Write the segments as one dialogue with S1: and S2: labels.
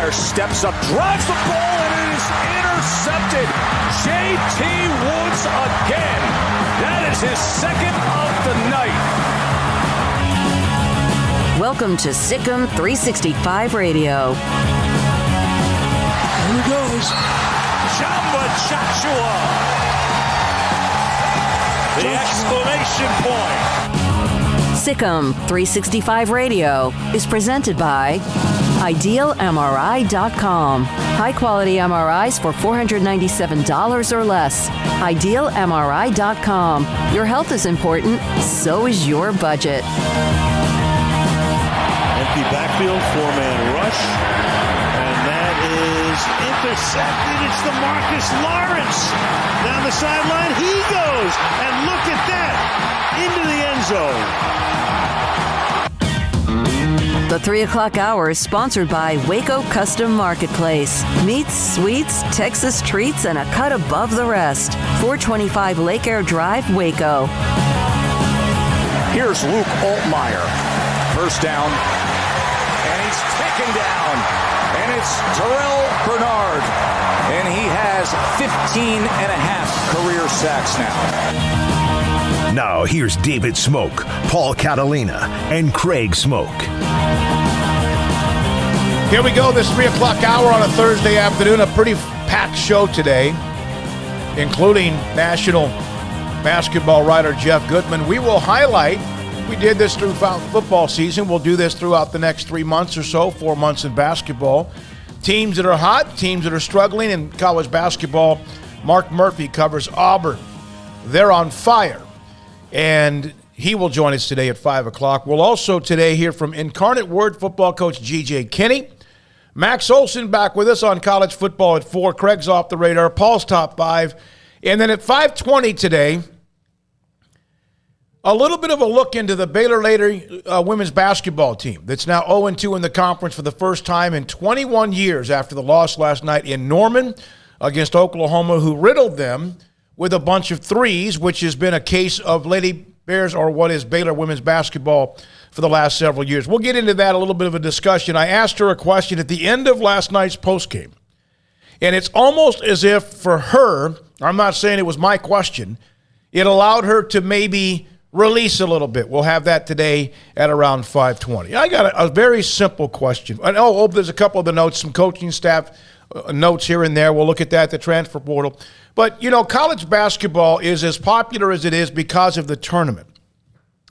S1: Steps up, drives the ball, and it is intercepted. J.T. Woods again. That is his second of the night.
S2: Welcome to Sikkim 365 Radio.
S1: Here he goes. Jamba Joshua. The exclamation point.
S2: Sikkim 365 Radio is presented by IdealMRI.com. High-quality MRIs for $497 or less. IdealMRI.com. Your health is important, so is your budget.
S3: Empty backfield, four-man rush. And that is intercepted. It's DeMarcus Lawrence. Down the sideline, he goes. And look at that. Into the end zone.
S2: The 3 o'clock hour is sponsored by Waco Custom Marketplace. Meats, sweets, Texas treats, and a cut above the rest. 425 Lake Air Drive, Waco.
S1: Here's Luke Altmaier. First down. And he's taken down. And it's Terrell Bernard. And he has 15 and a half career sacks now.
S4: Now here's David Smoak, Paul Catalina, and Craig Smoak.
S5: Here we go, this 3 o'clock hour on a Thursday afternoon. A pretty packed show today, including national basketball writer Jeff Goodman. We will highlight, we did this throughout football season. We'll do this throughout the next 3 months or so, 4 months in basketball. Teams that are hot, teams that are struggling in college basketball. Mark Murphy covers Auburn. They're on fire. And he will join us today at 5 o'clock. We'll also today hear from Incarnate Word football coach G.J. Kinney. Max Olson back with us on college football at 4. Craig's off the radar. Paul's top 5. And then at 5:20 today, a little bit of a look into the Baylor Later women's basketball team that's now 0-2 in the conference for the first time in 21 years after the loss last night in Norman against Oklahoma, who riddled them with a bunch of threes, which has been a case of Lady Bears, or what is Baylor women's basketball for the last several years. We'll get into that, a little bit of a discussion. I asked her a question at the end of last night's postgame, and it's almost as if for her, I'm not saying it was my question, it allowed her to maybe release a little bit. We'll have that today at around 5:20. I got a very simple question. And there's a couple of the notes, some coaching staff notes here and there. We'll look at that, the transfer portal. But, you know, college basketball is as popular as it is because of the tournament.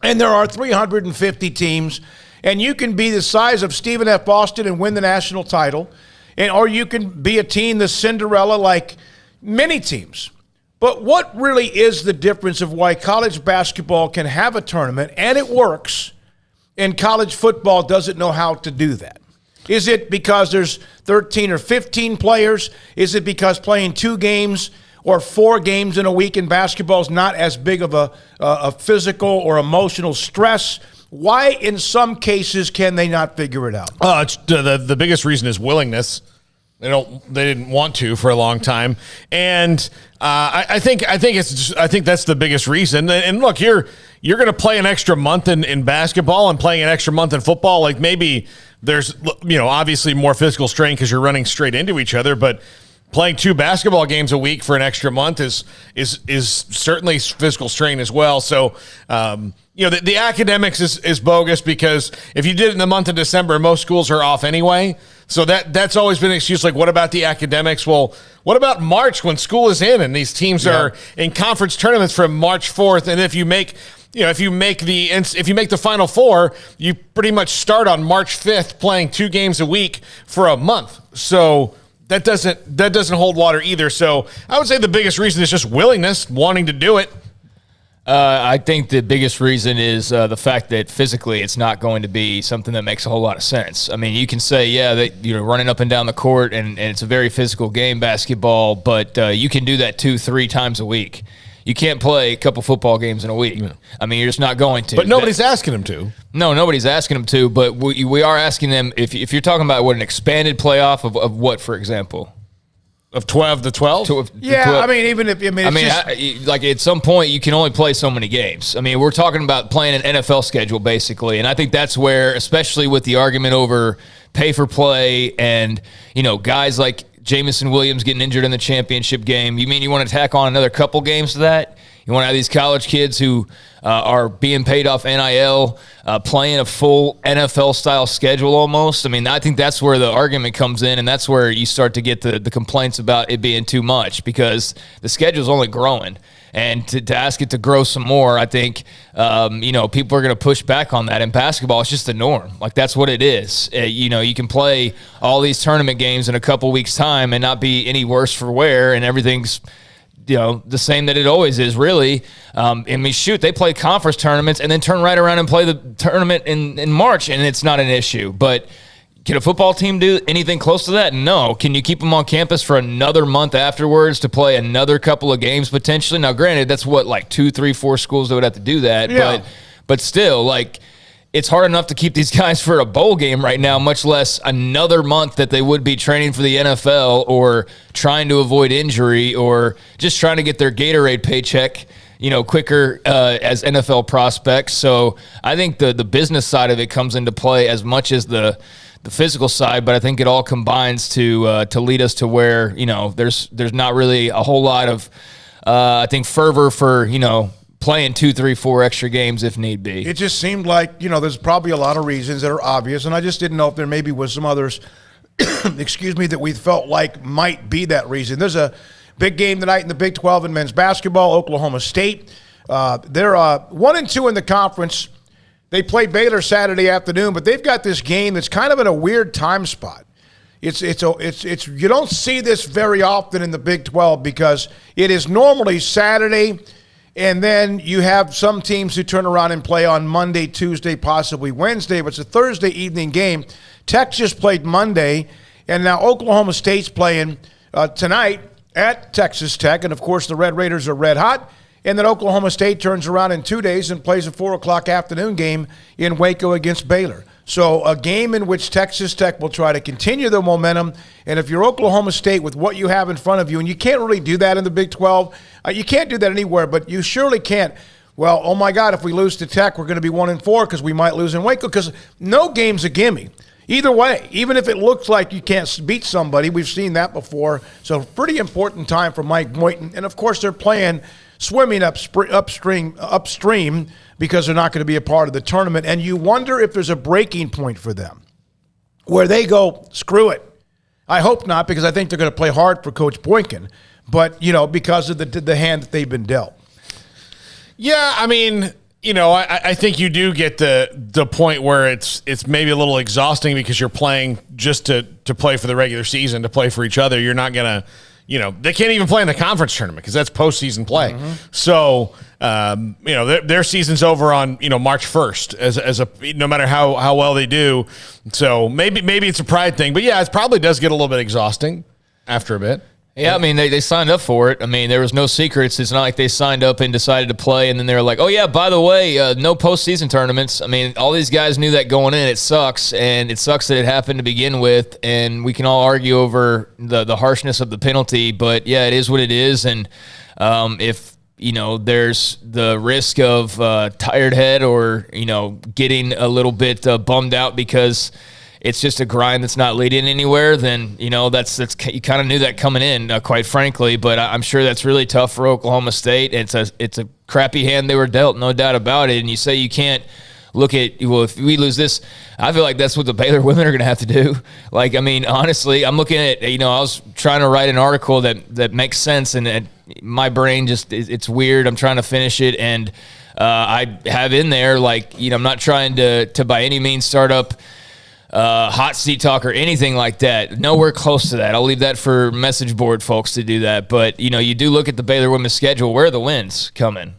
S5: And there are 350 teams, and you can be the size of Stephen F. Austin and win the national title, or you can be a team that's Cinderella like many teams. But what really is the difference of why college basketball can have a tournament, and it works, and college football doesn't know how to do that? Is it because there's 13 or 15 players? Is it because playing 2 games or 4 games in a week in basketball is not as big of a physical or emotional stress? Why, in some cases, can they not figure it out?
S6: It's the biggest reason is willingness. They didn't want to for a long time, and I think that's the biggest reason. And look, you're going to play an extra month in basketball and playing an extra month in football. Like maybe there's obviously more physical strain because you're running straight into each other, but playing 2 basketball games a week for an extra month is certainly physical strain as well. So, the academics is bogus, because if you did it in the month of December, most schools are off anyway. So that's always been an excuse. Like, what about the academics? Well, what about March when school is in and these teams are in conference tournaments from March 4th? And if you make the Final Four, you pretty much start on March 5th playing 2 games a week for a month. So that doesn't hold water either. So I would say the biggest reason is just willingness, wanting to do it.
S7: I think the biggest reason is the fact that physically it's not going to be something that makes a whole lot of sense. I mean, you can say, that running up and down the court, and it's a very physical game, basketball, but you can do that 2-3 times a week. You can't play a couple football games in a week. Yeah. I mean, you're just not going to.
S6: But nobody's asking them to.
S7: No, nobody's asking them to, but we are asking them, if you're talking about an expanded playoff of what, for example?
S6: Of 12 to 12?
S5: Yeah,
S7: 12.
S5: I mean, even if
S7: like at some point you can only play so many games. I mean, we're talking about playing an NFL schedule basically, and I think that's where, especially with the argument over pay for play and guys like Jamison Williams getting injured in the championship game, you mean you want to tack on another couple games to that? You want to have these college kids who are being paid off NIL, playing a full NFL-style schedule almost. I mean, I think that's where the argument comes in, and that's where you start to get the complaints about it being too much, because the schedule's only growing. And to ask it to grow some more, I think, people are going to push back on that. In basketball, it's just the norm. Like, that's what it is. You can play all these tournament games in a couple weeks' time and not be any worse for wear, and everything's the same that it always is, really. They play conference tournaments and then turn right around and play the tournament in March, and it's not an issue. But can a football team do anything close to that? No. Can you keep them on campus for another month afterwards to play another couple of games potentially? Now, granted, that's what, 2, 3, 4 schools that would have to do that. Yeah. But still, it's hard enough to keep these guys for a bowl game right now, much less another month that they would be training for the NFL or trying to avoid injury or just trying to get their Gatorade paycheck, quicker as NFL prospects. So I think the business side of it comes into play as much as the physical side, but I think it all combines to lead us to where, there's not really a whole lot of, I think, fervor for, playing 2, 3, 4 extra games if need be.
S5: It just seemed like, there's probably a lot of reasons that are obvious, and I just didn't know if there maybe was some others, that we felt like might be that reason. There's a big game tonight in the Big 12 in men's basketball, Oklahoma State. They're 1-2 in the conference. They play Baylor Saturday afternoon, but they've got this game that's kind of in a weird time spot. It's you don't see this very often in the Big 12 because it is normally Saturday, and then you have some teams who turn around and play on Monday, Tuesday, possibly Wednesday, but it's a Thursday evening game. Tech just played Monday, and now Oklahoma State's playing tonight at Texas Tech, and of course the Red Raiders are red hot. And then Oklahoma State turns around in 2 days and plays a 4 o'clock afternoon game in Waco against Baylor. So a game in which Texas Tech will try to continue the momentum. And if you're Oklahoma State with what you have in front of you, and you can't really do that in the Big 12, you can't do that anywhere, but you surely can't. Well, oh my God, if we lose to Tech, we're going to be 1-4 because we might lose in Waco, because no game's a gimme. Either way, even if it looks like you can't beat somebody, we've seen that before. So pretty important time for Mike Boynton. And of course they're playing swimming upstream because they're not going to be a part of the tournament. And you wonder if there's a breaking point for them where they go, screw it. I hope not, because I think they're going to play hard for Coach Boynton, but, because of the hand that they've been dealt.
S6: Yeah, I mean, I think you do get the point where it's maybe a little exhausting because you're playing just to play for the regular season, to play for each other. You're not going to, they can't even play in the conference tournament because that's postseason play. Mm-hmm. So, their season's over on, March 1st as a no matter how well they do. So maybe it's a pride thing, but yeah, it probably does get a little bit exhausting after a bit.
S7: Yeah, I mean, they signed up for it. I mean, there was no secrets. It's not like they signed up and decided to play, and then they were like, oh, yeah, by the way, no postseason tournaments. I mean, all these guys knew that going in. It sucks, and it sucks that it happened to begin with, and we can all argue over the harshness of the penalty, but, yeah, it is what it is, and if there's the risk of tired head or, getting a little bit bummed out because it's just a grind that's not leading anywhere, then, that's you kind of knew that coming in, quite frankly. But I'm sure that's really tough for Oklahoma State. It's a crappy hand they were dealt, no doubt about it. And you say you can't look at, well, if we lose this, I feel like that's what the Baylor women are going to have to do. Like, I mean, honestly, I'm looking at, I was trying to write an article that makes sense, and my brain just, it's weird. I'm trying to finish it, and I have in there, like, I'm not trying to by any means start up hot seat talk or anything like that. Nowhere close to that. I'll leave that for message board folks to do that. But, you do look at the Baylor women's schedule. Where are the wins coming?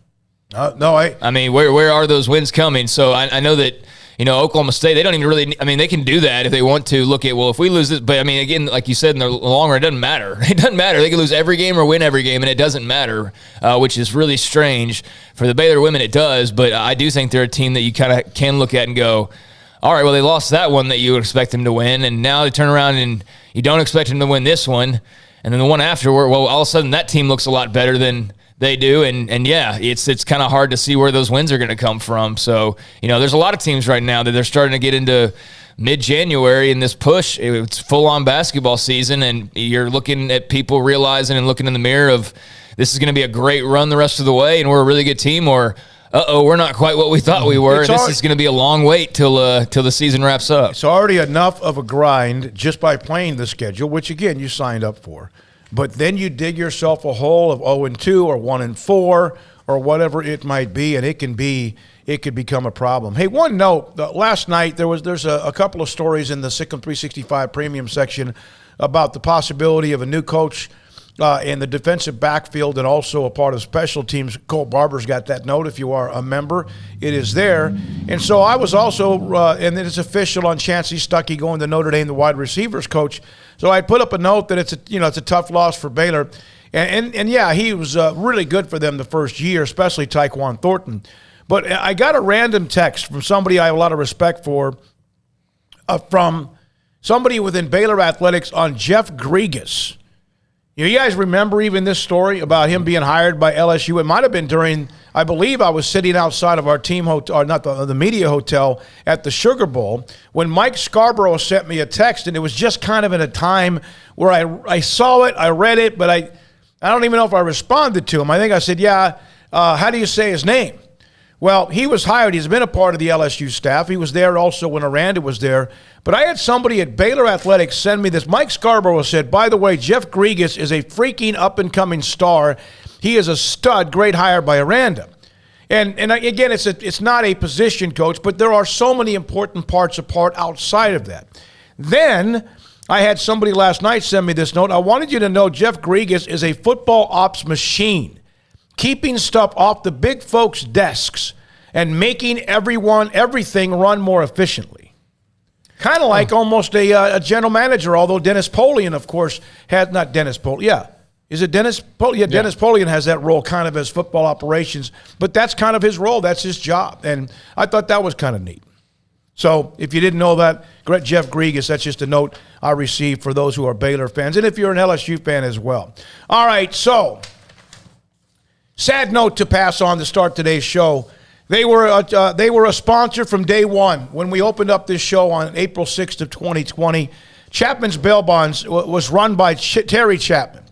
S7: I mean, where are those wins coming? So I know that, Oklahoma State, they don't even really, they can do that if they want to look at, well, if we lose this, but again, like you said, in the long run, it doesn't matter. It doesn't matter. They can lose every game or win every game, and it doesn't matter, which is really strange. For the Baylor women, it does, but I do think they're a team that you kind of can look at and go, all right, well, they lost that one that you would expect them to win, and now they turn around and you don't expect them to win this one, and then the one afterward, well, all of a sudden that team looks a lot better than they do, and yeah, it's kind of hard to see where those wins are going to come from. So, there's a lot of teams right now that they're starting to get into mid-January in this push. It's full-on basketball season, and you're looking at people realizing and looking in the mirror of this is going to be a great run the rest of the way, and we're a really good team, or we're not quite what we thought we were. This is going to be a long wait till the season wraps up.
S5: It's already enough of a grind just by playing the schedule, which, again, you signed up for. But then you dig yourself a hole of 0-2 or 1-4 or whatever it might be, and it could become a problem. Hey, one note: last night there's a couple of stories in the Sikkim 365 Premium section about the possibility of a new coach in the defensive backfield and also a part of special teams. Cole Barber's got that note. If you are a member, it is there. And so I was also, and it's official on Chancey Stuckey going to Notre Dame, the wide receivers coach. So I put up a note that it's a tough loss for Baylor. And yeah, he was really good for them the first year, especially Tyquan Thornton. But I got a random text from somebody I have a lot of respect for, from somebody within Baylor Athletics on Jeff Grigas. You guys remember even this story about him being hired by LSU? It might have been during, I believe I was sitting outside of our team hotel, or not the media hotel, at the Sugar Bowl, when Mike Scarborough sent me a text, and it was just kind of in a time where I saw it, I read it, but I don't even know if I responded to him. I think I said, how do you say his name? Well, he was hired. He's been a part of the LSU staff. He was there also when Aranda was there. But I had somebody at Baylor Athletics send me this. Mike Scarborough said, by the way, Jeff Grigas is a freaking up-and-coming star. He is a stud, great hire by Aranda. And again, it's not a position coach, but there are so many important parts outside of that. Then I had somebody last night send me this note. I wanted you to know Jeff Grigas is a football ops machine, keeping stuff off the big folks' desks and making everything run more efficiently. Kind of like almost a general manager, although Dennis Polian, of course, had not Dennis Polian. Yeah. Is it Dennis Polian? Yeah, Dennis Polian has that role kind of as football operations, but that's kind of his role. That's his job. And I thought that was kind of neat. So if you didn't know that, Jeff Grigas, that's just a note I received for those who are Baylor fans, and if you're an LSU fan as well. All right, so sad note to pass on to start today's show. They were a sponsor from day one when we opened up this show on April 6th of 2020. Chapman's Bail Bonds was run by Terry Chapman.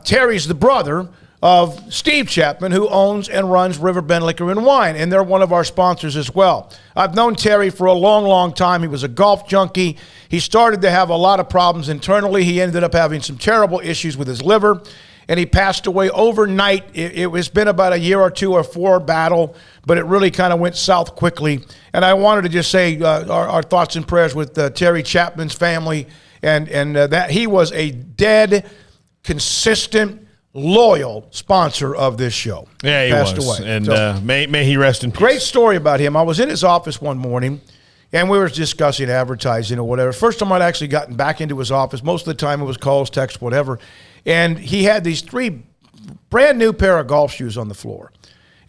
S5: Terry's the brother of Steve Chapman, who owns and runs Riverbend Liquor and Wine, and they're one of our sponsors as well. I've known Terry for a long, long time. He was a golf junkie. He started to have a lot of problems internally. He ended up having some terrible issues with his liver, and he passed away overnight. It's been about a year or two or four battle, but it really kind of went south quickly. And I wanted to just say our thoughts and prayers with Terry Chapman's family, and that he was a dead, consistent, loyal sponsor of this show.
S6: Yeah, he passed away. And so, may he rest in peace.
S5: Great story about him. I was in his office one morning, and we were discussing advertising or whatever. First time I'd actually gotten back into his office. Most of the time it was calls, texts, whatever. And he had these 3 brand new pair of golf shoes on the floor.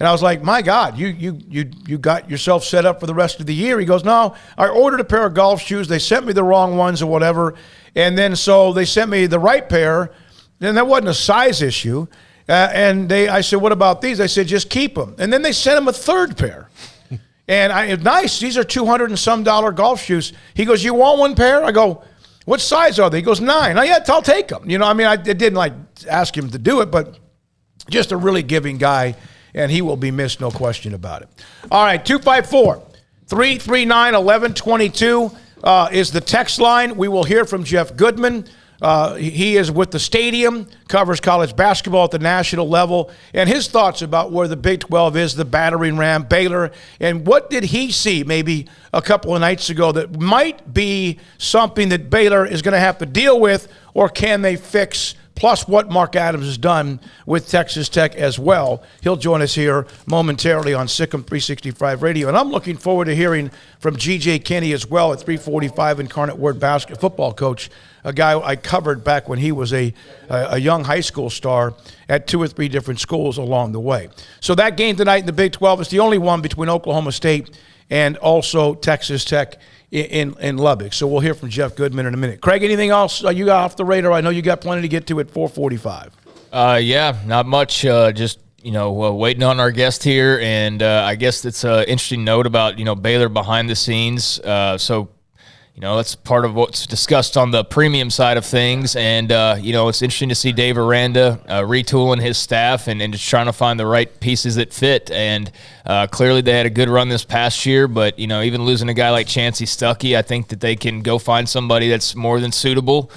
S5: And I was like, my God, you got yourself set up for the rest of the year. He goes, no, I ordered a pair of golf shoes. They sent me the wrong ones or whatever. And then so they sent me the right pair. Then that wasn't a size issue. I said, what about these? I said, just keep them. And then they sent him a third pair. And nice. These are $200 and some golf shoes. He goes, you want one pair? I go, what size are they? He goes, 9. Oh, yeah, I'll take them. I didn't ask him to do it, but just a really giving guy, and he will be missed, no question about it. All right, 254-339-1122 is the text line. We will hear from Jeff Goodman. He is with the Stadium, covers college basketball at the national level, and his thoughts about where the Big 12 is, the battering ram, Baylor, and what did he see maybe a couple of nights ago that might be something that Baylor is going to have to deal with, or can they fix, plus what Mark Adams has done with Texas Tech as well. He'll join us here momentarily on Sikkim 365 Radio, and I'm looking forward to hearing from G.J. Kinney as well at 345, Incarnate Word football coach, a guy I covered back when he was a young high school star at 2 or 3 different schools along the way. So that game tonight in the Big 12 is the only one between Oklahoma State and also Texas Tech in Lubbock. So we'll hear from Jeff Goodman in a minute. Craig, anything else you got off the radar? I know you got plenty to get to at 4:45.
S7: Yeah, not much. Just waiting on our guest here, and I guess it's an interesting note about Baylor behind the scenes. So that's part of what's discussed on the premium side of things. And, it's interesting to see Dave Aranda retooling his staff and just trying to find the right pieces that fit. And clearly they had a good run this past year. But, even losing a guy like Chancey Stuckey, I think that they can go find somebody that's more than suitable.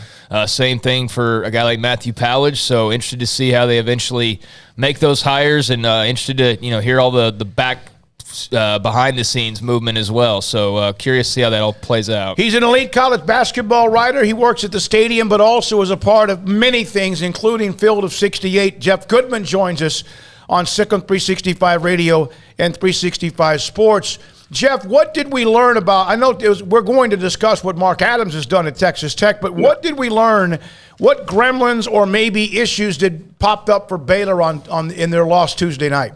S7: Same thing for a guy like Matthew Pallage. So interested to see how they eventually make those hires, and interested to, hear all the back behind the scenes movement as well. So curious to see how that all plays out.
S5: He's an elite college basketball writer. He works at the Stadium, but also is a part of many things, including Field of 68. Jeff Goodman joins us on Sikkim 365 Radio and 365 Sports. Jeff, what did we learn about? I know we're going to discuss what Mark Adams has done at Texas Tech, but what did we learn? What gremlins or maybe issues popped up for Baylor in their loss Tuesday night?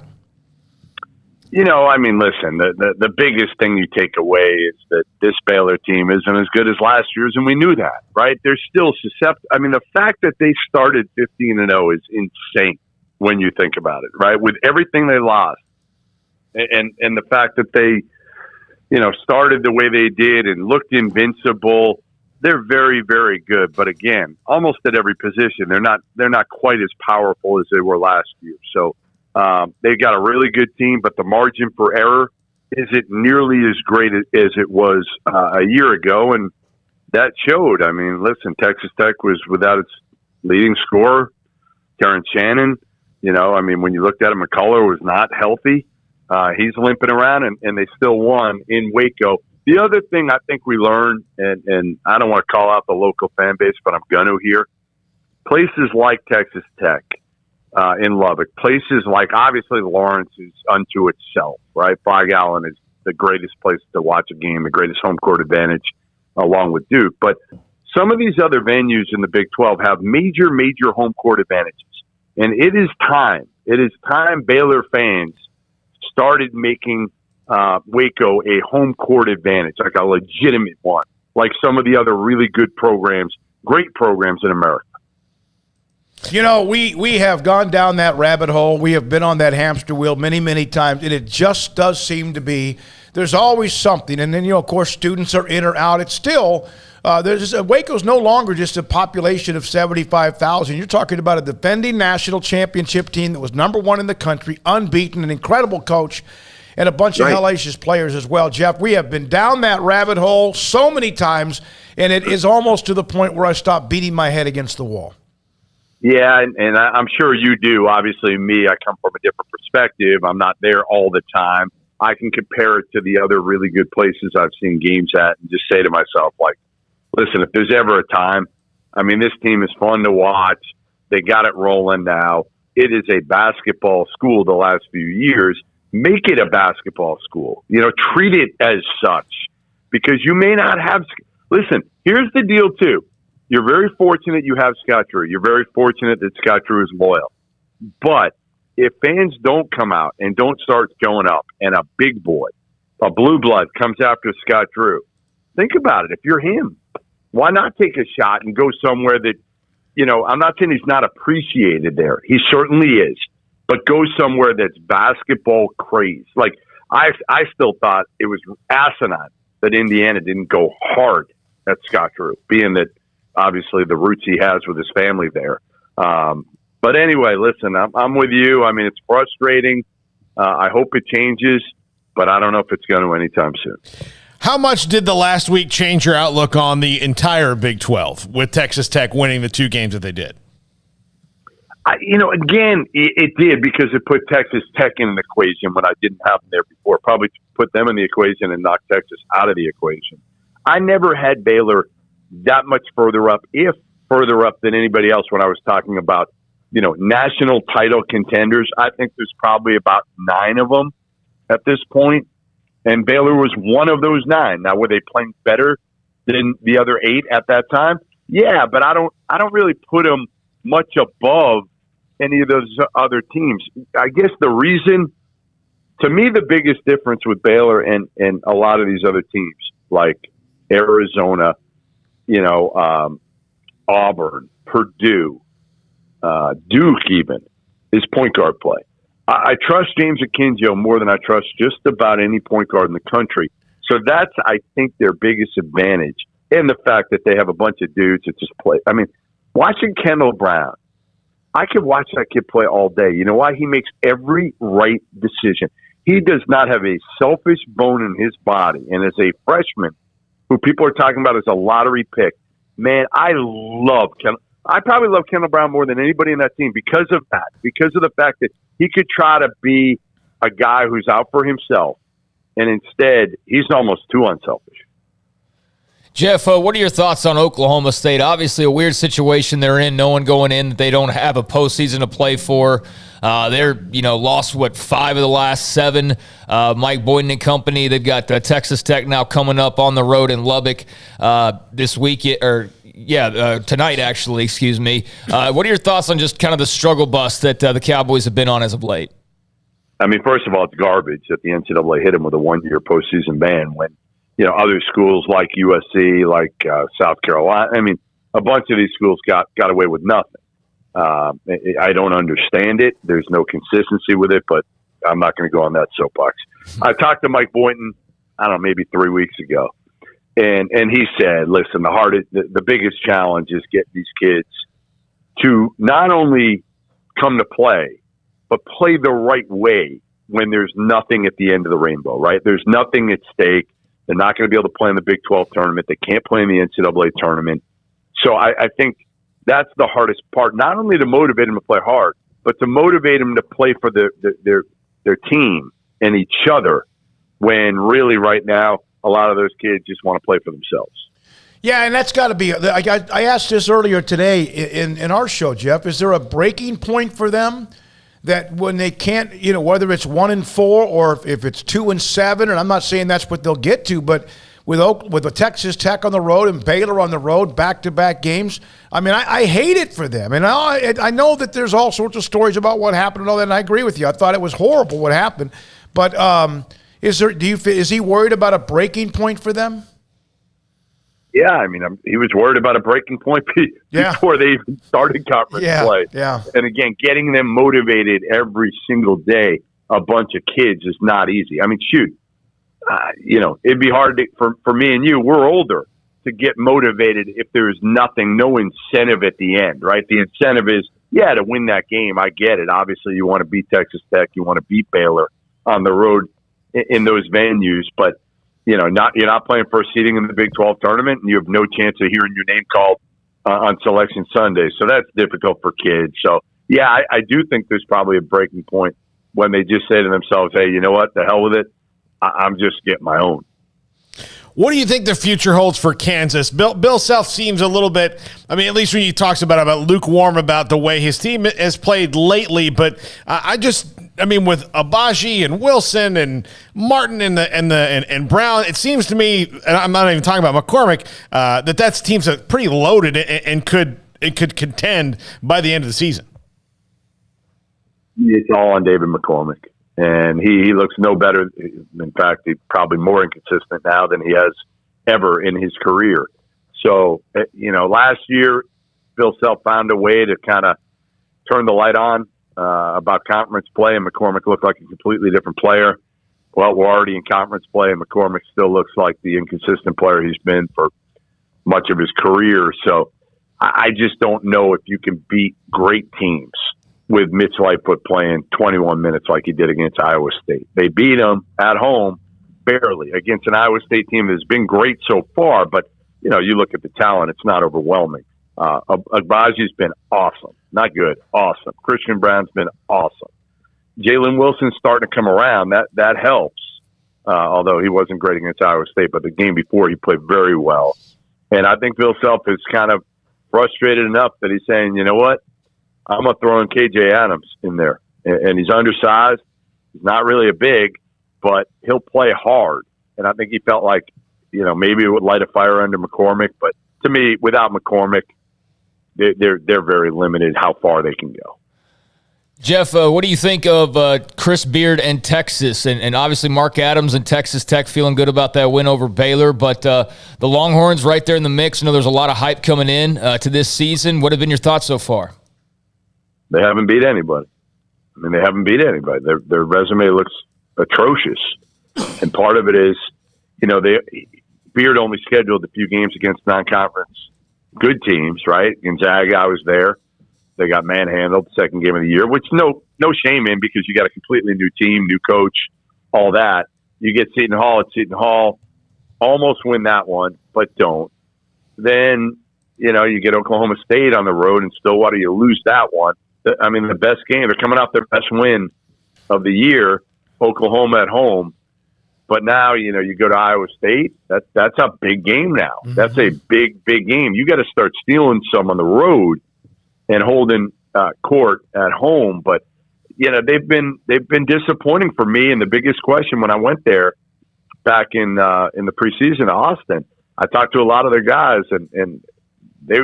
S8: Listen, the biggest thing you take away is that this Baylor team isn't as good as last year's, and we knew that, right? They're still susceptible. The fact that they started 15-0 is insane when you think about it, right? With everything they lost, and the fact that they, started the way they did and looked invincible, they're very, very good. But again, almost at every position, they're not quite as powerful as they were last year. So. They've got a really good team, but the margin for error isn't nearly as great as it was a year ago, and that showed. Listen, Texas Tech was without its leading scorer, Terrence Shannon. When you looked at him, McCullough was not healthy. He's limping around, and they still won in Waco. The other thing I think we learned, and I don't want to call out the local fan base, but I'm going to here, places like Texas Tech, in Lubbock, places like obviously Lawrence is unto itself, right? Fog Allen is the greatest place to watch a game, the greatest home court advantage, along with Duke. But some of these other venues in the Big 12 have major home court advantages, and it is time. It is time Baylor fans started making Waco a home court advantage, like a legitimate one, like some of the other really good programs, great programs in America.
S5: We have gone down that rabbit hole. We have been on that hamster wheel many times, and it just does seem to be there's always something. And then, of course, students are in or out. It's still Waco's no longer just a population of 75,000. You're talking about a defending national championship team that was number 1 in the country, unbeaten, an incredible coach, and a bunch of hellacious players as well. Jeff, we have been down that rabbit hole so many times, and it is almost to the point where I stop beating my head against the wall.
S8: Yeah, and I'm sure you do. Obviously, me, I come from a different perspective. I'm not there all the time. I can compare it to the other really good places I've seen games at and just say to myself, listen, if there's ever a time, this team is fun to watch. They got it rolling now. It is a basketball school the last few years. Make it a basketball school. Treat it as such, because you may not have – listen, here's the deal, too. You're very fortunate you have Scott Drew. You're very fortunate that Scott Drew is loyal. But if fans don't come out and don't start showing up, and a big boy, a blue blood, comes after Scott Drew, think about it. If you're him, why not take a shot and go somewhere that, I'm not saying he's not appreciated there. He certainly is. But go somewhere that's basketball craze. I still thought it was asinine that Indiana didn't go hard at Scott Drew, being that obviously the roots he has with his family there. But anyway, listen, I'm with you. I mean, it's frustrating. I hope it changes, but I don't know if it's going to anytime soon.
S6: How much did the last week change your outlook on the entire Big 12 with Texas Tech winning the 2 games that they did?
S8: Again, it did because it put Texas Tech in an equation when I didn't have them there before. Probably put them in the equation and knocked Texas out of the equation. I never had Baylor that much further up, if further up than anybody else when I was talking about, national title contenders. I think there's probably about 9 of them at this point, and Baylor was one of those 9. Now, were they playing better than the other 8 at that time? Yeah, but I don't really put them much above any of those other teams. I guess the reason, to me, the biggest difference with Baylor and a lot of these other teams, like Arizona, Auburn, Purdue, Duke even, is point guard play. I trust James Akinjo more than I trust just about any point guard in the country. So that's, I think, their biggest advantage, and the fact that they have a bunch of dudes that just play. I mean, watching Kendall Brown, I could watch that kid play all day. You know why? He makes every right decision. He does not have a selfish bone in his body. And as a freshman, who people are talking about as a lottery pick, man, I love Kendall. I probably love Kendall Brown more than anybody in that team because of that, because of the fact that he could try to be a guy who's out for himself, and instead he's almost too unselfish.
S7: Jeff, what are your thoughts on Oklahoma State? Obviously, a weird situation they're in. No one going in that they don't have a postseason to play for. They're lost 5 of the last 7. Mike Boynton and company. They've got Texas Tech now coming up on the road in Lubbock this week, tonight actually. Excuse me. What are your thoughts on just kind of the struggle bus that the Cowboys have been on as of late?
S8: I mean, first of all, it's garbage that the NCAA hit them with a 1-year postseason ban when other schools like USC, like South Carolina. I mean, a bunch of these schools got away with nothing. I don't understand it. There's no consistency with it, but I'm not going to go on that soapbox. I talked to Mike Boynton, I don't know, maybe 3 weeks ago, and he said, listen, the biggest challenge is getting these kids to not only come to play, but play the right way when there's nothing at the end of the rainbow, right? There's nothing at stake. They're not going to be able to play in the Big 12 tournament. They can't play in the NCAA tournament. So I think that's the hardest part, not only to motivate them to play hard, but to motivate them to play for their team and each other, when really right now a lot of those kids just want to play for themselves.
S5: Yeah, and that's got to be – I asked this earlier today in our show, Jeff. Is there a breaking point for them that when they can't, whether it's 1-4 or if it's 2-7, and I'm not saying that's what they'll get to, but with the Texas Tech on the road and Baylor on the road, back-to-back games, I mean, I hate it for them. And I know that there's all sorts of stories about what happened and all that, and I agree with you. I thought it was horrible what happened. But is he worried about a breaking point for them?
S8: Yeah, I mean, he was worried about a breaking point before they even started conference play. Yeah. And again, getting them motivated every single day, a bunch of kids, is not easy. I mean, shoot, it'd be hard for me and you. We're older to get motivated if there's nothing, no incentive at the end, right? The incentive is, to win that game. I get it. Obviously, you want to beat Texas Tech, you want to beat Baylor on the road in those venues, but you're not playing for a seeding in the Big 12 tournament, and you have no chance of hearing your name called on Selection Sunday. So that's difficult for kids. So, I do think there's probably a breaking point when they just say to themselves, hey, you know what, the hell with it. I'm just getting my own.
S6: What do you think the future holds for Kansas? Bill Self seems a little bit, I mean, at least when he talks about lukewarm about the way his team has played lately, but with Abaji and Wilson and Martin and Brown, it seems to me, and I'm not even talking about McCormick, that team's pretty loaded and could contend by the end of the season.
S8: It's all on David McCormick. And he looks no better. In fact, he's probably more inconsistent now than he has ever in his career. So, last year, Bill Self found a way to kind of turn the light on about conference play, and McCormick looked like a completely different player. well, we're already in conference play, and McCormick still looks like the inconsistent player he's been for much of his career. So I just don't know if you can beat great teams with Mitch Lightfoot playing 21 minutes like he did against Iowa State. They beat him at home barely against an Iowa State team that's been great so far, but you look at the talent, it's not overwhelming. Agbaji's been awesome. Not good, awesome. Christian Brown's been awesome. Jalen Wilson's starting to come around. That helps, although he wasn't great against Iowa State, but the game before he played very well. And I think Bill Self is kind of frustrated enough that he's saying, you know what, I'm going to throw in KJ Adams in there. And he's undersized. He's not really a big, but he'll play hard. And I think he felt like, maybe it would light a fire under McCormick. But to me, without McCormick, they're very limited how far they can go.
S7: Jeff, what do you think of Chris Beard and Texas? And obviously Mark Adams and Texas Tech feeling good about that win over Baylor. But the Longhorns right there in the mix. I know there's a lot of hype coming in to this season. What have been your thoughts so far?
S8: They haven't beat anybody. They haven't beat anybody. Their resume looks atrocious. And part of it is, Beard only scheduled a few games against non-conference good teams, right? Gonzaga, I was there. They got manhandled second game of the year, which no shame in because you got a completely new team, new coach, all that. You get Seton Hall at Seton Hall, almost win that one, but don't. Then, you get Oklahoma State on the road in Stillwater, you lose that one. The best game, they're coming off their best win of the year, Oklahoma at home. But now, you go to Iowa State, that's a big game now. Mm-hmm. That's a big, big game. You got to start stealing some on the road and holding court at home. But, they've been disappointing for me. And the biggest question when I went there back in the preseason to Austin, I talked to a lot of their guys and they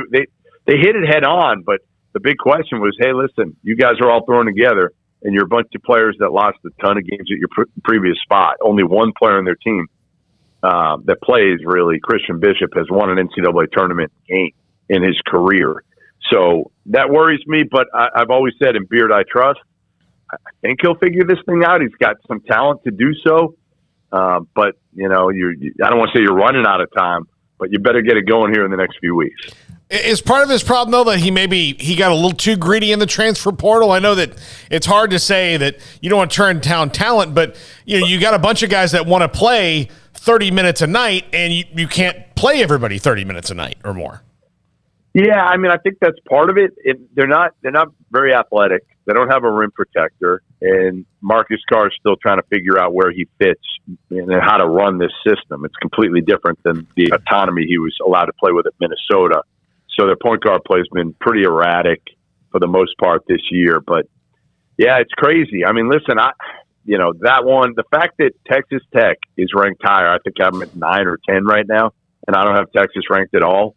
S8: hit it head on. But the big question was, hey, listen, you guys are all thrown together and you're a bunch of players that lost a ton of games at your previous spot. Only one player on their team that plays, really, Christian Bishop, has won an NCAA tournament game in his career. So that worries me, but I've always said in Beard I trust. I think he'll figure this thing out. He's got some talent to do so. But, I don't want to say you're running out of time, but you better get it going here in the next few weeks.
S6: Is part of his problem, though, that he got a little too greedy in the transfer portal? I know that it's hard to say that you don't want to turn down talent, but you got a bunch of guys that want to play 30 minutes a night, and you can't play everybody 30 minutes a night or more.
S8: Yeah, I think that's part of it. They're not very athletic. They don't have a rim protector, and Marcus Carr is still trying to figure out where he fits and how to run this system. It's completely different than the autonomy he was allowed to play with at Minnesota. So their point guard play has been pretty erratic for the most part this year. But, yeah, it's crazy. Listen, that one, the fact that Texas Tech is ranked higher, I think I'm at 9 or 10 right now, and I don't have Texas ranked at all,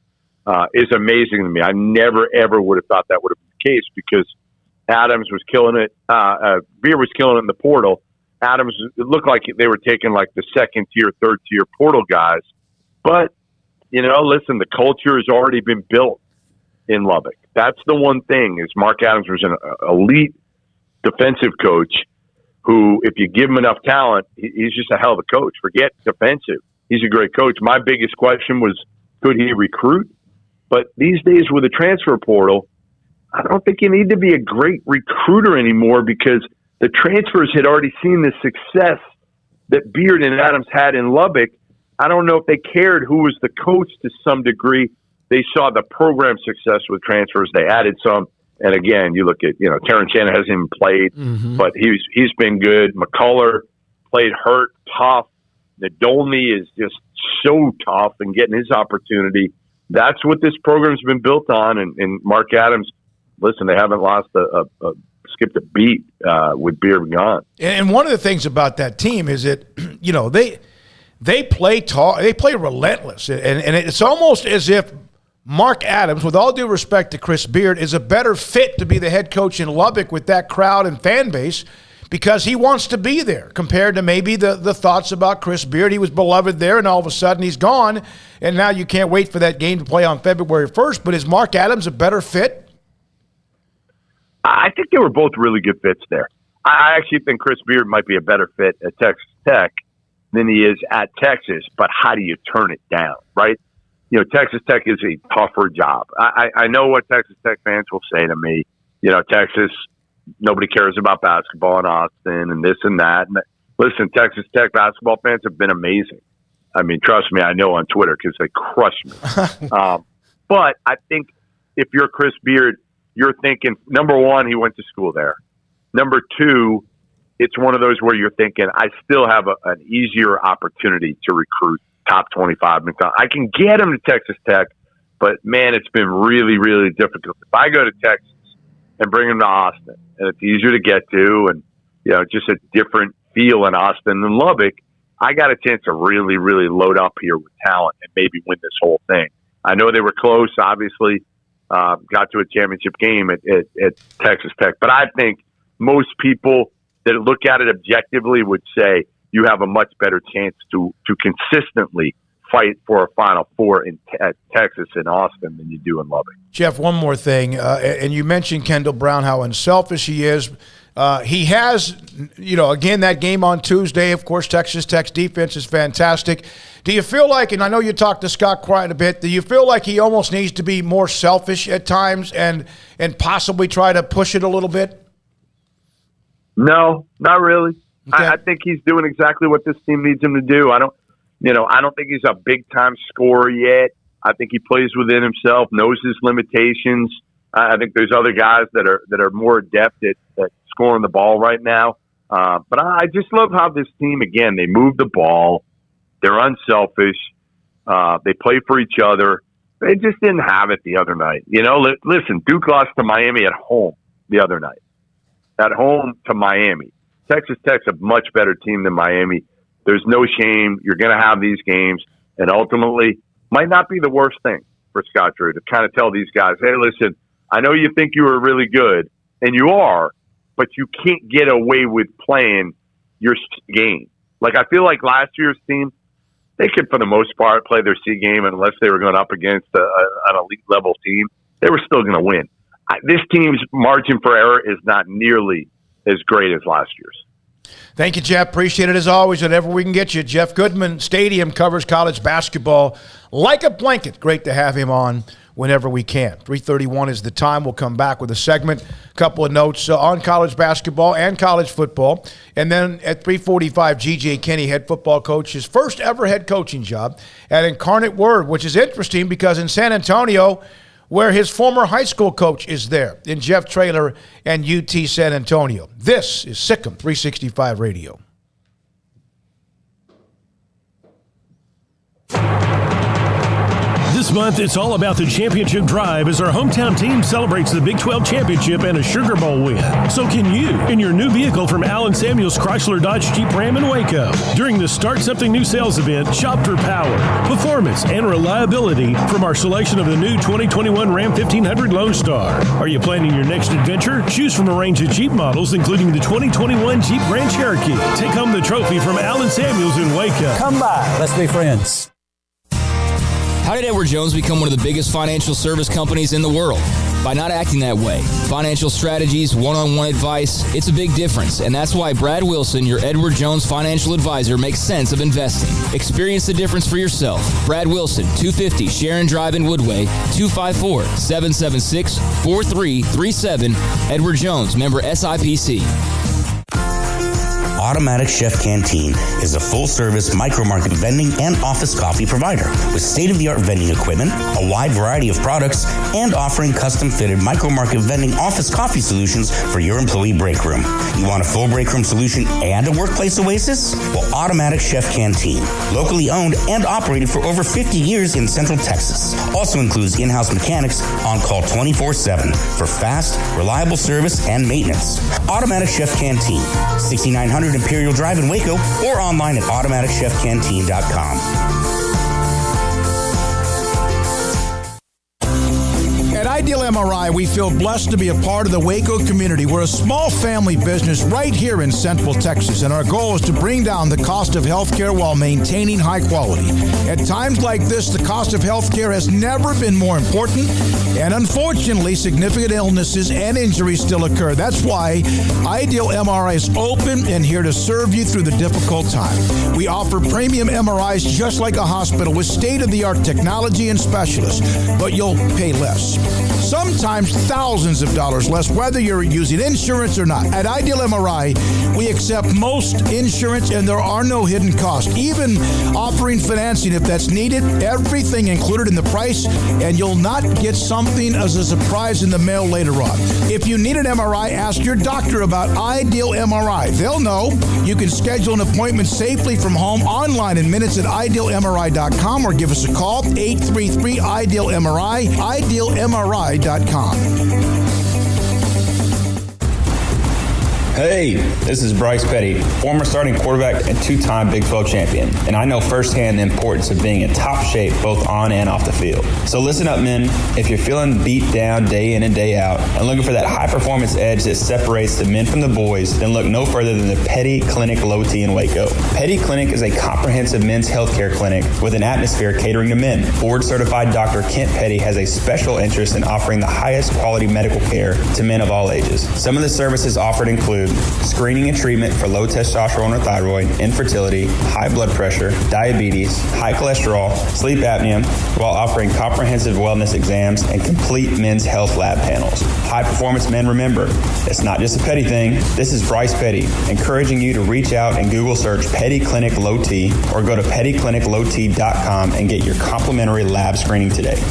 S8: is amazing to me. I never, ever would have thought that would have been the case because Adams was killing it. Beer was killing it in the portal. Adams, it looked like they were taking like the second tier, third tier portal guys. But, listen, the culture has already been built in Lubbock. That's the one thing is Mark Adams was an elite defensive coach who, if you give him enough talent, he's just a hell of a coach. Forget defensive. He's a great coach. My biggest question was, could he recruit? But these days with the transfer portal, I don't think you need to be a great recruiter anymore because the transfers had already seen the success that Beard and Adams had in Lubbock. I don't know if they cared who was the coach to some degree. They saw the program success with transfers. They added some. And again, you look at, Terrence Shannon hasn't even played, but he's been good. McCullough played hurt, tough. Nadolny is just so tough and getting his opportunity. That's what this program's been built on. And Mark Adams, listen, they haven't skipped a beat with Beard gone.
S5: And one of the things about that team is that, they play they play relentless. And it's almost as if Mark Adams, with all due respect to Chris Beard, is a better fit to be the head coach in Lubbock with that crowd and fan base because he wants to be there compared to maybe the thoughts about Chris Beard. He was beloved there, and all of a sudden he's gone, and now you can't wait for that game to play on February 1st. But is Mark Adams a better fit?
S8: I think they were both really good fits there. I actually think Chris Beard might be a better fit at Texas Tech than he is at Texas, but how do you turn it down, right? You know, Texas Tech is a tougher job. I know what Texas Tech fans will say to me. You know, Texas, nobody cares about basketball in Austin and this and that. And listen, Texas Tech basketball fans have been amazing. I mean, trust me, I know on Twitter because they crush me. But I think if you're Chris Beard, you're thinking, number one, he went to school there. Number two, it's one of those where you're thinking, I still have an easier opportunity to recruit top 25. I can get him to Texas Tech, but, man, it's been really, really difficult. If I go to Texas and bring him to Austin, and it's easier to get to, and, you know, just a different feel in Austin than Lubbock, I got a chance to really, really load up here with talent and maybe win this whole thing. I know they were close, obviously, got to a championship game at Texas Tech, but I think most people that look at it objectively would say you have a much better chance to consistently fight for a Final Four at Texas and Austin than you do in Lubbock.
S5: Jeff, one more thing, and you mentioned Kendall Brown, how unselfish he is. He has, you know, again, that game on Tuesday, of course, Texas Tech's defense is fantastic. Do you feel like, and I know you talked to Scott quite a bit, do you feel like he almost needs to be more selfish at times and possibly try to push it a little bit?
S8: No, not really.
S5: Okay.
S8: I think he's doing exactly what this team needs him to do. I don't think he's a big-time scorer yet. I think he plays within himself, knows his limitations. I think there's other guys that are more adept at scoring the ball right now. But I just love how this team, again, they move the ball. They're unselfish. They play for each other. They just didn't have it the other night. You know, listen, Duke lost to Miami at home the other night. At home to Miami. Texas Tech's a much better team than Miami. There's no shame. You're going to have these games. And ultimately, might not be the worst thing for Scott Drew to kind of tell these guys, hey, listen, I know you think you were really good, and you are, but you can't get away with playing your game. Like, I feel like last year's team, they could, for the most part, play their C game unless they were going up against an elite-level team. They were still going to win. This team's margin for error is not nearly as great as last year's.
S5: Thank you, Jeff. Appreciate it as always. Whenever we can get you. Jeff Goodman Stadium covers college basketball like a blanket. Great to have him on whenever we can. 3:31 is the time. We'll come back with a segment, a couple of notes on college basketball and college football. And then at 3:45, G.J. Kinney, head football coach, his first ever head coaching job at Incarnate Word, which is interesting because in San Antonio, where his former high school coach is there, in Jeff Traylor and UT San Antonio. This is Sikkim 365 Radio.
S9: This month, it's all about the championship drive as our hometown team celebrates the Big 12 championship and a Sugar Bowl win. So can you in your new vehicle from Allen Samuels Chrysler Dodge Jeep Ram in Waco. During the Start Something New sales event, shop for power, performance, and reliability from our selection of the new 2021 Ram 1500 Lone Star. Are you planning your next adventure? Choose from a range of Jeep models, including the 2021 Jeep Grand Cherokee. Take home the trophy from Allen Samuels in Waco.
S10: Come by. Let's be friends.
S7: How did Edward Jones become one of the biggest financial service companies in the world? By not acting that way. Financial strategies, one-on-one advice, it's a big difference. And that's why Brad Wilson, your Edward Jones financial advisor, makes sense of investing. Experience the difference for yourself. Brad Wilson, 250 Sharon Drive in Woodway, 254-776-4337. Edward Jones, member SIPC.
S11: Automatic Chef Canteen is a full-service micro-market vending and office coffee provider with state-of-the-art vending equipment, a wide variety of products, and offering custom-fitted micro-market vending office coffee solutions for your employee break room. You want a full break room solution and a workplace oasis? Well, Automatic Chef Canteen, locally owned and operated for over 50 years in Central Texas, also includes in-house mechanics on call 24/7 for fast, reliable service and maintenance. Automatic Chef Canteen, 6900 Imperial Drive in Waco, or online at automaticchefcanteen.com.
S10: At
S5: Ideal MRI, we feel blessed to be a part of the Waco community. We're a small family business right here in Central Texas, and our goal is to bring down the cost of healthcare while maintaining high quality. At times like this, the cost of healthcare has never been more important, and unfortunately, significant illnesses and injuries still occur. That's why Ideal MRI is open and here to serve you through the difficult time. We offer premium MRIs just like a hospital with state-of-the-art technology and specialists, but you'll pay less. Sometimes thousands of dollars less, whether you're using insurance or not. At Ideal MRI, we accept most insurance and there are no hidden costs. Even offering financing if that's needed, everything included in the price, and you'll not get something as a surprise in the mail later on. If you need an MRI, ask your doctor about Ideal MRI. They'll know. You can schedule an appointment safely from home online in minutes at idealmri.com or give us a call, 833-IDEAL-MRI, idealmri.com.
S12: Hey, this is Bryce Petty, former starting quarterback and two-time Big 12 champion, and I know firsthand the importance of being in top shape both on and off the field. So listen up, men. If you're feeling beat down day in and day out and looking for that high-performance edge that separates the men from the boys, then look no further than the Petty Clinic Low T in Waco. Petty Clinic is a comprehensive men's healthcare clinic with an atmosphere catering to men. Board-certified Dr. Kent Petty has a special interest in offering the highest quality medical care to men of all ages. Some of the services offered include screening and treatment for low testosterone or thyroid, infertility, high blood pressure, diabetes, high cholesterol, sleep apnea, while offering comprehensive wellness exams and complete men's health lab panels. High performance men, remember, it's not just a Petty thing. This is Bryce Petty, encouraging you to reach out and Google search Petty Clinic Low T or go to pettycliniclowt.com and get your complimentary lab screening today.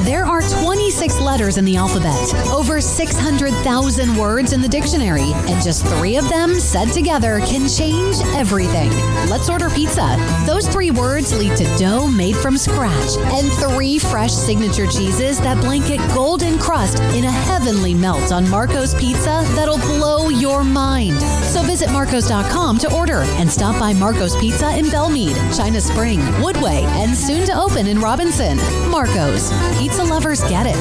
S13: There are 26 letters in the alphabet, over 600,000 words in the dictionary, and just 3 of them said together can change everything. Let's order pizza. Those 3 words lead to dough made from scratch and 3 fresh signature cheeses that blanket golden crust in a heavenly melt on Marco's Pizza that'll blow your mind. So visit marcos.com to order and stop by Marco's Pizza in Belmead, China Spring, Woodway, and soon to open in Robinson. Marco's. Pizza lovers get it.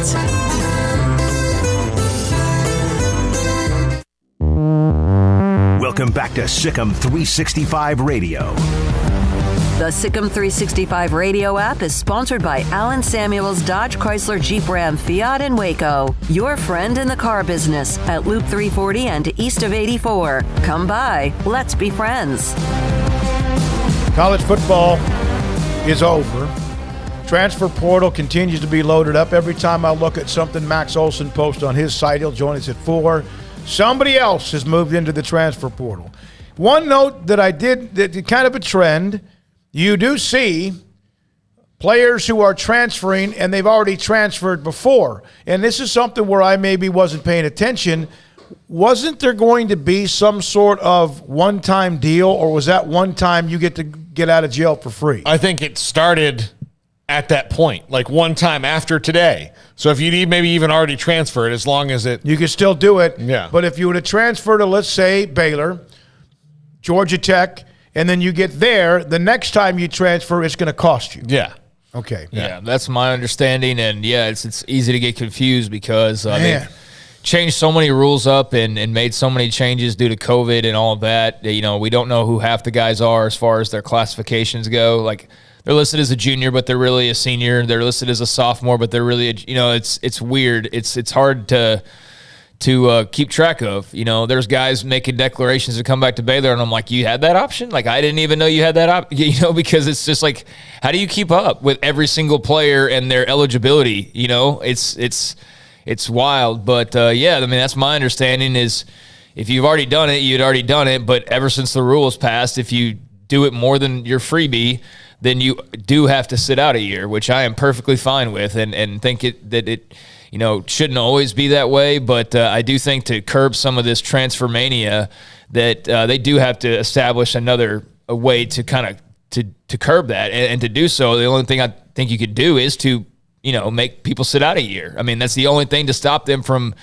S4: Welcome back to Sikkim 365 Radio.
S2: The Sikkim 365 Radio app is sponsored by Alan Samuels Dodge Chrysler Jeep Ram Fiat in Waco. Your friend in the car business at Loop 340 and east of 84. Come by. Let's be friends.
S5: College football is over. Transfer portal continues to be loaded up. Every time I look at something Max Olson posts on his site, he'll join us at 4. Somebody else has moved into the transfer portal. One note that I did, that kind of a trend, you do see players who are transferring and they've already transferred before. And this is something where I maybe wasn't paying attention. Wasn't there going to be some sort of one-time deal, or was that one time you get to get out of jail for free?
S6: I think it started at that point, like one time after today. So if you need maybe even already transferred, as long as it...
S5: You can still do it.
S6: Yeah.
S5: But if you were to transfer to, let's say, Baylor, Georgia Tech, and then you get there, the next time you transfer, it's going to cost you.
S6: Yeah.
S5: Okay.
S7: Yeah, that's my understanding. And, yeah, it's easy to get confused because they've changed so many rules up and made so many changes due to COVID and all of that. You know, we don't know who half the guys are as far as their classifications go. Like, they're listed as a junior, but they're really a senior. They're listed as a sophomore, but they're really, it's weird. It's hard to keep track of. You know, there's guys making declarations to come back to Baylor, and I'm like, you had that option? Like, I didn't even know you had that option. You know, because it's just like, how do you keep up with every single player and their eligibility? You know, it's wild. But yeah, I mean, that's my understanding is if you've already done it, you'd already done it. But ever since the rule was passed, if you do it more than your freebie, then you do have to sit out a year, which I am perfectly fine with, and think that it shouldn't always be that way. But I do think to curb some of this transfer mania, that they do have to establish a way to kind of to curb that, and to do so, the only thing I think you could do is to make people sit out a year. I mean, that's the only thing to stop them from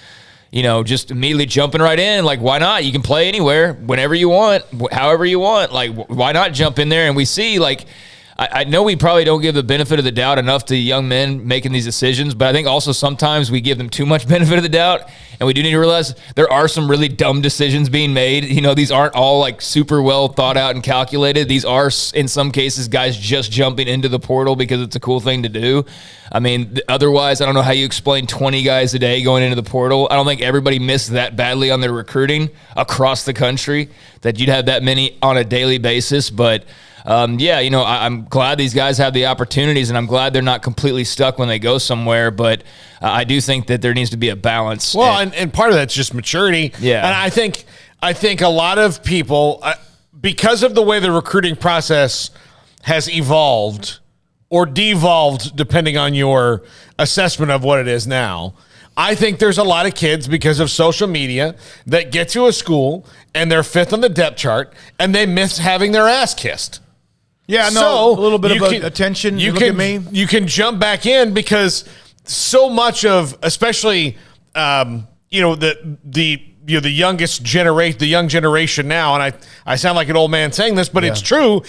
S7: just immediately jumping right in. Like, why not? You can play anywhere, whenever you want, however you want. Like, why not jump in there? And we see, like, I know we probably don't give the benefit of the doubt enough to young men making these decisions, but I think also sometimes we give them too much benefit of the doubt, and we do need to realize there are some really dumb decisions being made. These aren't all like super well thought out and calculated. These are, in some cases, guys just jumping into the portal because it's a cool thing to do. I mean, otherwise, I don't know how you explain 20 guys a day going into the portal. I don't think everybody missed that badly on their recruiting across the country that you'd have that many on a daily basis, but I'm glad these guys have the opportunities, and I'm glad they're not completely stuck when they go somewhere. But I do think that there needs to be a balance.
S6: Well, and part of that's just maturity.
S7: Yeah,
S6: and I think a lot of people, because of the way the recruiting process has evolved or devolved, depending on your assessment of what it is now. I think there's a lot of kids, because of social media, that get to a school and they're 5th on the depth chart and they miss having their ass kissed.
S5: Yeah, no, a little bit of attention.
S6: You
S5: look
S6: can,
S5: at me.
S6: You can jump back in because so much of, especially, the youngest generation, the young generation now, and I sound like an old man saying this, but it's true.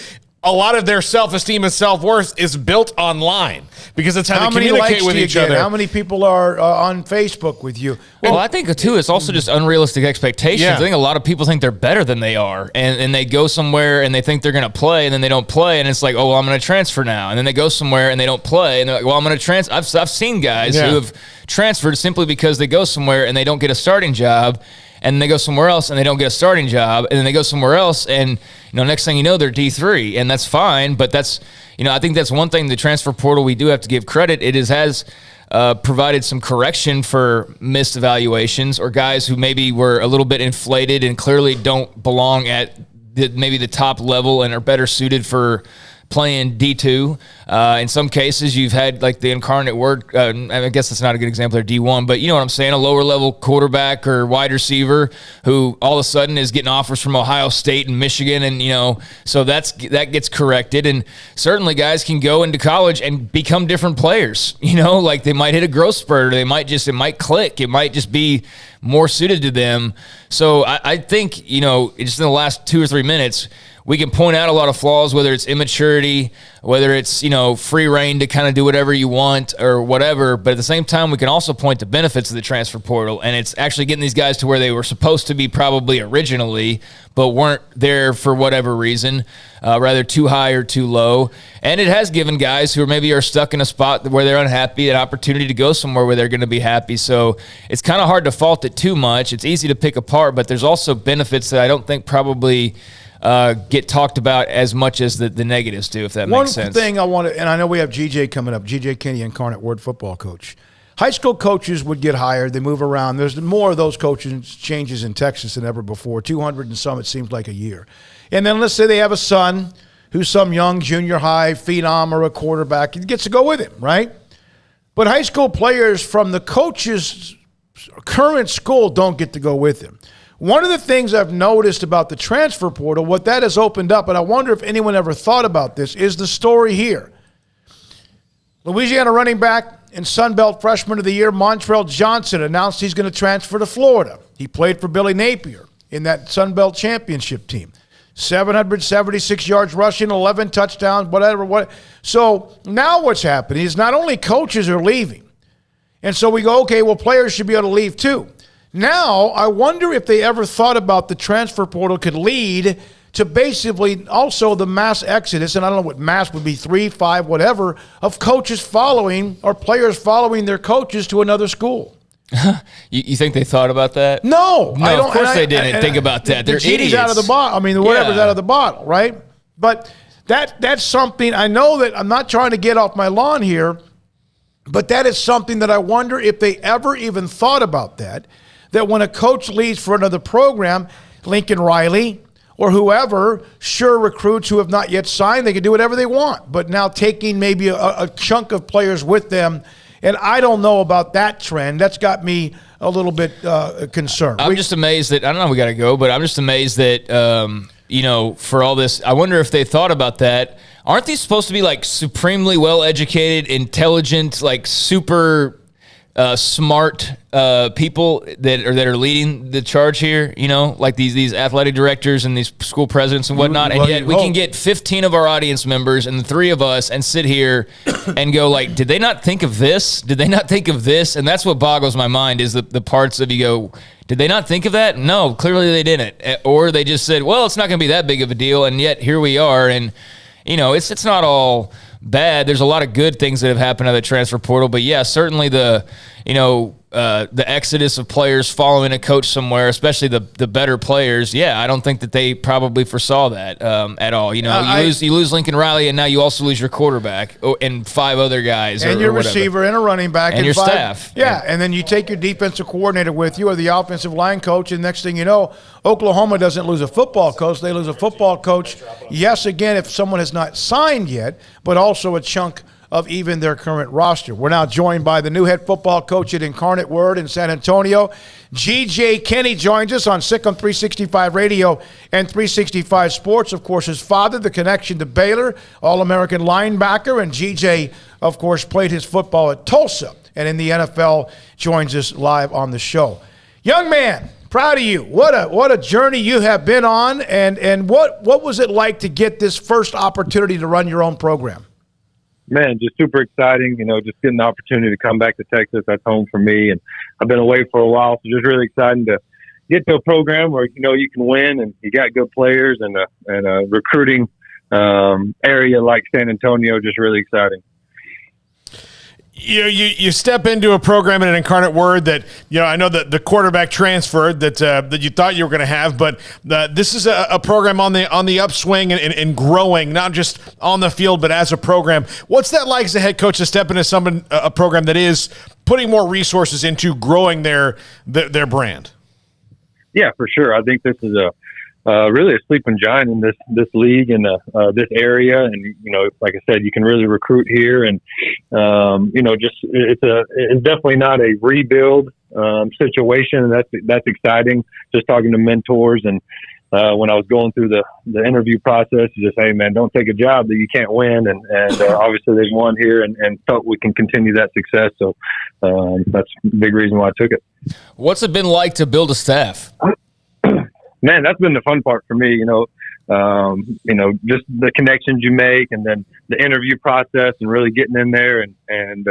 S6: A lot of their self-esteem and self-worth is built online because it's how they communicate with each other.
S5: How many people are on Facebook with you?
S7: Well, I think, too, it's also just unrealistic expectations.
S6: Yeah.
S7: I think a lot of people think they're better than they are, and they go somewhere and they think they're going to play, and then they don't play, and it's like, oh, well, I'm going to transfer now. And then they go somewhere and they don't play, and they're like, well, I'm going to transfer. I've seen guys who have transferred simply because they go somewhere and they don't get a starting job, and they go somewhere else and they don't get a starting job, and then they go somewhere else and next thing you know, they're D3, and that's fine. But that's, I think that's one thing, the transfer portal, we do have to give credit. It has provided some correction for missed evaluations or guys who maybe were a little bit inflated and clearly don't belong at maybe the top level and are better suited for playing D2. In some cases, you've had like the incarnate word. I guess that's not a good example of D1, but you know what I'm saying? A lower level quarterback or wide receiver who all of a sudden is getting offers from Ohio State and Michigan, and so that gets corrected. And certainly, guys can go into college and become different players. Like they might hit a growth spurt, or it might click. It might just be more suited to them. So I think just in the last 2 or 3 minutes, we can point out a lot of flaws, whether it's immaturity, whether it's, free reign to kind of do whatever you want or whatever. But at the same time, we can also point to benefits of the transfer portal. And it's actually getting these guys to where they were supposed to be probably originally, but weren't there for whatever reason, rather too high or too low. And it has given guys who maybe are stuck in a spot where they're unhappy an opportunity to go somewhere where they're going to be happy. So it's kind of hard to fault it too much. It's easy to pick apart, but there's also benefits that I don't think probably get talked about as much as the negatives do, if that makes sense.
S5: One thing I want to, and I know we have GJ coming up, GJ Kinney, Incarnate Word football coach. High school coaches would get hired. They move around. There's more of those coaches changes in Texas than ever before, 200 and some, it seems like a year. And then let's say they have a son who's some young junior high phenom or a quarterback. He gets to go with him, right? But high school players from the coach's current school don't get to go with him. One of the things I've noticed about the transfer portal, what that has opened up, and I wonder if anyone ever thought about this, is the story here. Louisiana running back and Sun Belt Freshman of the Year, Montrell Johnson, announced he's going to transfer to Florida. He played for Billy Napier in that Sun Belt championship team. 776 yards rushing, 11 touchdowns, whatever. So now what's happening is not only coaches are leaving, and so we go, okay, well, players should be able to leave too. Now, I wonder if they ever thought about the transfer portal could lead to basically also the mass exodus, and I don't know what mass would be, 3, 5, whatever, of coaches following or players following their coaches to another school.
S7: You think they thought about that?
S5: No,
S7: I don't. Of course they didn't think about that. They're idiots.
S5: Out of the bottle. I mean, whatever's out of the bottle, right? But that's something, I know that I'm not trying to get off my lawn here, but that is something that I wonder if they ever even thought about that when a coach leaves for another program, Lincoln Riley or whoever, sure, recruits who have not yet signed, they can do whatever they want. But now taking maybe a chunk of players with them, and I don't know about that trend. That's got me a little bit concerned.
S7: I'm just amazed that, I don't know, we got to go, but I'm just amazed that, for all this, I wonder if they thought about that. Aren't these supposed to be like supremely well-educated, intelligent, like super smart people that are leading the charge here, like these athletic directors and these school presidents and whatnot, and yet we can get 15 of our audience members and the 3 of us and sit here and go like, did they not think of this? Did they not think of this? And that's what boggles my mind is the parts of you go, did they not think of that? No, clearly they didn't. Or they just said, well, it's not going to be that big of a deal, and yet here we are. And, it's not all bad. There's a lot of good things that have happened out of the transfer portal. But, yeah, certainly the exodus of players following a coach somewhere, especially the better players, I don't think that they probably foresaw that at all. You lose Lincoln Riley, and now you also lose your quarterback and 5 other guys.
S5: And your receiver and a running back.
S7: And your
S5: 5,
S7: staff.
S5: Yeah, and then you take your defensive coordinator with you or the offensive line coach, and next thing you know, Oklahoma doesn't lose a football coach. They lose a football coach, yes, again, if someone has not signed yet, but also a chunk of even their current roster. We're now joined by the new head football coach at Incarnate Word in San Antonio. G.J. Kenny joins us on Sick on 365 Radio and 365 Sports. Of course, his father, the connection to Baylor, All-American linebacker, and G.J., of course, played his football at Tulsa and in the NFL, joins us live on the show. Young man, proud of you. What a journey you have been on, and what was it like to get this first opportunity to run your own program?
S14: Man, just super exciting, just getting the opportunity to come back to Texas. That's home for me. And I've been away for a while, so just really exciting to get to a program where, you can win and you got good players and a recruiting area like San Antonio, just really exciting.
S6: You step into a program in an Incarnate Word that, I know that the quarterback transferred that you thought you were going to have, but this is a program on the upswing and growing, not just on the field, but as a program. What's that like as a head coach to step into a program that is putting more resources into growing their brand?
S14: Yeah, for sure. I think this is really a sleeping giant in this league and this area, and like I said, you can really recruit here, and it's definitely not a rebuild situation, and that's exciting. Just talking to mentors, and when I was going through the interview process, just hey man, don't take a job that you can't win, and obviously they've won here, and felt we can continue that success. So that's a big reason why I took it.
S7: What's it been like to build a staff?
S14: Man, that's been the fun part for me, just the connections you make, and then the interview process, and really getting in there and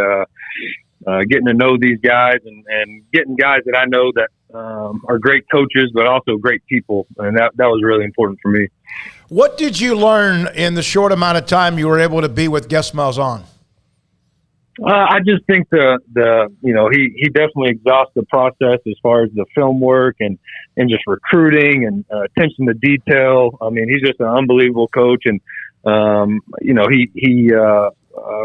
S14: getting to know these guys, and getting guys that I know that are great coaches, but also great people. And that was really important for me.
S5: What did you learn in the short amount of time you were able to be with Gus Malzahn?
S14: I just think he definitely exhausts the process as far as the film work and just recruiting and attention to detail. I mean, he's just an unbelievable coach, and he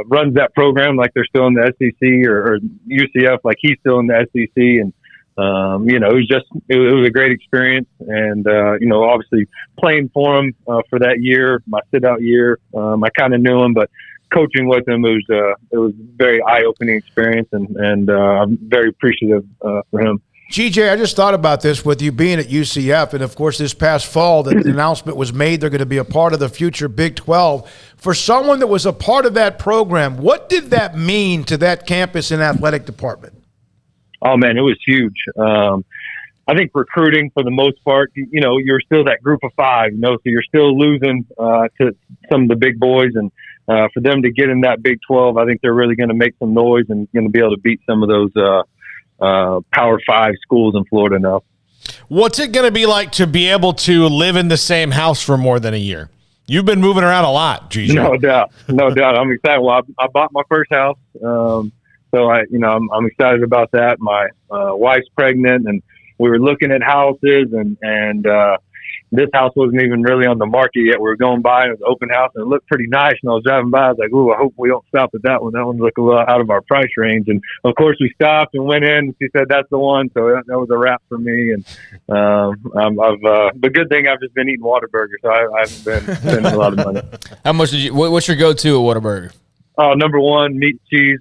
S14: runs that program like they're still in the SEC or UCF like he's still in the SEC, and it was a great experience, and obviously playing for him for that year, my sit out year, I kind of knew him, but coaching with him, it was a very eye-opening experience, and I'm very appreciative for him.
S5: GJ, I just thought about this with you being at UCF, and of course this past fall the announcement was made they're going to be a part of the future Big 12. For someone that was a part of that program, what did that mean to that campus and athletic department?
S14: Oh man, it was huge. I think recruiting for the most part, you're still that group of 5, so you're still losing to some of the big boys, and for them to get in that Big 12, I think they're really going to make some noise and going to be able to beat some of those Power 5 schools in Florida now.
S6: What's it going to be like to be able to live in the same house for more than a year? You've been moving around a lot, GJ.
S14: No doubt. I'm excited. Well, I bought my first house, so I'm excited about that. My wife's pregnant, and we were looking at houses, and this house wasn't even really on the market yet. We were going by, and it was an open house, and it looked pretty nice. And I was driving by, I was like, ooh, I hope we don't stop at that one. That one looked a little out of our price range. And, of course, we stopped and went in, and she said that's the one. So that was a wrap for me. And the good thing, I've just been eating Whataburger, so I haven't been spending a lot of money.
S7: How much what's your go-to at Whataburger?
S14: Oh, number 1, meat, cheese,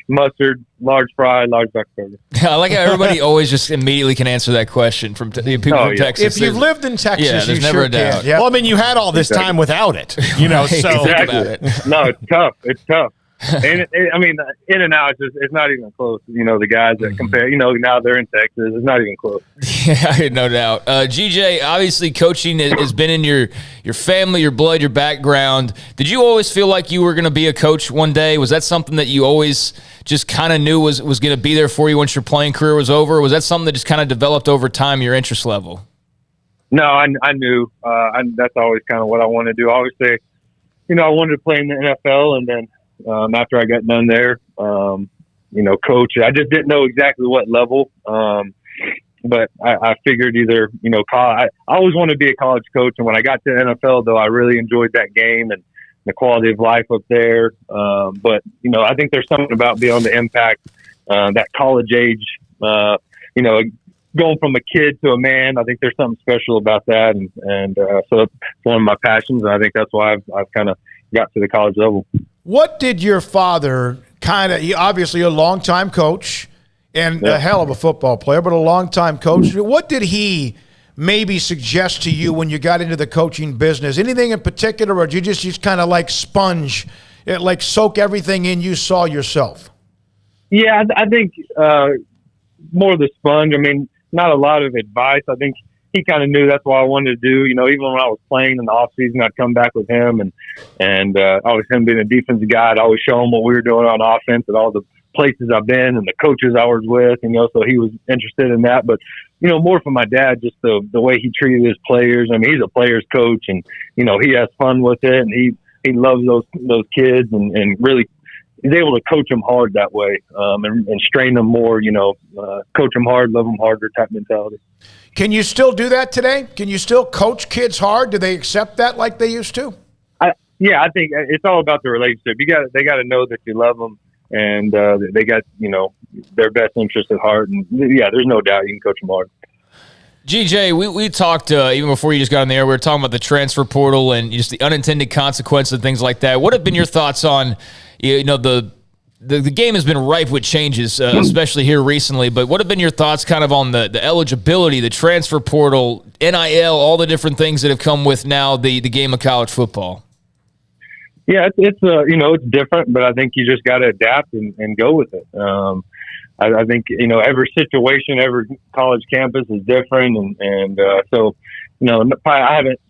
S14: mustard, large fry, large duck burger.
S7: I like how everybody always just immediately can answer that question from people from Texas.
S5: If you've lived in Texas,
S7: there's
S5: you
S7: never
S5: sure
S7: a doubt.
S5: can. Yeah.
S6: Well, I mean, you had all this time without it, so
S14: exactly.
S7: think about it.
S14: No, it's tough. It's tough. And I mean, in and out, it's not even close. The guys that compare, now they're in Texas. It's not even close.
S7: Yeah, no doubt. GJ, obviously coaching has been in your family, your blood, your background. Did you always feel like you were going to be a coach one day? Was that something that you always just kind of knew was going to be there for you once your playing career was over? Or was that something that just kind of developed over time, your interest level?
S14: No, I knew. That's always kind of what I wanted to do. I always say, I wanted to play in the NFL, and then after I got done there, coach. I just didn't know exactly what level, but I figured either, I always wanted to be a college coach. And when I got to the NFL, though, I really enjoyed that game and the quality of life up there. But, I think there's something about being able to impact that college age, going from a kid to a man. I think there's something special about that. And so it's one of my passions. And I think that's why I've kind of got to the college level.
S5: What did your father he obviously a longtime coach and a hell of a football player, but a longtime coach. What did he maybe suggest to you when you got into the coaching business? Anything in particular, or did you just kind of like sponge, like soak everything in you saw yourself?
S14: Yeah, I think more of the sponge. I mean, not a lot of advice. I think he kind of knew that's what I wanted to do. Even when I was playing in the offseason, I'd come back with him and always him being a defensive guy. I'd always show him what we were doing on offense at all the places I've been and the coaches I was with, so he was interested in that. But, more from my dad, just the way he treated his players. I mean, he's a player's coach and, he has fun with it and he loves those kids and really he's able to coach them hard that way and strain them more, coach them hard, love them harder type mentality.
S5: Can you still do that today? Can you still coach kids hard? Do they accept that like they used to?
S14: I think it's all about the relationship. They got to know that you love them and they got, their best interest at heart. And there's no doubt you can coach them hard.
S7: GJ, we talked even before you just got on the air. We were talking about the transfer portal and just the unintended consequences and things like that. What have been your thoughts on, the game has been ripe with changes, especially here recently, but what have been your thoughts kind of on the eligibility, the transfer portal, NIL, all the different things that have come with now the game of college football?
S14: Yeah, it's different, but I think you just got to adapt and go with it. I think, every situation, every college campus is different. So, I haven't,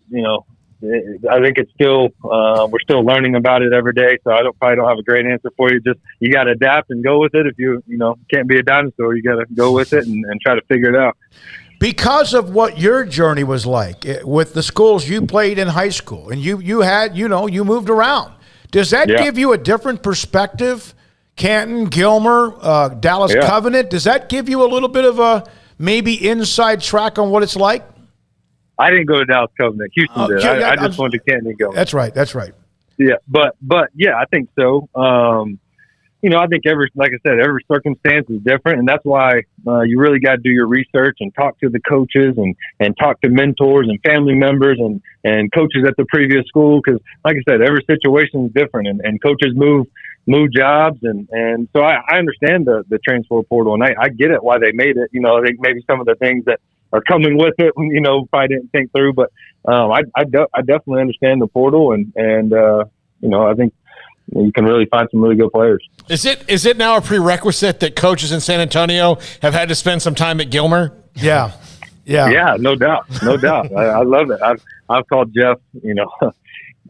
S14: I think it's still, we're still learning about it every day. So I probably don't have a great answer for you. Just, you got to adapt and go with it. If you can't be a dinosaur, you got to go with it and try to figure it out.
S5: Because of what your journey was like with the schools you played in high school and you had, you moved around. Does that give you a different perspective? Canton, Gilmer, Dallas Covenant, does that give you a little bit of a maybe inside track on what it's like?
S14: I didn't go to Dallas Covenant. Houston did. I just went to Canton and Gilmer.
S5: That's right.
S14: Yeah, but yeah, I think so. I think like I said, every circumstance is different, and that's why you really got to do your research and talk to the coaches and talk to mentors and family members and coaches at the previous school. Because, like I said, every situation is different, and coaches move jobs, and so I understand the transfer portal, and I get it why they made it. I think maybe some of the things that are coming with it, probably didn't think through, but I definitely understand the portal, and I think you can really find some really good players.
S6: Is it now a prerequisite that coaches in San Antonio have had to spend some time at Gilmer?
S5: Yeah,
S14: no doubt. I love it. I've called Jeff,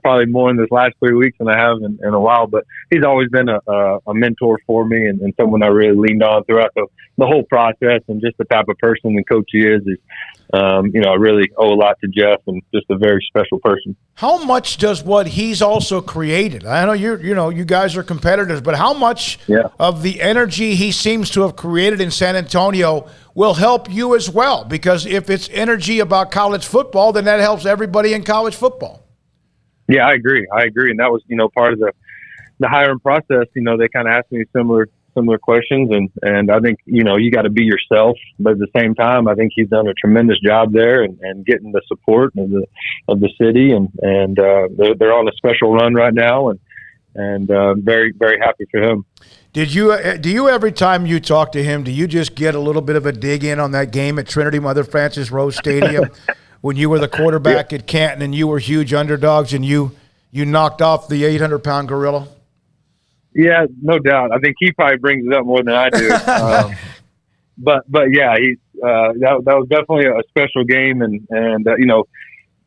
S14: probably more in this last 3 weeks than I have in a while, but he's always been a mentor for me and someone I really leaned on throughout the whole process, and just the type of person and coach he is I really owe a lot to Jeff, and just a very special person.
S5: How much does what he's also created? I know you guys are competitors, but how much of the energy he seems to have created in San Antonio will help you as well? Because if it's energy about college football, then that helps everybody in college football.
S14: Yeah, I agree. And that was, part of the hiring process. They kind of asked me similar questions, and I think, you got to be yourself, but at the same time, I think he's done a tremendous job there and getting the support of the city, and they're on a special run right now, and very, very happy for him.
S5: Do you every time you talk to him, do you just get a little bit of a dig in on that game at Trinity Mother Frances Rose Stadium? When you were the quarterback at Canton and you were huge underdogs and you knocked off the 800-pound gorilla?
S14: Yeah, no doubt. I think he probably brings it up more than I do. But yeah, that was definitely a special game, and you know,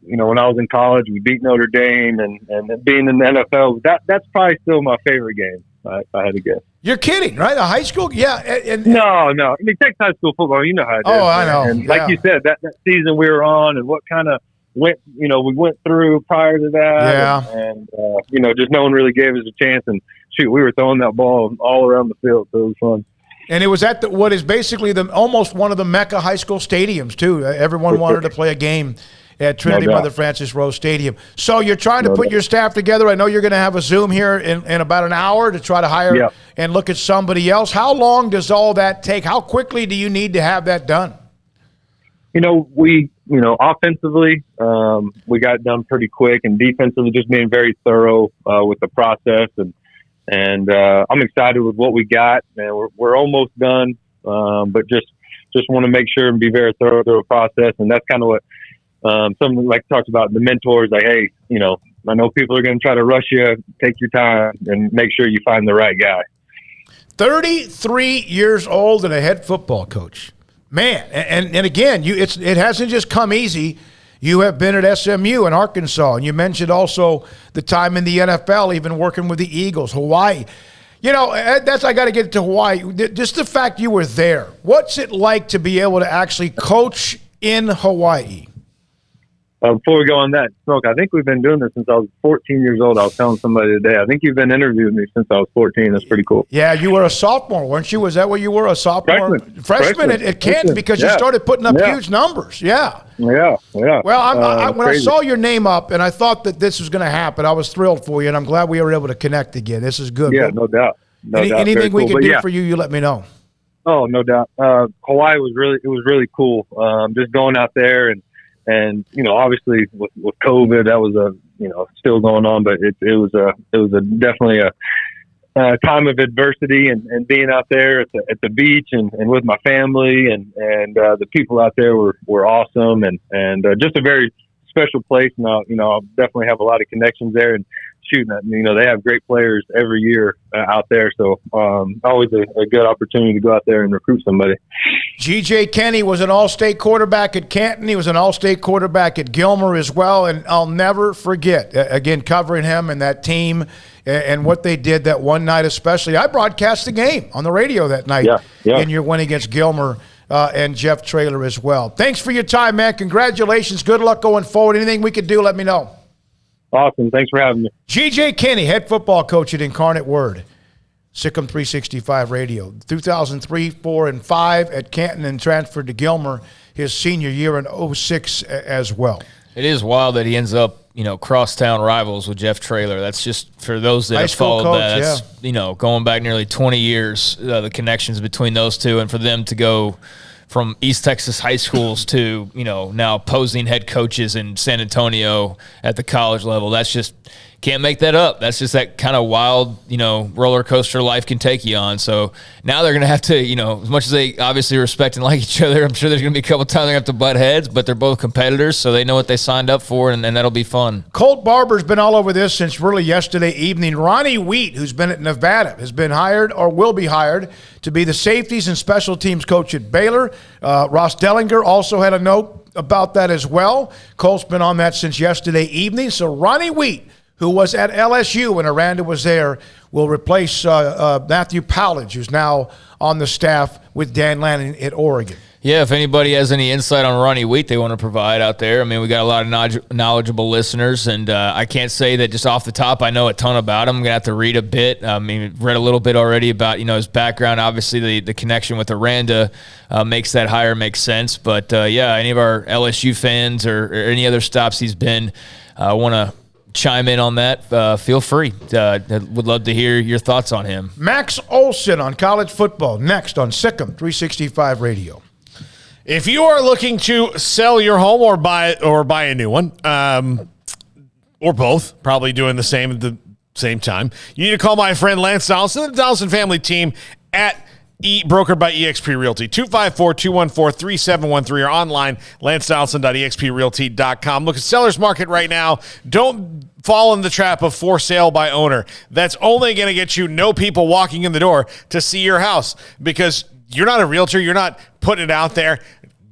S14: when I was in college, we beat Notre Dame, and being in the NFL, that's probably still my favorite game. If I had to guess.
S5: You're kidding, right? A high school? Yeah.
S14: No. I mean, Texas high school football, you know how it is.
S5: Oh, I know.
S14: And like you said, that season we were on, and what kind of we went through prior to that.
S5: Yeah.
S14: And just no one really gave us a chance. And shoot, we were throwing that ball all around the field, so it was fun.
S5: And it was at what is basically almost one of the Mecca high school stadiums, too. Everyone wanted to play a game at Trinity Mother Francis Rose Stadium. So you're trying to put your staff together. I know you're going to have a Zoom here in about an hour to try to hire and look at somebody else. How long does all that take? How quickly do you need to have that done?
S14: We offensively, we got it done pretty quick, and defensively just being very thorough with the process. And I'm excited with what we got, and we're almost done, but just want to make sure and be very thorough through the process. And that's kind of what something like talked about the mentors, like, hey, I know people are going to try to rush you. Take your time and make sure you find the right guy.
S5: 33 years old and a head football coach. Man, and again, it hasn't just come easy. You have been at SMU in Arkansas, and you mentioned also the time in the NFL, even working with the Eagles, Hawaii. I got to get to Hawaii. Just the fact you were there. What's it like to be able to actually coach in Hawaii?
S14: Before we go on that, Smoak, I think we've been doing this since I was 14 years old. I was telling somebody today. I think you've been interviewing me since I was 14. That's pretty cool.
S5: Yeah, you were a sophomore, weren't you? Was that what you were, a sophomore? Freshman at Canton, because you started putting up huge numbers. Yeah.
S14: Yeah.
S5: Well, when I saw your name up and I thought that this was going to happen, I was thrilled for you, and I'm glad we were able to connect again. This is good.
S14: Yeah, no doubt.
S5: Anything we can do for you let me know.
S14: Oh, no doubt. Hawaii was really cool. Just going out there and obviously with COVID, that was still going on, but it was definitely a time of adversity, and being out there at the beach and with my family and the people out there were awesome, and just a very special place. And I'll definitely have a lot of connections there, and shooting at, they have great players every year out there. So always a good opportunity to go out there and recruit somebody.
S5: G.J. Kenny was an all-state quarterback at Canton. He was an all-state quarterback at Gilmer as well. And I'll never forget, again, covering him and that team and what they did that one night especially. I broadcast the game on the radio that night in your win against Gilmer and Jeff Traylor as well. Thanks for your time, man. Congratulations. Good luck going forward. Anything we could do, let me know.
S14: Awesome. Thanks for having me.
S5: G.J. Kenny, head football coach at Incarnate Word, Sikkim 365 Radio. 2003, 4, and 5 at Canton, and transferred to Gilmer his senior year in 06 as well.
S7: It is wild that he ends up, crosstown rivals with Jeff Traylor. That's just for those that have followed that. That's, going back nearly 20 years, the connections between those two, and for them to go from East Texas high schools to, now opposing head coaches in San Antonio at the college level. That's just, can't make that up. That's just that kind of wild, roller coaster life can take you on. So now they're going to have to, as much as they obviously respect and like each other, I'm sure there's going to be a couple times they're going to have to butt heads, but they're both competitors, so they know what they signed up for, and that'll be fun.
S5: Colt Barber's been all over this since really yesterday evening. Ronnie Wheat, who's been at Nevada, has been hired or will be hired to be the safeties and special teams coach at Baylor. Ross Dellinger also had a note about that as well. Colt's been on that since yesterday evening. So Ronnie Wheat, who was at LSU when Aranda was there, will replace Matthew Powledge, who's now on the staff with Dan Lanning at Oregon.
S7: Yeah, if anybody has any insight on Ronnie Wheat they want to provide out there, I mean, we got a lot of knowledgeable listeners, and I can't say that just off the top I know a ton about him. I'm going to have to read a bit. I mean, read a little bit already about, his background. Obviously, the connection with Aranda makes that hire make sense. But, any of our LSU fans or any other stops he's been want to chime in on that, feel free. Would love to hear your thoughts on him.
S5: Max Olson on college football, next on Sikkim 365 Radio.
S6: If you are looking to sell your home or buy a new one, or both, probably doing the same at the same time, you need to call my friend Lance Donaldson, the Donaldson family team at brokered by eXp Realty. 254-214-3713 or online, lancedonaldson.exprealty.com. Look at seller's market right now. Don't fall in the trap of for sale by owner. That's only going to get you no people walking in the door to see your house because you're not a realtor. You're not putting it out there.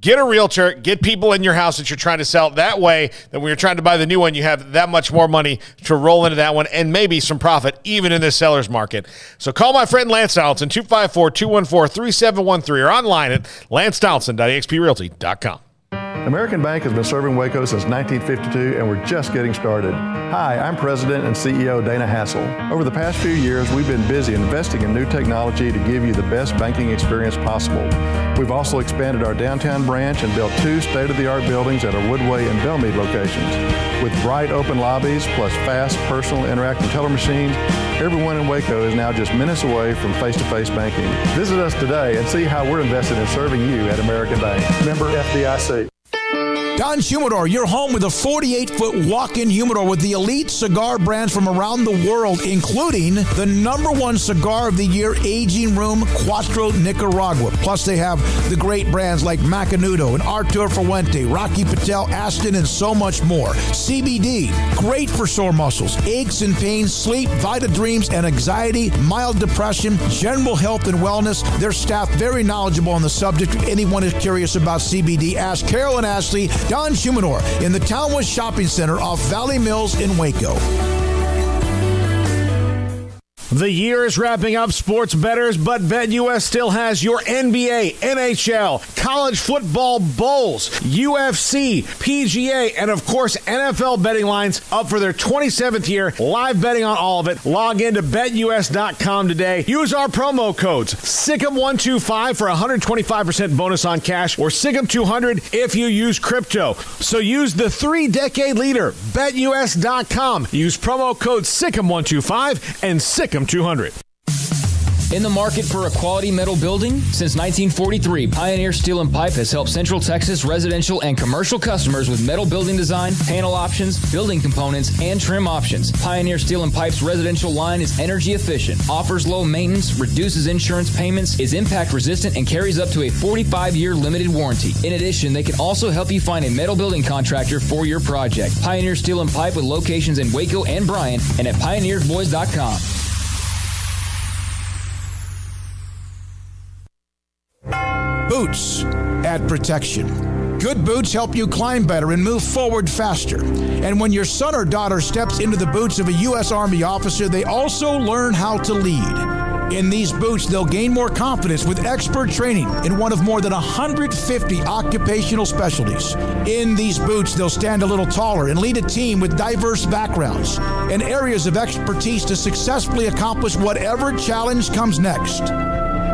S6: Get a realtor, get people in your house that you're trying to sell. That way, that when you're trying to buy the new one, you have that much more money to roll into that one and maybe some profit, even in this seller's market. So call my friend Lance Donaldson, 254-214-3713 or online at lancedonaldson.exprealty.com.
S15: American Bank has been serving Waco since 1952, and we're just getting started. Hi, I'm President and CEO Dana Hassel. Over the past few years, we've been busy investing in new technology to give you the best banking experience possible. We've also expanded our downtown branch and built 2 state-of-the-art buildings at our Woodway and Bellmead locations. With bright open lobbies, plus fast, personal, interactive teller machines, everyone in Waco is now just minutes away from face-to-face banking. Visit us today and see how we're invested in serving you at American Bank. Member FDIC.
S16: Don's Humidor, your home with a 48-foot walk-in humidor with the elite cigar brands from around the world, including the #1 cigar of the year, Aging Room Cuatro Nicaragua. Plus, they have the great brands like Macanudo and Artur Fuente, Rocky Patel, Aston, and so much more. CBD, great for sore muscles, aches and pains, sleep, Vita Dreams, and anxiety, mild depression, general health and wellness. Their staff very knowledgeable on the subject. If anyone is curious about CBD, ask Carol and Ashley. Don's Humidor in the Townwest Shopping Center off Valley Mills in Waco.
S6: The year is wrapping up, sports bettors, but BetUS still has your NBA, NHL, college football bowls, UFC, PGA, and of course NFL betting lines up for their 27th year. Live betting on all of it. Log in to BetUS.com today. Use our promo codes SICK'EM125 for a 125% bonus on cash, or SICK'EM200 if you use crypto. So use the 3-decade leader, BetUS.com. Use promo code SICK'EM125 and SICK'EM200.
S7: In the market for a quality metal building? Since 1943, Pioneer Steel & Pipe has helped Central Texas residential and commercial customers with metal building design, panel options, building components, and trim options. Pioneer Steel & Pipe's residential line is energy efficient, offers low maintenance, reduces insurance payments, is impact resistant, and carries up to a 45-year limited warranty. In addition, they can also help you find a metal building contractor for your project. Pioneer Steel & Pipe with locations in Waco and Bryan and at pioneersboys.com.
S16: Boots add protection. Good boots help you climb better and move forward faster. And when your son or daughter steps into the boots of a U.S. Army officer, they also learn how to lead. In these boots, they'll gain more confidence with expert training in one of more than 150 occupational specialties. In these boots, they'll stand a little taller and lead a team with diverse backgrounds and areas of expertise to successfully accomplish whatever challenge comes next.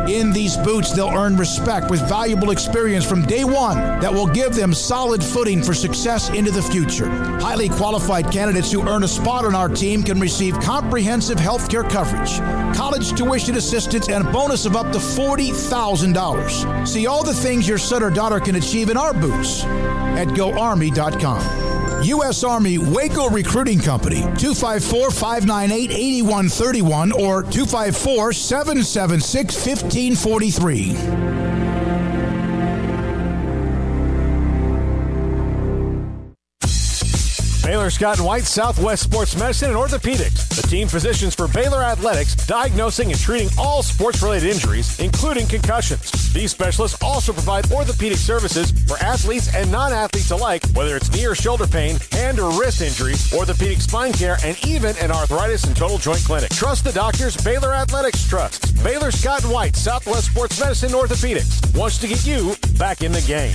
S16: In these boots, they'll earn respect with valuable experience from day one that will give them solid footing for success into the future. Highly qualified candidates who earn a spot on our team can receive comprehensive health care coverage, college tuition assistance, and a bonus of up to $40,000. See all the things your son or daughter can achieve in our boots at GoArmy.com. U.S. Army Waco Recruiting Company, 254-598-8131 or 254-776-1543.
S6: Baylor Scott & White, Southwest Sports Medicine and Orthopedics, the team physicians for Baylor Athletics, diagnosing and treating all sports-related injuries, including concussions. These specialists also provide orthopedic services for athletes and non-athletes alike, whether it's knee or shoulder pain, hand or wrist injuries, orthopedic spine care, and even an arthritis and total joint clinic. Trust the doctors Baylor Athletics trusts. Baylor Scott & White, Southwest Sports Medicine and Orthopedics wants to get you back in the game.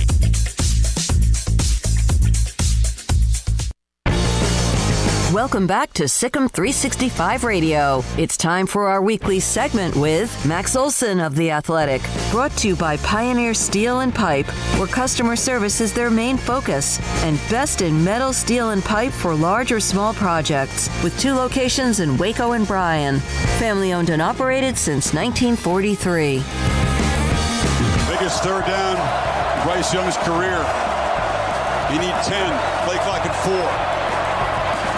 S2: Welcome back to Sikkim 365 Radio. It's time for our weekly segment with Max Olson of The Athletic. Brought to you by Pioneer Steel & Pipe, where customer service is their main focus. And best in metal, steel, and pipe for large or small projects. With 2 locations in Waco and Bryan. Family owned and operated since 1943.
S17: Biggest third down Bryce Young's career. You need 10. Play clock at 4.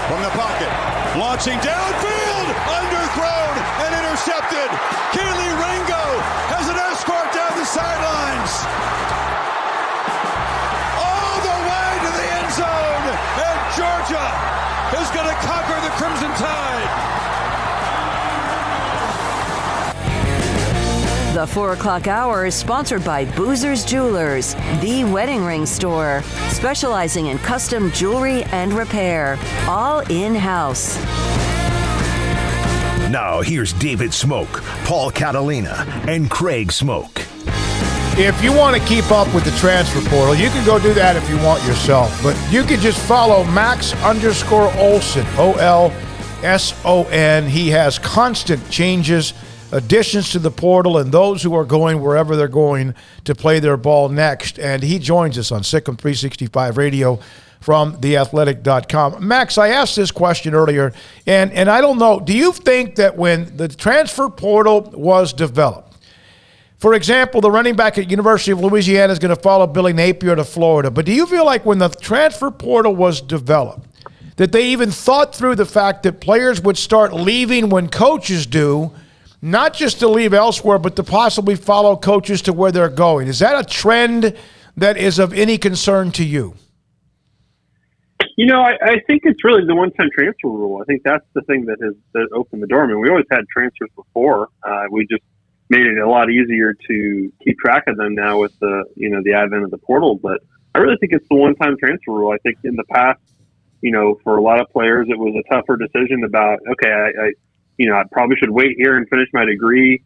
S17: From the pocket, launching downfield, underthrown, and intercepted. Keely Ringo has an escort down the sidelines. All the way to the end zone. And Georgia is going to conquer the Crimson Tide.
S2: The 4 o'clock hour is sponsored by Boozer's Jewelers, the wedding ring store, specializing in custom jewelry and repair, all in-house.
S4: Now here's David Smoak, Paul Catalina, and Craig Smoak.
S5: If you want to keep up with the transfer portal, you can go do that if you want yourself. But you can just follow Max_Olson, OLSON. He has constant changes, additions to the portal, and those who are going wherever they're going to play their ball next. And he joins us on Sikkim 365 Radio from theathletic.com. Max, I asked this question earlier, and I don't know, do you think that when the transfer portal was developed, for example, the running back at University of Louisiana is going to follow Billy Napier to Florida, but do you feel like when the transfer portal was developed, that they even thought through the fact that players would start leaving when coaches do, not just to leave elsewhere, but to possibly follow coaches to where they're going? Is that a trend that is of any concern to you?
S18: You know, I think it's really the one-time transfer rule. I think that's the thing that has opened the door. I mean, we always had transfers before. We just made it a lot easier to keep track of them now with the advent of the portal. But I really think it's the one-time transfer rule. I think in the past, for a lot of players, it was a tougher decision about, okay, I probably should wait here and finish my degree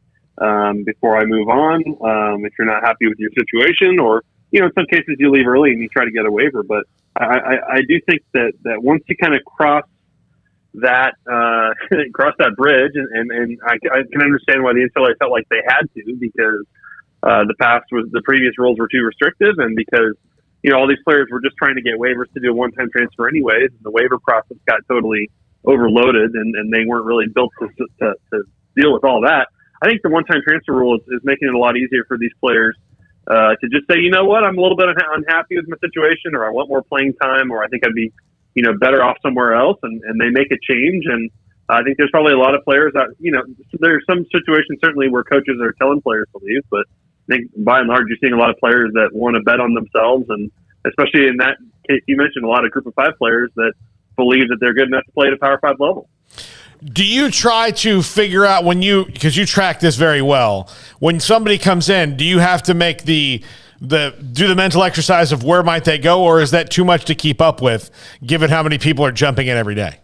S18: before I move on. If you're not happy with your situation, or in some cases you leave early and you try to get a waiver. But I do think that once you kind of cross that bridge, and I can understand why the NCAA felt like they had to, because the previous rules were too restrictive, and because all these players were just trying to get waivers to do a one-time transfer anyways, and the waiver process got totally overloaded, and they weren't really built to deal with all that. I think the one-time transfer rule is making it a lot easier for these players to just say, you know what, I'm a little bit unhappy with my situation, or I want more playing time, or I think I'd be, better off somewhere else, and they make a change. And I think there's probably a lot of players that, there's some situations certainly where coaches are telling players to leave, but I think by and large, you're seeing a lot of players that want to bet on themselves, and especially in that case, you mentioned a lot of Group of 5 players that believe that they're good enough to play at a Power 5 level.
S6: Do you try to figure out because you track this very well, when somebody comes in, do you have to make do the mental exercise of where might they go, or is that too much to keep up with given how many people are jumping in every day?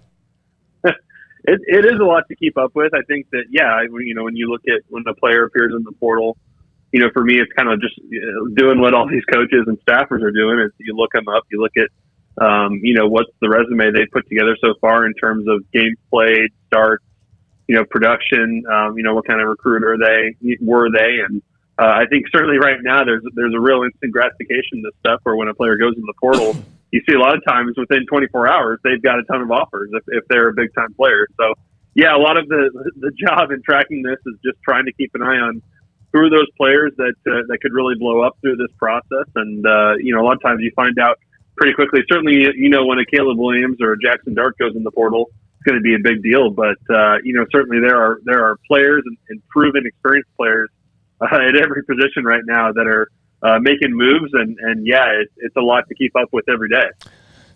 S18: It is a lot to keep up with. I think that, when you look at when a player appears in the portal, for me, it's kind of just doing what all these coaches and staffers are doing. Is you look them up, you look at, what's the resume they put together so far in terms of games played, starts, production, what kind of recruiter were they? And I think certainly right now there's a real instant gratification to stuff where when a player goes in the portal, you see a lot of times within 24 hours, they've got a ton of offers if they're a big time player. So yeah, a lot of the job in tracking this is just trying to keep an eye on who are those players that could really blow up through this process. And, a lot of times you find out pretty quickly. Certainly, when a Caleb Williams or a Jackson Dart goes in the portal, it's going to be a big deal. But, certainly there are players and proven experienced players at every position right now that are making moves. And it's a lot to keep up with every day.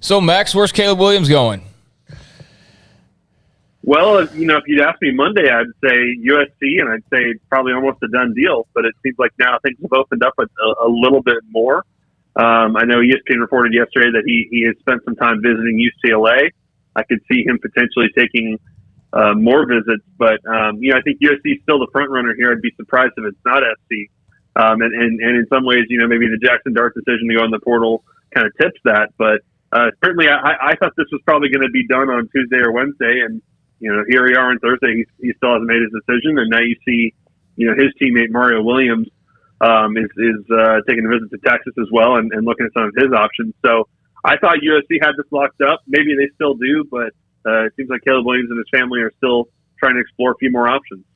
S7: So, Max, where's Caleb Williams going?
S18: Well, if you'd asked me Monday, I'd say USC, and I'd say probably almost a done deal. But it seems like now things have opened up a little bit more. I know ESPN reported yesterday that he has spent some time visiting UCLA. I could see him potentially taking more visits, but I think USC is still the front runner here. I'd be surprised if it's not SC. And in some ways, maybe the Jackson Dart decision to go in the portal kind of tips that. But certainly, I thought this was probably going to be done on Tuesday or Wednesday, and here we are on Thursday. He still hasn't made his decision, and now you see, his teammate Mario Williams is taking a visit to Texas as well, and looking at some of his options. So I thought USC had this locked up. Maybe they still do, but it seems like Caleb Williams and his family are still trying to explore a few more options.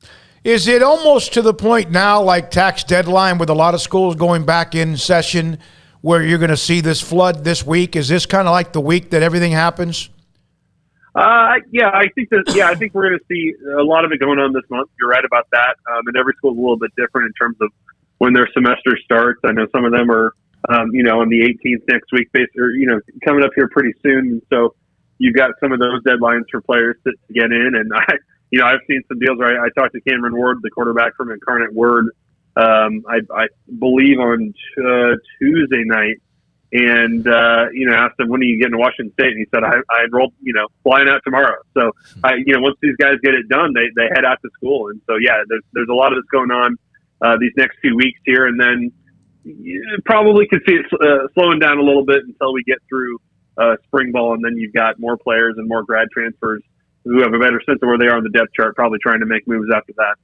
S5: Is it almost to the point now, like tax deadline, with a lot of schools going back in session, where you're going to see this flood this week? Is this kind of like the week that everything happens?
S18: Yeah, I think we're going to see a lot of it going on this month. You're right about that. And every school's a little bit different in terms of when their semester starts. I know some of them are, on the 18th next week, coming up here pretty soon. So you've got some of those deadlines for players to get in. And I've seen some deals where I talked to Cameron Ward, the quarterback from Incarnate Word, I believe on Tuesday night. And, asked him, when are you getting to Washington State? And he said, I enrolled, flying out tomorrow. So, once these guys get it done, they head out to school. And so, yeah, there's a lot of this going on these next few weeks here. And then you probably could see it slowing down a little bit until we get through spring ball. And then you've got more players and more grad transfers who have a better sense of where they are on the depth chart, probably trying to make moves after that.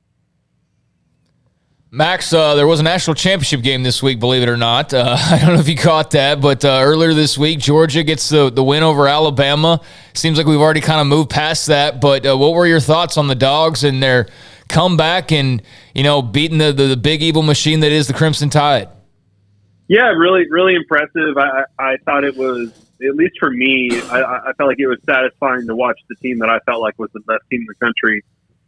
S7: Max, there was a national championship game this week, believe it or not. I don't know if you caught that, but earlier this week, Georgia gets the win over Alabama. Seems like we've already kind of moved past that, but what were your thoughts on the Dogs and their comeback and, beating the big evil machine that is the Crimson Tide?
S18: Yeah, really, really impressive. I thought it was, at least for me, I felt like it was satisfying to watch the team that I felt like was the best team in the country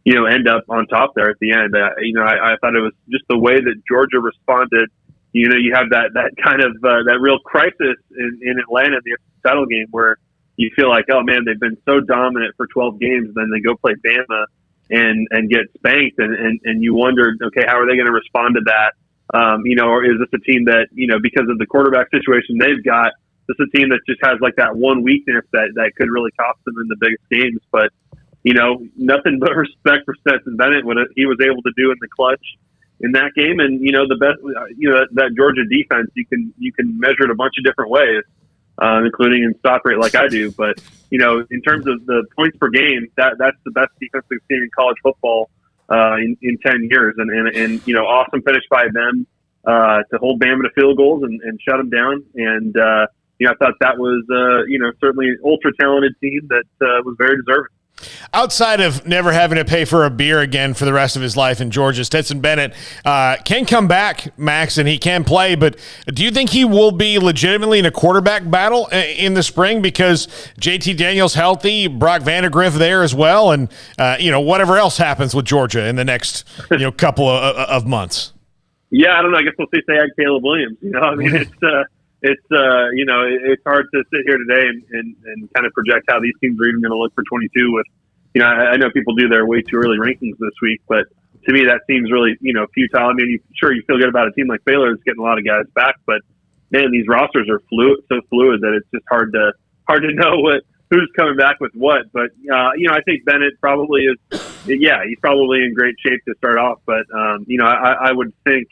S18: end up on top there at the end. I thought it was just the way that Georgia responded. You have that kind of that real crisis in Atlanta in the title game where you feel like, oh man, they've been so dominant for 12 games, and then they go play Bama and get spanked, and you wondered, okay, how are they going to respond to that? Or is this a team that because of the quarterback situation they've got, this is a team that just has like that one weakness that could really cost them in the biggest games, but. Nothing but respect for Stetson Bennett, what he was able to do in the clutch in that game. And, the best, that Georgia defense, you can measure it a bunch of different ways, including in stop rate like I do. But, in terms of the points per game, that's the best defense we've seen in college football in 10 years. And awesome finish by them to hold Bama to field goals and shut them down. And, I thought that was, certainly an ultra-talented team that was very deserving.
S6: Outside of never having to pay for a beer again for the rest of his life in Georgia, Stetson Bennett can come back, Max, and he can play, but do you think he will be legitimately in a quarterback battle in the spring because JT Daniels healthy, Brock Vandagriff there as well, and whatever else happens with Georgia in the next couple of months?
S18: Yeah, I don't know. I guess we'll see if they add Caleb Williams. It's hard to sit here today and kind of project how these teams are even going to look for 22 with, I know people do their way too early rankings this week, but to me that seems really, futile. I mean, you feel good about a team like Baylor that's getting a lot of guys back, but man, these rosters are so fluid that it's just hard to know who's coming back with what. But, I think Bennett probably is, he's probably in great shape to start off, but, I would think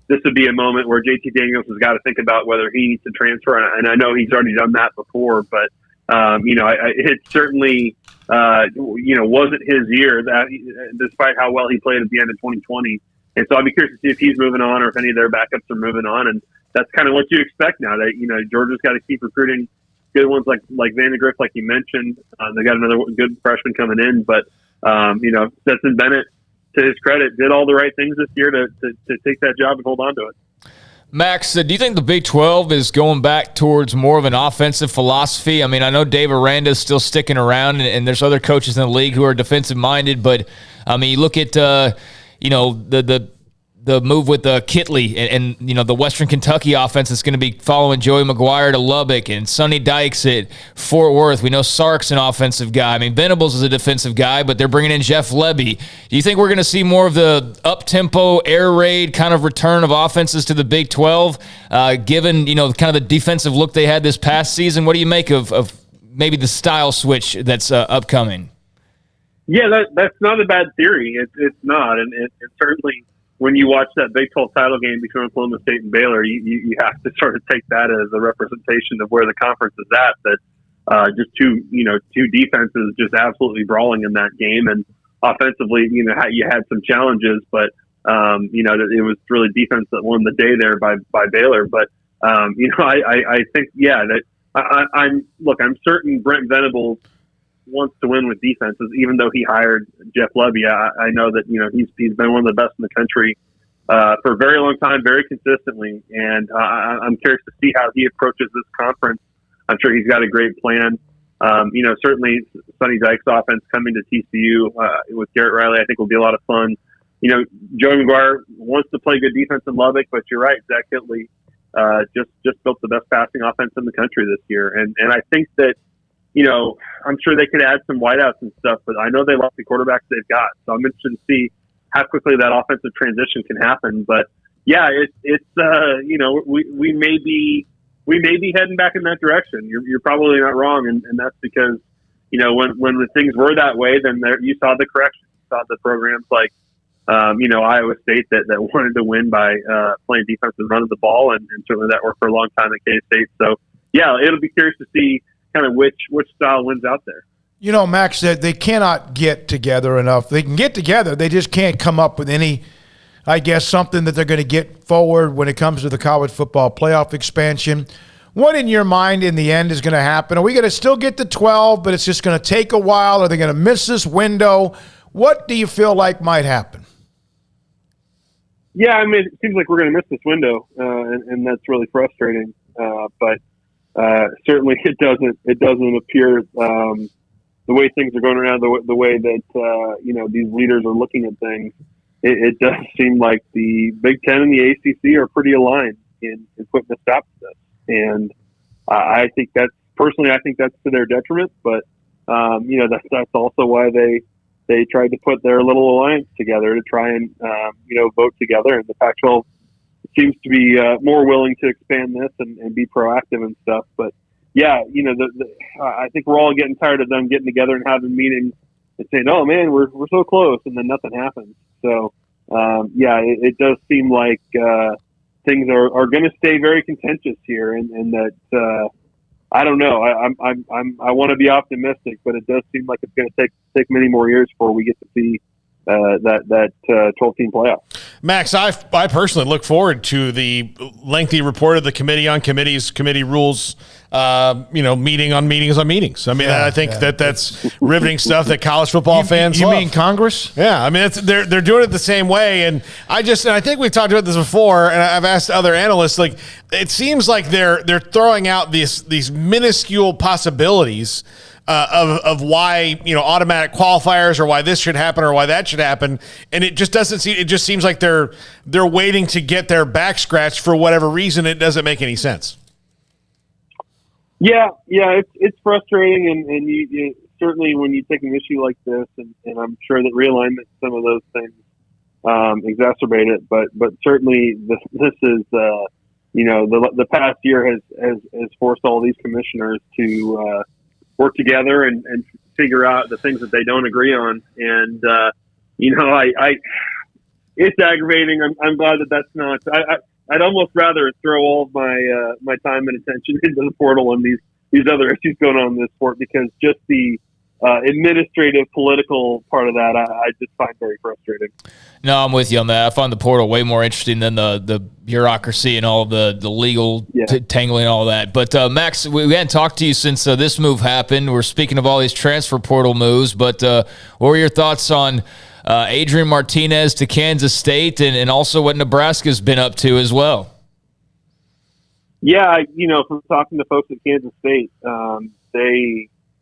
S18: this would be a moment where JT Daniels has got to think about whether he needs to transfer. And I know he's already done that before, but, it certainly, wasn't his year that despite how well he played at the end of 2020. And so I'd be curious to see if he's moving on or if any of their backups are moving on. And that's kind of what you expect now that, Georgia's got to keep recruiting good ones like Vandagriff, like you mentioned. They got another good freshman coming in, but, Stetson Bennett, to his credit, did all the right things this year to take that job and hold on to it.
S7: Max, do you think the Big 12 is going back towards more of an offensive philosophy? I mean, I know Dave Aranda is still sticking around, and there's other coaches in the league who are defensive-minded, but, I mean, you look at, the move with Kitley and the Western Kentucky offense that's going to be following Joey McGuire to Lubbock and Sonny Dykes at Fort Worth. We know Sark's an offensive guy. I mean, Venables is a defensive guy, but they're bringing in Jeff Lebby. Do you think we're going to see more of the up-tempo, air raid kind of return of offenses to the Big 12, given, kind of the defensive look they had this past season? What do you make of maybe the style switch that's upcoming?
S18: Yeah, that's not a bad theory. It's not, and it certainly – when you watch that Big 12 title game between Oklahoma State and Baylor, you have to sort of take that as a representation of where the conference is at. That just two defenses just absolutely brawling in that game, and offensively, you had some challenges, but it was really defense that won the day there by Baylor. But I think that I'm certain Brent Venables wants to win with defenses, even though he hired Jeff Lebby. I know that, he's been one of the best in the country for a very long time, very consistently. And I'm curious to see how he approaches this conference. I'm sure he's got a great plan. Certainly Sonny Dykes' offense coming to TCU with Garrett Riley, I think will be a lot of fun. Joey McGuire wants to play good defense in Lubbock, but you're right, Zach Hitley just built the best passing offense in the country this year. And I think that, I'm sure they could add some wideouts and stuff, but I know they lost the quarterbacks they've got. So I'm interested to see how quickly that offensive transition can happen. But yeah, we may be heading back in that direction. You're probably not wrong. And that's because, when the things were that way, then you saw the correction. You saw the programs like, Iowa State that wanted to win by playing defense and running the ball, and certainly that worked for a long time at K-State. So, yeah, it'll be curious to see kind of which style wins out there.
S5: Max said they cannot get together enough. They can get together. They just can't come up with any, I guess, something that they're going to get forward when it comes to the college football playoff expansion. What in your mind in the end is going to happen? Are we going to still get to 12, but it's just going to take a while? Are they going to miss this window? What do you feel like might happen?
S18: Yeah, it seems like we're going to miss this window, and that's really frustrating. But certainly, it doesn't appear the way things are going around, the way that these leaders are looking at things. It does seem like the Big Ten and the ACC are pretty aligned in putting a stop to this, and I think that's to their detriment. But that's also why they tried to put their little alliance together to try and, vote together. And the Pac-12 seems to be more willing to expand this and be proactive and stuff. But, yeah, I think we're all getting tired of them getting together and having meetings and saying, oh, man, we're so close, and then nothing happens. So, it does seem like things are going to stay very contentious here, and that I don't know. I want to be optimistic, but it does seem like it's going to take many more years before we get to see that 12-team playoff.
S6: Max, I personally look forward to the lengthy report of the Committee on Committees, committee rules, meeting on meetings on meetings. I think that's riveting stuff that college football fans love.
S5: You mean Congress?
S6: Yeah, they're doing it the same way, and I think we've talked about this before, and I've asked other analysts. Like, it seems like they're throwing out these minuscule possibilities of why automatic qualifiers, or why this should happen or why that should happen, and it just doesn't seem. It just seems like they're waiting to get their back scratched for whatever reason. It doesn't make any sense.
S18: Yeah, it's frustrating, and you certainly when you take an issue like this, and I'm sure that realignment, some of those things exacerbate it, but certainly this is the past year has forced all these commissioners to work together and figure out the things that they don't agree on, and it's aggravating. I'm glad that that's not. I'd almost rather throw all of my time and attention into the portal and these other issues going on in this sport, because just the administrative, political part of that, I just find very frustrating.
S7: No, I'm with you on that. I find the portal way more interesting than the bureaucracy and all of the legal tangling and all that. But Max, we hadn't talked to you since this move happened. We're speaking of all these transfer portal moves, but what were your thoughts on Adrian Martinez to Kansas State, and also what Nebraska's been up to as well?
S18: Yeah, from talking to folks at Kansas State,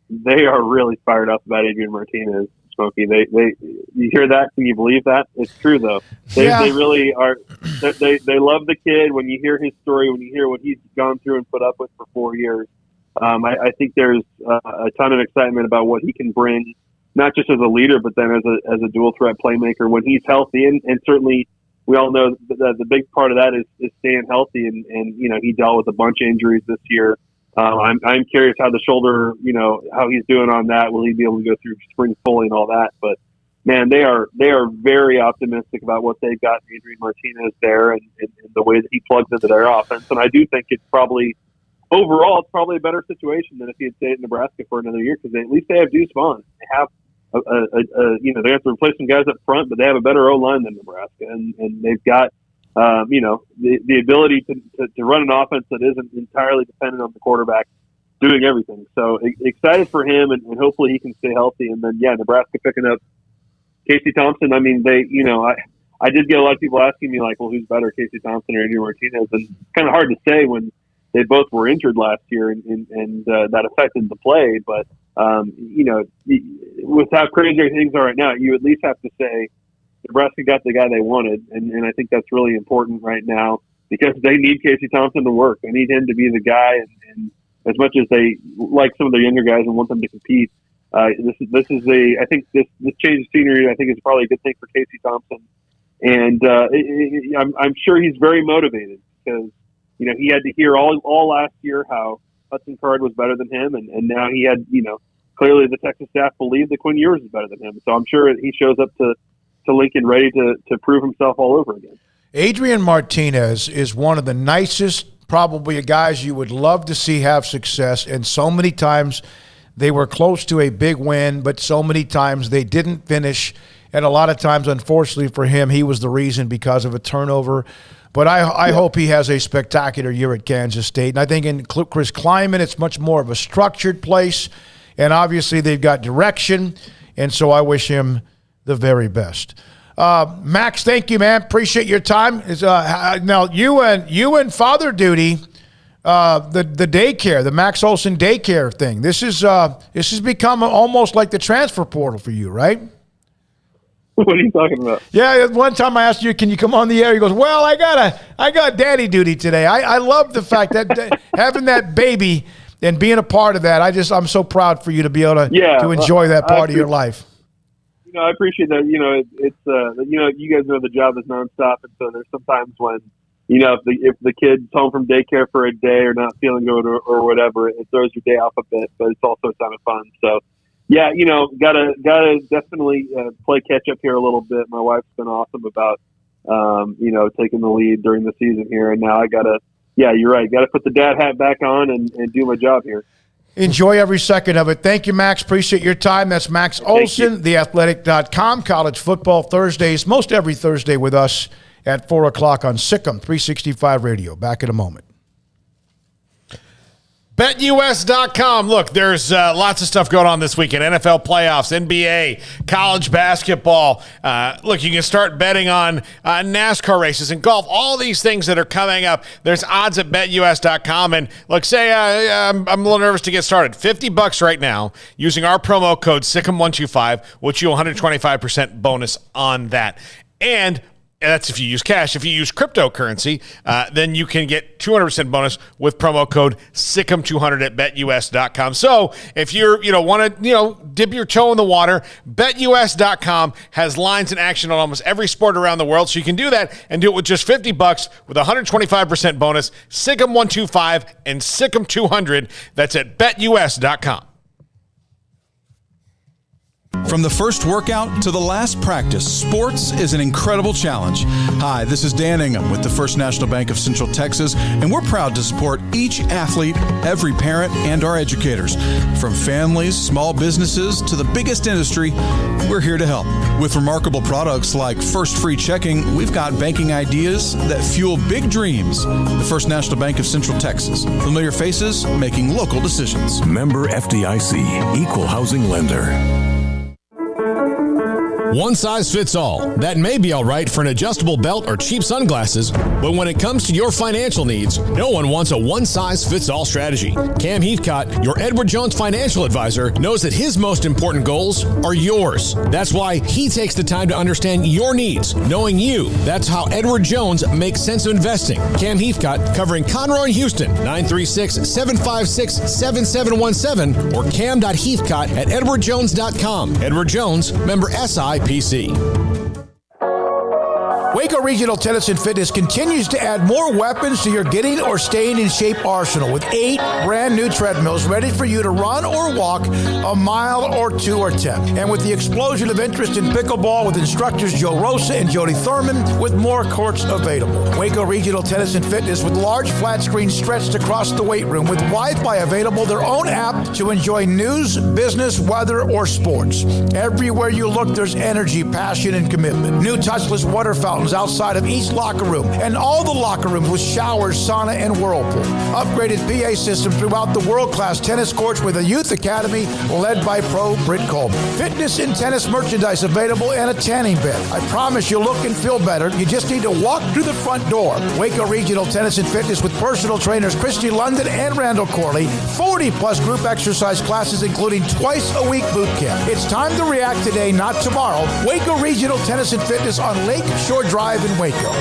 S18: they are really fired up about Adrian Martinez, Smokey. You hear that? Can you believe that? It's true, though. They really are. They love the kid. When you hear his story, when you hear what he's gone through and put up with for 4 years, I think there's a ton of excitement about what he can bring, not just as a leader, but then as a dual threat playmaker when he's healthy. And certainly, we all know that the big part of that is staying healthy. And he dealt with a bunch of injuries this year. I'm curious how the shoulder, how he's doing on that. Will he be able to go through spring fully and all that? But man, they are very optimistic about what they've got in Adrian Martinez there, and the way that he plugs into their offense. And I do think overall, it's probably a better situation than if he had stayed at Nebraska for another year, because at least they have Deuce Vaughn. They have they have to replace some guys up front, but they have a better O-line than Nebraska, and they've got the ability to run an offense that isn't entirely dependent on the quarterback doing everything. So excited for him, and hopefully he can stay healthy. And then, Nebraska picking up Casey Thompson. I did get a lot of people asking me, like, well, who's better, Casey Thompson or Adrian Martinez? And it's kind of hard to say when they both were injured last year, and that affected the play. But with how crazy things are right now, you at least have to say Nebraska got the guy they wanted, and I think that's really important right now because they need Casey Thompson to work. They need him to be the guy, and as much as they like some of their younger guys and want them to compete, I think this change of scenery, I think, is probably a good thing for Casey Thompson, and I'm sure he's very motivated because he had to hear all last year how Hudson Card was better than him, and now he had clearly the Texas staff believed that Quinn Ewers is better than him, so I'm sure he shows up to Lincoln ready to prove himself all over again.
S5: Adrian Martinez is one of the nicest, probably guys you would love to see have success, and so many times they were close to a big win, but so many times they didn't finish, and a lot of times, unfortunately for him, he was the reason because of a turnover. But I hope he has a spectacular year at Kansas State, and I think in Chris Kleiman, it's much more of a structured place, and obviously they've got direction, and so I wish him the very best. Max, thank you, man. Appreciate your time. Now you and Father Duty, the daycare, the Max Olson daycare thing. This has become almost like the transfer portal for you, right?
S18: What are you talking about?
S5: Yeah, one time I asked you, can you come on the air? He goes, well, I got daddy duty today. I love the fact that having that baby and being a part of that. I'm so proud for you to be able to enjoy that part of your life.
S18: I appreciate that. It's you guys know the job is nonstop, and so there's sometimes when if the kid's home from daycare for a day or not feeling good or whatever, it throws your day off a bit, but it's also a ton of fun. So yeah, gotta definitely play catch up here a little bit. My wife's been awesome about taking the lead during the season here, and now I gotta. Yeah, you're right. Got to put the dad hat back on and do my job here.
S5: Enjoy every second of it. Thank you, Max. Appreciate your time. That's Max Olson, theathletic.com. College football Thursdays, most every Thursday with us at 4 o'clock on SicEm 365 Radio. Back in a moment.
S6: BetUS.com. Look, there's lots of stuff going on this weekend. NFL playoffs, NBA, college basketball. Look, you can start betting on NASCAR races and golf. All these things that are coming up. There's odds at BetUS.com. And look, say I'm a little nervous to get started. $50 right now using our promo code SicEm125, which you 125% bonus on that. And that's if you use cash. If you use cryptocurrency, then you can get 200% bonus with promo code SicEm200 at BetUS.com. So if you're, want to, dip your toe in the water, BetUS.com has lines in action on almost every sport around the world. So you can do that and do it with just $50 with 125% bonus, SicEm125 and SicEm200. That's at BetUS.com.
S19: From the first workout to the last practice, sports is an incredible challenge. Hi, this is Dan Ingham with the First National Bank of Central Texas, and we're proud to support each athlete, every parent, and our educators. From families, small businesses, to the biggest industry, we're here to help. With remarkable products like First Free Checking, we've got banking ideas that fuel big dreams. The First National Bank of Central Texas. Familiar faces making local decisions.
S20: Member FDIC, Equal Housing Lender. One size fits all. That may be all right for an adjustable belt or cheap sunglasses, but when it comes to your financial needs, no one wants a one-size-fits-all strategy. Cam Heathcott, your Edward Jones financial advisor, knows that his most important goals are yours. That's why he takes the time to understand your needs, knowing you. That's how Edward Jones makes sense of investing. Cam Heathcott, covering Conroe and Houston, 936-756-7717 or cam.heathcott at edwardjones.com. Edward Jones, member SIPC.
S5: Waco Regional Tennis and Fitness continues to add more weapons to your getting or staying in shape arsenal with 8 brand new treadmills ready for you to run or walk a mile or 2 or 10. And with the explosion of interest in pickleball with instructors Joe Rosa and Jody Thurman with more courts available. Waco Regional Tennis and Fitness with large flat screens stretched across the weight room with Wi-Fi available, their own app to enjoy news, business, weather, or sports. Everywhere you look, there's energy, passion, and commitment. New touchless water fountains fountains outside of each locker room, and all the locker rooms with showers, sauna, and whirlpool. Upgraded PA system throughout the world-class tennis courts with a youth academy led by pro Britt Coleman. Fitness and tennis merchandise available and a tanning bed. I promise you'll look and feel better. You just need to walk through the front door. Waco Regional Tennis and Fitness with personal trainers Christy London and Randall Corley. 40-plus group exercise classes, including twice-a-week boot camp. It's time to react today, not tomorrow. Waco Regional Tennis and Fitness on Lake Shore Drive in Waco.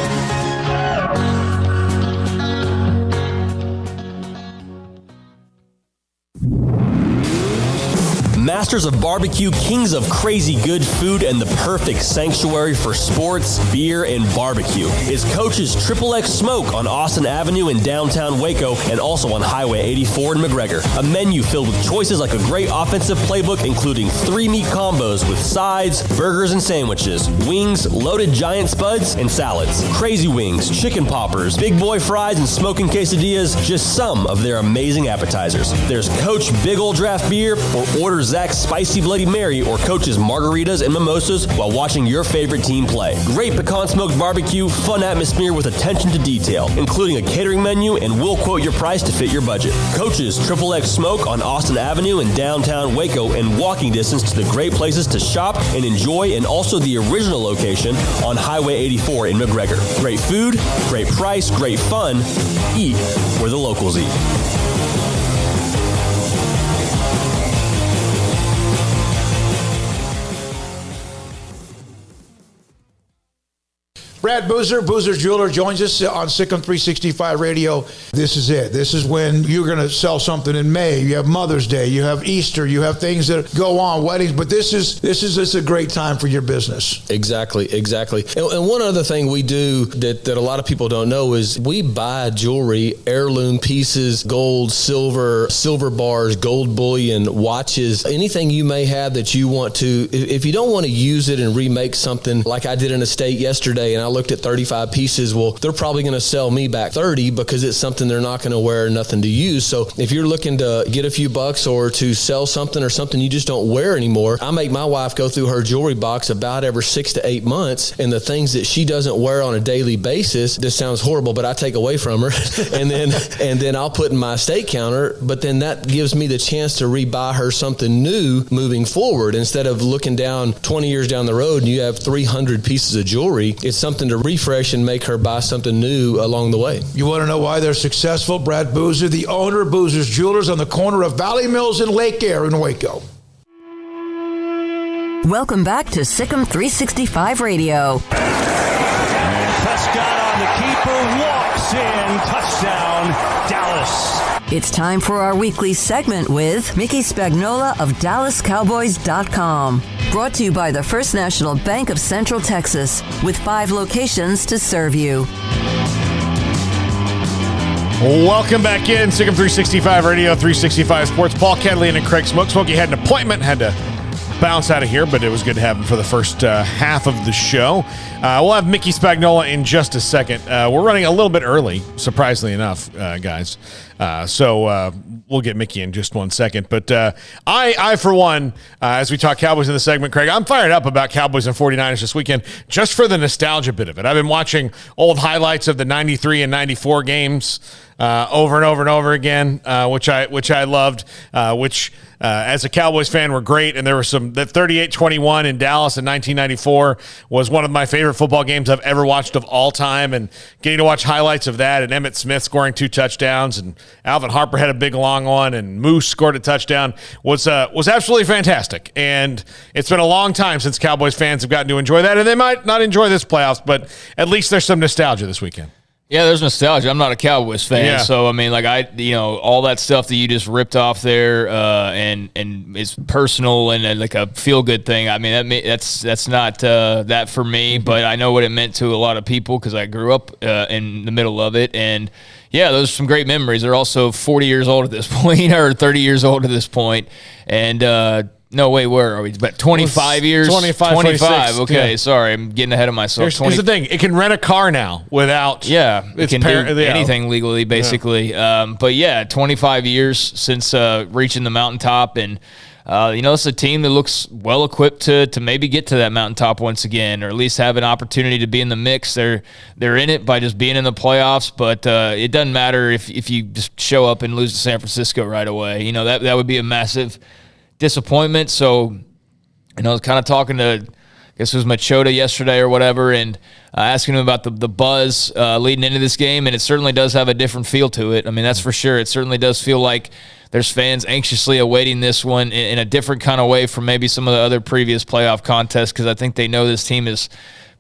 S21: Masters of Barbecue, kings of crazy good food, and the perfect sanctuary for sports, beer, and barbecue is Coach's XXX Smoke on Austin Avenue in downtown Waco and also on Highway 84 in McGregor. A menu filled with choices like a great offensive playbook, including 3 meat combos with sides, burgers, and sandwiches, wings, loaded giant spuds, and salads, crazy wings, chicken poppers, big boy fries, and smoking quesadillas, just some of their amazing appetizers. There's Coach Big Ol' Draft Beer, or order Zach's Spicy Bloody Mary, or Coach's margaritas and mimosas while watching your favorite team play. Great pecan smoked barbecue, fun atmosphere with attention to detail, including a catering menu, and we'll quote your price to fit your budget. Coach's XXX Smoke on Austin Avenue in downtown Waco, and walking distance to the great places to shop and enjoy, and also the original location on Highway 84 in McGregor. Great food, great price, great fun. Eat where the locals eat.
S5: Brad Boozer, Boozer's Jeweler, joins us on Sikkim 365 Radio. This is it. This is when you're going to sell something in May. You have Mother's Day. You have Easter. You have things that go on, weddings. But this is a great time for your business.
S22: Exactly. And one other thing we do that a lot of people don't know is we buy jewelry, heirloom pieces, gold, silver bars, gold bullion, watches, anything you may have that you want to. If you don't want to use it and remake something like I did an estate yesterday, and I looked at 35 pieces, well, they're probably going to sell me back 30 because it's something they're not going to wear, nothing to use. So if you're looking to get a few bucks or to sell something or something you just don't wear anymore, I make my wife go through her jewelry box about every 6 to 8 months, and the things that she doesn't wear on a daily basis, this sounds horrible, but I take away from her and then I'll put in my estate counter, but then that gives me the chance to rebuy her something new moving forward. Instead of looking down 20 years down the road and you have 300 pieces of jewelry, it's something to refresh and make her buy something new along the way.
S5: You want to know why they're successful? Brad Boozer, the owner of Boozer's Jewelers on the corner of Valley Mills and Lake Air in Waco.
S2: Welcome back to Sikkim 365 Radio.
S3: And Prescott on the keeper, walks in, touchdown, Dallas.
S2: It's time for our weekly segment with Mickey Spagnola of DallasCowboys.com. Brought to you by the First National Bank of Central Texas, with 5 locations to serve you.
S6: Welcome back in. Sikkim 365 Radio, 365 Sports. Paul, Catalina and Craig Smoak. Smokey had an appointment, had to bounce out of here, but it was good to have him for the first half of the show. We'll have Mickey Spagnola in just a second. We're running a little bit early, surprisingly enough, guys. So we'll get Mickey in just 1 second. But I, for one, as we talk Cowboys in the segment, Craig, I'm fired up about Cowboys and 49ers this weekend just for the nostalgia bit of it. I've been watching old highlights of the 93 and 94 games over and over and over again, which I loved, which as a Cowboys fan were great. And there were some, that 38-21 in Dallas in 1994 was one of my favorite football games I've ever watched of all time. And getting to watch highlights of that, and Emmitt Smith scoring 2 touchdowns, and Alvin Harper had a big long one, and Moose scored a touchdown, was absolutely fantastic. And it's been a long time since Cowboys fans have gotten to enjoy that, and they might not enjoy this playoffs, but at least there's some nostalgia this weekend.
S7: Yeah, there's nostalgia. I'm not a Cowboys fan, so I mean, like all that stuff that you just ripped off there, and it's personal and like a feel good thing. I mean, that's not that for me, but I know what it meant to a lot of people because I grew up in the middle of it, and yeah, those are some great memories. They're also 40 years old at this point, or 30 years old at this point, and. No, wait, where are we? About 25 years? 25. Okay, sorry. I'm getting ahead of myself.
S6: Here's the thing. It can rent a car now without...
S7: Yeah, it can do anything legally, basically. Yeah. But yeah, 25 years since reaching the mountaintop. And It's a team that looks well equipped to maybe get to that mountaintop once again, or at least have an opportunity to be in the mix. They're in it by just being in the playoffs, but it doesn't matter if you just show up and lose to San Francisco right away. That would be a massive disappointment. So, I was kind of talking to, I guess it was Machota yesterday or whatever, and asking him about the buzz leading into this game, and it certainly does have a different feel to it. I mean, that's for sure. It certainly does feel like there's fans anxiously awaiting this one in a different kind of way from maybe some of the other previous playoff contests, because I think they know this team is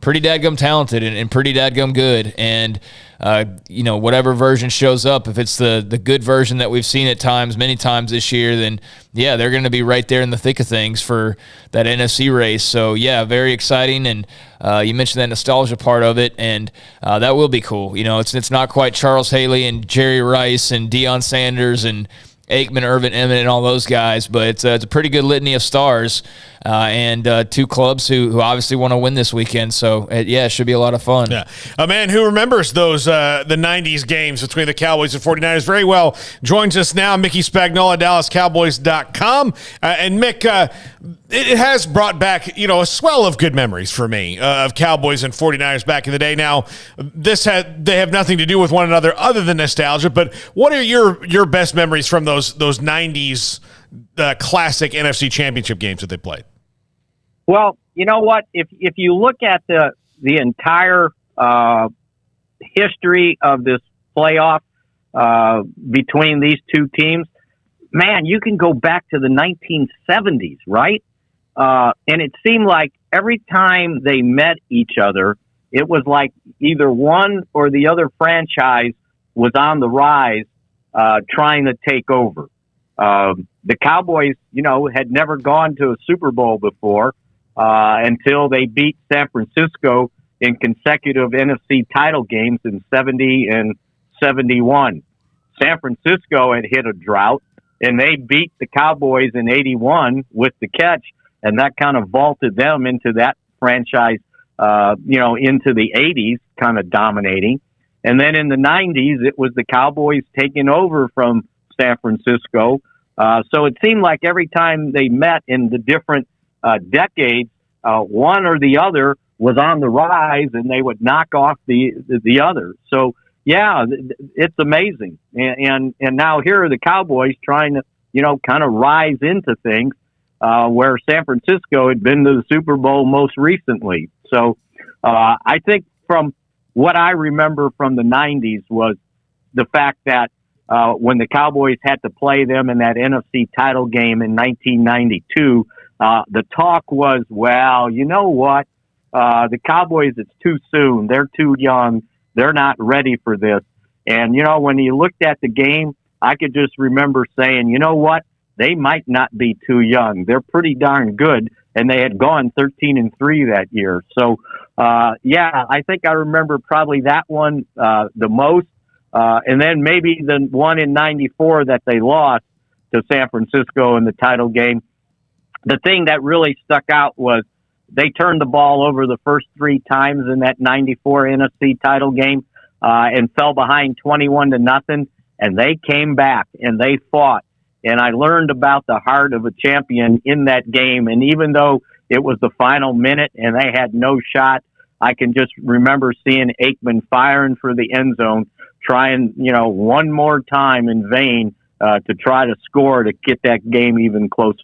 S7: pretty dadgum talented and pretty dadgum good. And, whatever version shows up, if it's the good version that we've seen at times, many times this year, then, yeah, they're going to be right there in the thick of things for that NFC race. So, yeah, very exciting. And you mentioned that nostalgia part of it, and that will be cool. It's not quite Charles Haley and Jerry Rice and Deion Sanders and Aikman, Irvin, Emmett, and all those guys, but it's a pretty good litany of stars and two clubs who obviously want to win this weekend. So, it should be a lot of fun.
S6: Yeah. A man who remembers those the 90s games between the Cowboys and 49ers very well joins us now, Mickey Spagnola, DallasCowboys.com. And Mick, it has brought back, a swell of good memories for me of Cowboys and 49ers back in the day. Now, they have nothing to do with one another other than nostalgia, but what are your best memories from those 90s classic NFC Championship games that they played?
S1: Well, you know what? If you look at the entire history of this playoff between these two teams, man, you can go back to the 1970s, right? And it seemed like every time they met each other, it was like either one or the other franchise was on the rise, trying to take over. The Cowboys, had never gone to a Super Bowl before until they beat San Francisco in consecutive NFC title games in 70 and 71. San Francisco had hit a drought, and they beat the Cowboys in 81 with the catch, and that kind of vaulted them into that franchise, into the 80s, kind of dominating. And then in the 90s, it was the Cowboys taking over from San Francisco. So it seemed like every time they met in the different decades, one or the other was on the rise, and they would knock off the other. So, yeah, it's amazing. And now here are the Cowboys trying to, kind of rise into things where San Francisco had been to the Super Bowl most recently. So I think from what I remember from the 90s was the fact that when the Cowboys had to play them in that NFC title game in 1992, the talk was, well, you know what? The Cowboys, it's too soon. They're too young. They're not ready for this. And, when you looked at the game, I could just remember saying, you know what? They might not be too young. They're pretty darn good. And they had gone 13-3 that year. So, I think I remember probably that one the most. And then maybe the one in 94 that they lost to San Francisco in the title game. The thing that really stuck out was they turned the ball over the first three times in that 94 NFC title game and fell behind 21-0. And they came back and they fought. And I learned about the heart of a champion in that game. And even though it was the final minute and they had no shot, I can just remember seeing Aikman firing for the end zone, trying, one more time in vain to try to score to get that game even closer.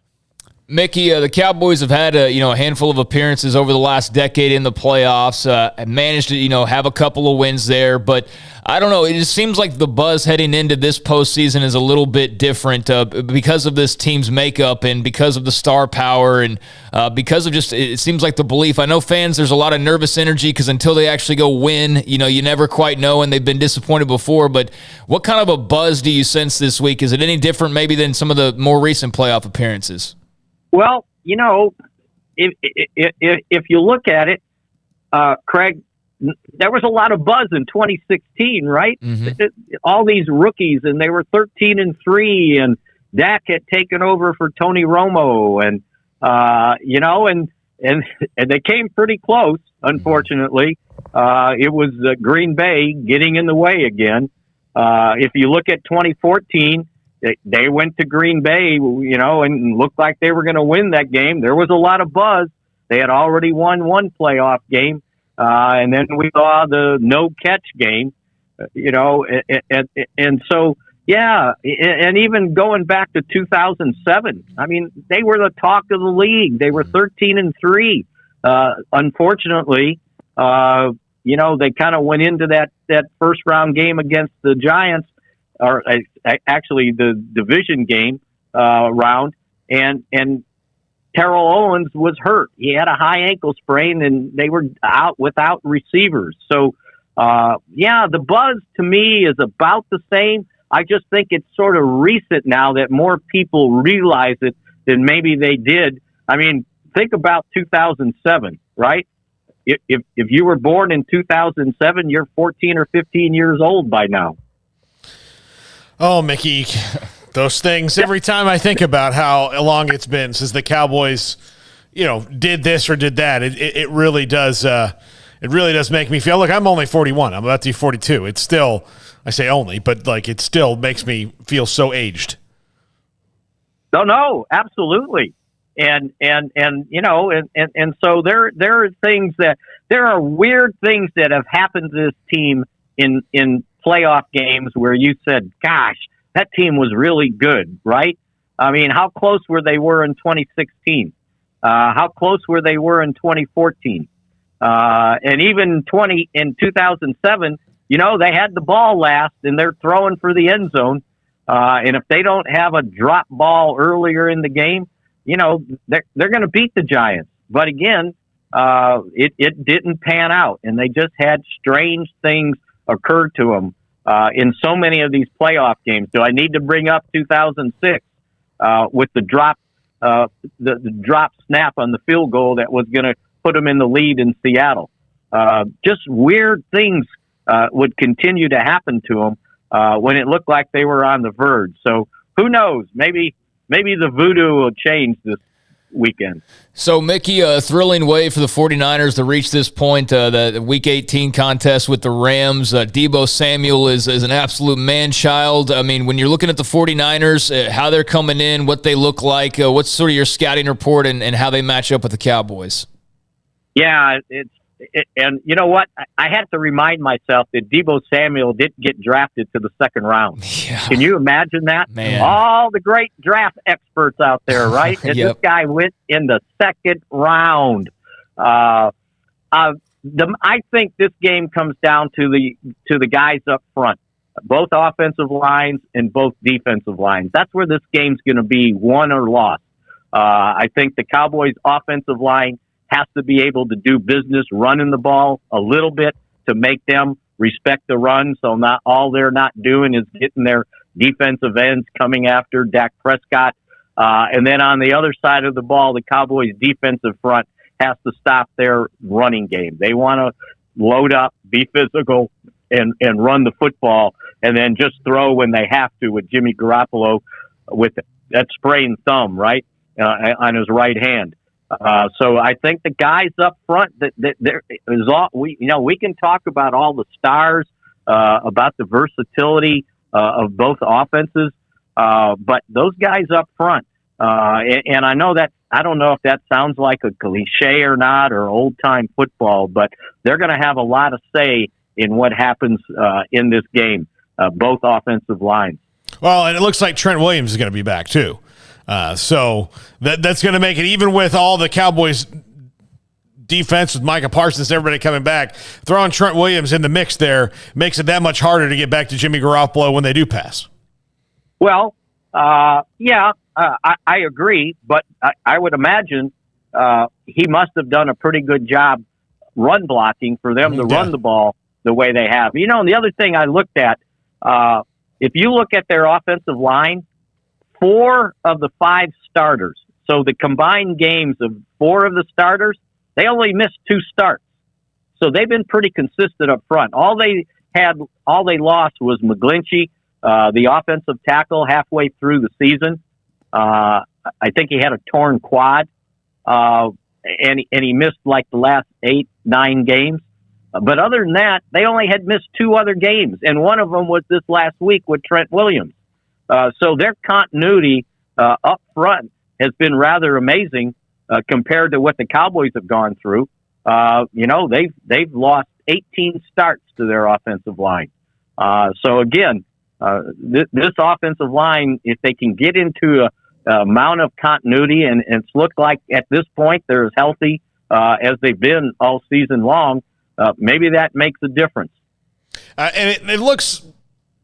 S7: Mickey, the Cowboys have had a handful of appearances over the last decade in the playoffs. Managed to have a couple of wins there, but I don't know. It just seems like the buzz heading into this postseason is a little bit different because of this team's makeup and because of the star power and because of just it seems like the belief. I know fans, there's a lot of nervous energy because until they actually go win, you never quite know, and they've been disappointed before. But what kind of a buzz do you sense this week? Is it any different maybe than some of the more recent playoff appearances?
S1: Well, if you look at it, Craig, there was a lot of buzz in 2016, right? Mm-hmm. All these rookies, and they were 13-3, and Dak had taken over for Tony Romo, and and they came pretty close. Unfortunately, it was Green Bay getting in the way again. If you look at 2014, they went to Green Bay, and looked like they were going to win that game. There was a lot of buzz. They had already won one playoff game, and then we saw the no catch game, and so. Yeah, and even going back to 2007, I mean, they were the talk of the league. They were 13-3. Unfortunately, they kind of went into that first round game against the Giants, or actually the division game round, and Terrell Owens was hurt. He had a high ankle sprain, and they were out without receivers. So, the buzz to me is about the same. I just think it's sort of recent now that more people realize it than maybe they did. I mean, think about 2007, right? If you were born in 2007, you're 14 or 15 years old by now.
S6: Oh, Mickey, those things. Every time I think about how long it's been since the Cowboys, did this or did that, it really does. It really does make me feel. Look, I'm only 41. I'm about to be 42. It's still. I say only, but it still makes me feel so aged. No, absolutely. And so there are things there are weird things that have happened to this team in playoff games where you said, gosh, that team was really good, right? I mean, how close were they in 2016? How close were they in 2014? And even in 2007, they had the ball last, and they're throwing for the end zone. And if they don't have a drop ball earlier in the game, they're going to beat the Giants. But again, it didn't pan out, and they just had strange things occur to them in so many of these playoff games. Do I need to bring up 2006 with the drop snap on the field goal that was going to put them in the lead in Seattle? Just weird things would continue to happen to them when it looked like they were on the verge. So who knows? Maybe the voodoo will change this weekend.
S7: So, Mickey, a thrilling way for the 49ers to reach this point, the Week 18 contest with the Rams. Deebo Samuel is an absolute man-child. I mean, when you're looking at the 49ers, how they're coming in, what they look like, what's sort of your scouting report and how they match up with the Cowboys?
S1: Yeah, and you know what? I had to remind myself that Deebo Samuel didn't get drafted to the second round. Yeah. Can you imagine that?
S7: Man.
S1: All the great draft experts out there, right? And
S7: Yep.
S1: This guy went in the second round. I think this game comes down to the guys up front, both offensive lines and both defensive lines. That's where this game's going to be won or lost. I think the Cowboys' offensive line has to be able to do business running the ball a little bit to make them respect the run. So not all they're not doing is getting their defensive ends coming after Dak Prescott. And then on the other side of the ball, the Cowboys' defensive front has to stop their running game. They want to load up, be physical, and run the football, and then just throw when they have to with Jimmy Garoppolo with that sprained thumb, right, on his right hand. So I think the guys up front that there is all we can talk about all the stars, about the versatility of both offenses, but those guys up front, and I know that I don't know if that sounds like a cliche or not or old time football, but they're going to have a lot of say in what happens in this game, both offensive lines.
S6: Well, and it looks like Trent Williams is going to be back too. So that's going to make it, even with all the Cowboys defense with Micah Parsons, everybody coming back, throwing Trent Williams in the mix there makes it that much harder to get back to Jimmy Garoppolo when they do pass.
S1: Well, I agree, but I would imagine he must have done a pretty good job run blocking for them to run the ball the way they have. And the other thing I looked at, if you look at their offensive line, 4 of the 5 starters, so the combined games of 4 of the starters, they only missed 2 starts. So they've been pretty consistent up front. All they lost was McGlinchey, the offensive tackle, halfway through the season. I think he had a torn quad, and he missed like the last 8-9 games. But other than that, they only had missed 2 other games, and one of them was this last week with Trent Williams. So their continuity up front has been rather amazing compared to what the Cowboys have gone through. They've lost 18 starts to their offensive line. So again, this offensive line, if they can get into a amount of continuity, and it's looked like at this point they're as healthy as they've been all season long, maybe that makes a difference.
S6: And it looks,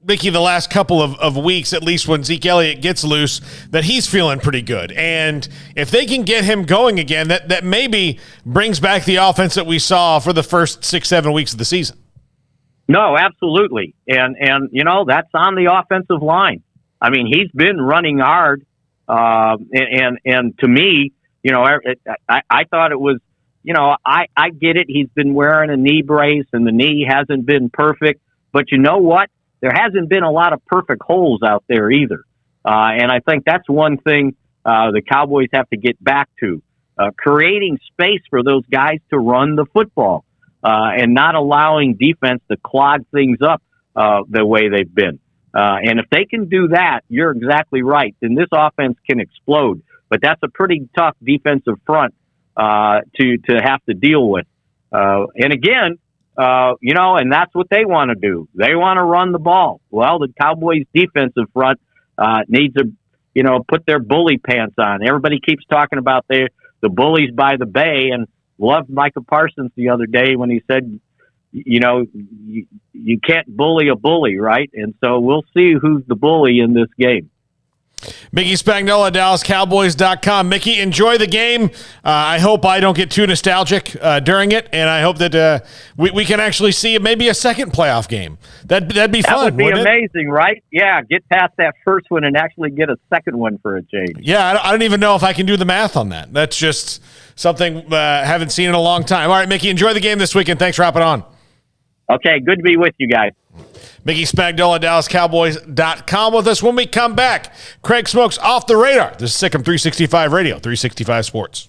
S6: Mickey, the last couple of weeks, at least when Zeke Elliott gets loose, that he's feeling pretty good. And if they can get him going again, that maybe brings back the offense that we saw for the first 6-7 weeks of the season.
S1: No, absolutely. And that's on the offensive line. I mean, he's been running hard. And to me, I thought it was, I get it. He's been wearing a knee brace and the knee hasn't been perfect, but you know what? There hasn't been a lot of perfect holes out there either. And I think that's one thing, the Cowboys have to get back to, creating space for those guys to run the football, and not allowing defense to clog things up, the way they've been. And if they can do that, you're exactly right. Then this offense can explode. But that's a pretty tough defensive front to have to deal with. And again, and that's what they want to do. They want to run the ball. Well, the Cowboys' defensive front needs to, put their bully pants on. Everybody keeps talking about the bullies by the bay, and loved Micah Parsons the other day when he said, you can't bully a bully, right? And so we'll see who's the bully in this game.
S6: Mickey Spagnola, DallasCowboys.com. Mickey, enjoy the game. I hope I don't get too nostalgic during it, and I hope that we can actually see maybe a second playoff game. That'd be fun.
S1: That would be amazing, right? Yeah, get past that first one and actually get a second one for a change.
S6: Yeah, I don't even know if I can do the math on that. That's just something I haven't seen in a long time. All right, Mickey, enjoy the game this weekend. Thanks for hopping on.
S1: Okay, good to be with you guys.
S6: Mickey Spagnola, DallasCowboys.com with us. When we come back, Craig Smoak's Off the Radar. This is Sikkim 365 Radio, 365 Sports.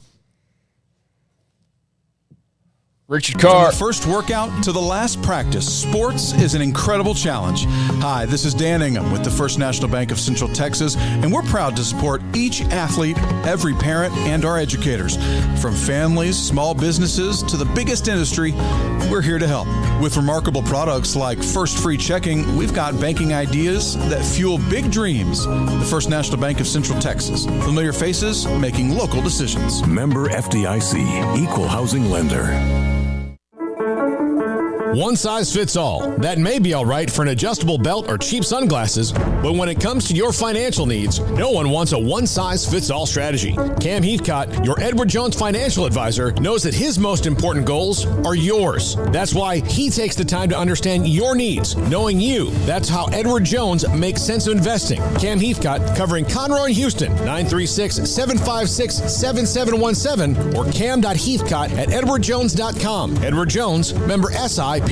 S7: Richard Carr.
S19: From the first workout to the last practice, sports is an incredible challenge. Hi, this is Dan Ingham with the First National Bank of Central Texas, and we're proud to support each athlete, every parent, and our educators. From families, small businesses, to the biggest industry, we're here to help. With remarkable products like First Free Checking, we've got banking ideas that fuel big dreams. The First National Bank of Central Texas. Familiar faces making local decisions.
S4: Member FDIC, Equal Housing Lender.
S20: One size fits all. That may be all right for an adjustable belt or cheap sunglasses, but when it comes to your financial needs, no one wants a one-size-fits-all strategy. Cam Heathcott, your Edward Jones financial advisor, knows that his most important goals are yours. That's why he takes the time to understand your needs, knowing you. That's how Edward Jones makes sense of investing. Cam Heathcott, covering Conroe and Houston, 936-756-7717 or cam.heathcott@edwardjones.com. Edward Jones, member SIPC.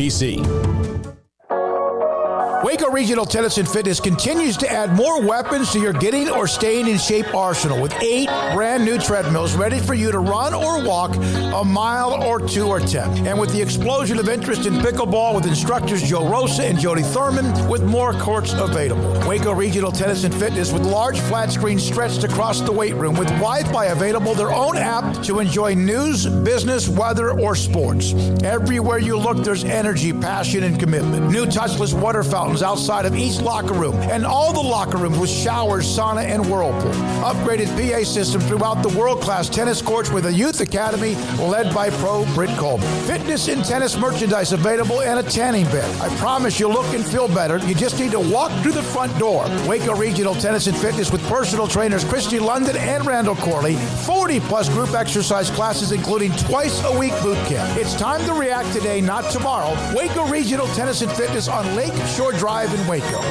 S16: Waco Regional Tennis and Fitness continues to add more weapons to your getting or staying in shape arsenal with 8 brand new treadmills ready for you to run or walk a mile or 2 or 10. And with the explosion of interest in pickleball with instructors Joe Rosa and Jody Thurman with more courts available. Waco Regional Tennis and Fitness with large flat screens stretched across the weight room with Wi-Fi available, their own app to enjoy news, business, weather, or sports. Everywhere you look, there's energy, passion, and commitment. New touchless water fountains outside of each locker room, and all the locker rooms with showers, sauna, and whirlpool. Upgraded PA system throughout the world-class tennis courts with a youth academy led by pro Britt Coleman. Fitness and tennis merchandise available and a tanning bed. I promise you'll look and feel better. You just need to walk through the front door. Waco Regional Tennis and Fitness with personal trainers Christy London and Randall Corley. 40-plus group exercise classes, including twice-a-week boot camp. It's time to react today, not tomorrow. Waco Regional Tennis and Fitness on Lake Shore Drive in Waco.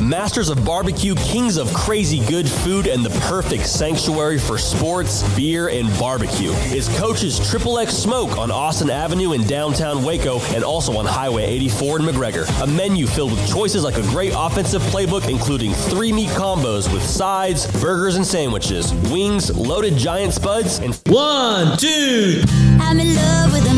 S21: Masters of Barbecue, kings of crazy good food, and the perfect sanctuary for sports, beer, and barbecue is Coach's XXX Smoak on Austin Avenue in downtown Waco and also on Highway 84 in McGregor. A menu filled with choices like a great offensive playbook, including 3 meat combos with sides, burgers, and sandwiches, wings, loaded giant spuds, and
S8: 1, 2. I'm in love with a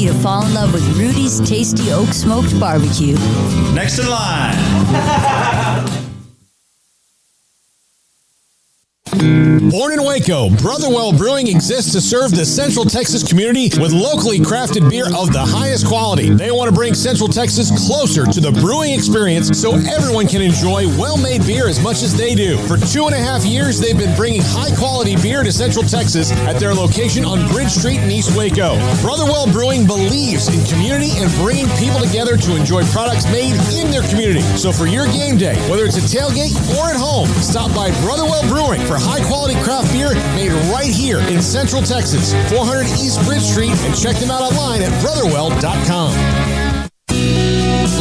S8: you to fall in love with Rudy's Tasty Oak Smoked Barbecue.
S9: Next in line.
S20: Born in Waco, Brotherwell Brewing exists to serve the Central Texas community with locally crafted beer of the highest quality. They want to bring Central Texas closer to the brewing experience so everyone can enjoy well-made beer as much as they do. For 2.5 years, they've been bringing high-quality beer to Central Texas at their location on Bridge Street in East Waco. Brotherwell Brewing believes in community and bringing people together to enjoy products made in their community. So for your game day, whether it's a tailgate or at home, stop by Brotherwell Brewing for high-quality craft beer made right here in Central Texas, 400 East Bridge Street, and check them out online at brotherwell.com.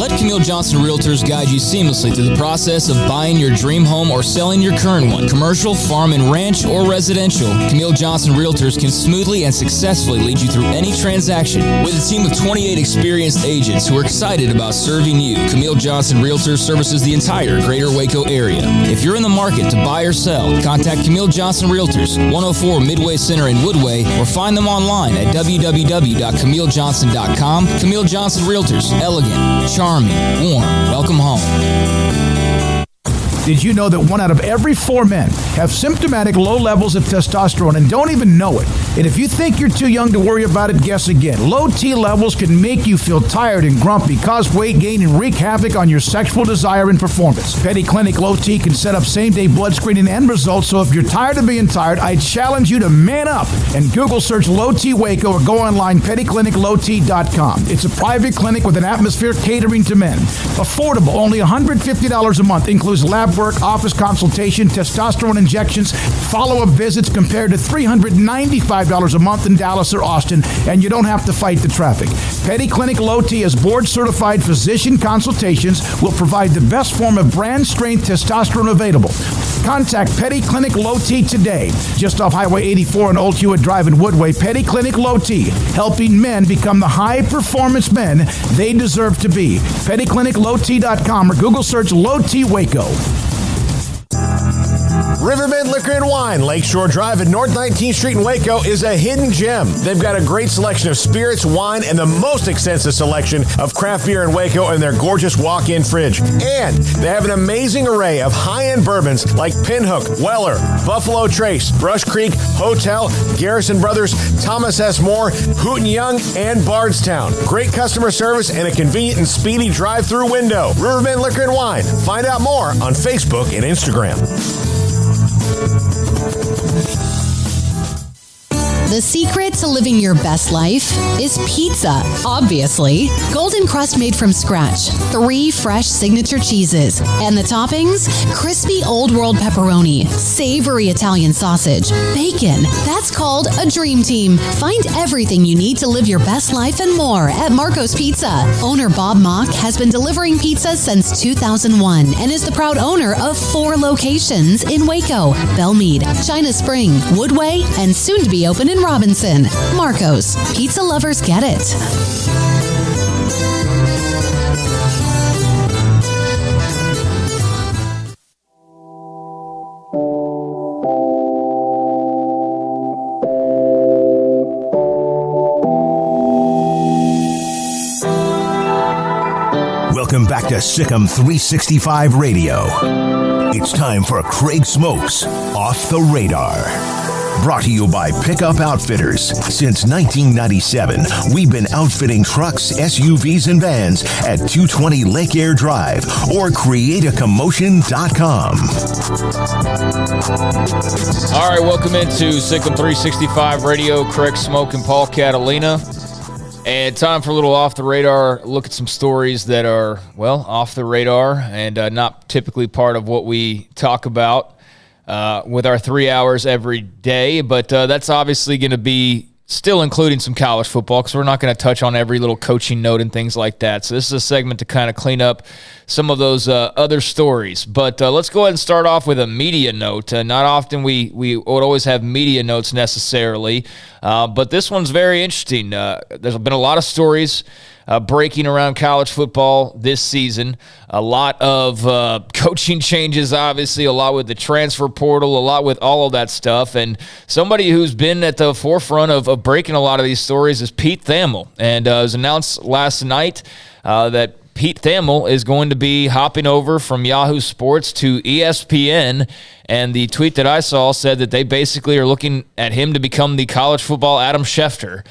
S7: Let Camille Johnson Realtors guide you seamlessly through the process of buying your dream home or selling your current one. Commercial, farm and ranch, or residential, Camille Johnson Realtors can smoothly and successfully lead you through any transaction. With a team of 28 experienced agents who are excited about serving you, Camille Johnson Realtors services the entire greater Waco area. If you're in the market to buy or sell, contact Camille Johnson Realtors, 104 Midway Center in Woodway, or find them online at www.camillejohnson.com. Camille Johnson Realtors, elegant, charming, warm. Welcome home.
S16: Did you know that 1 out of every 4 men have symptomatic low levels of testosterone and don't even know it? And if you think you're too young to worry about it, guess again. Low T levels can make you feel tired and grumpy, cause weight gain, and wreak havoc on your sexual desire and performance. Petty Clinic Low T can set up same-day blood screening and results, so if you're tired of being tired, I challenge you to man up and Google search Low T Waco or go online pettycliniclowt.com. It's a private clinic with an atmosphere catering to men. Affordable, only $150 a month, includes lab work, office consultation, testosterone injections, follow-up visits compared to $395 a month in Dallas or Austin, and you don't have to fight the traffic. Petty Clinic Low T as board-certified physician consultations will provide the best form of brand-strength testosterone available. Contact Petty Clinic Low T today, just off Highway 84 and Old Hewitt Drive in Woodway. Petty Clinic Low T, helping men become the high-performance men they deserve to be. PettyClinicLowT.com or Google search Low T Waco.
S20: Riverbend Liquor and Wine, Lakeshore Drive at North 19th Street in Waco is a hidden gem. They've got a great selection of spirits, wine, and the most extensive selection of craft beer in Waco in their gorgeous walk-in fridge. And they have an amazing array of high-end bourbons like Pinhook, Weller, Buffalo Trace, Brush Creek, Hotel, Garrison Brothers, Thomas S. Moore, Hooten Young, and Bardstown. Great customer service and a convenient and speedy drive-through window. Riverbend Liquor and Wine. Find out more on Facebook and Instagram.
S13: The secret to living your best life is pizza, obviously. Golden crust made from scratch, 3 fresh signature cheeses, and the toppings, crispy Old World pepperoni, savory Italian sausage, bacon. That's called a dream team. Find everything you need to live your best life and more at Marco's Pizza. Owner Bob Mock has been delivering pizza since 2001 and is the proud owner of 4 locations in Waco, Belmead, China Spring, Woodway, and soon to be open in Robinson. Marco's. Pizza lovers get it.
S4: Welcome back to Sikkim 365 Radio. It's time for Craig Smoak's Off the Radar. Brought to you by Pickup Outfitters. Since 1997, we've been outfitting trucks, SUVs, and vans at 220 Lake Air Drive or createacommotion.com.
S7: All right, welcome into Sikkim 365 Radio. Craig Smoak and Paul Catalina. And time for a little off the radar look at some stories that are, well, off the radar and not typically part of what we talk about with our 3 hours every day. But that's obviously going to be still including some college football because we're not going to touch on every little coaching note and things like that. So this is a segment to kind of clean up some of those other stories. But let's go ahead and start off with a media note. Not often we would always have media notes necessarily, but this one's very interesting. There's been a lot of stories breaking around college football this season. A lot of coaching changes, obviously, a lot with the transfer portal, a lot with all of that stuff. And somebody who's been at the forefront of breaking a lot of these stories is Pete Thamel. And it was announced last night that Pete Thamel is going to be hopping over from Yahoo Sports to ESPN. And the tweet that I saw said that they basically are looking at him to become the college football Adam Schefter,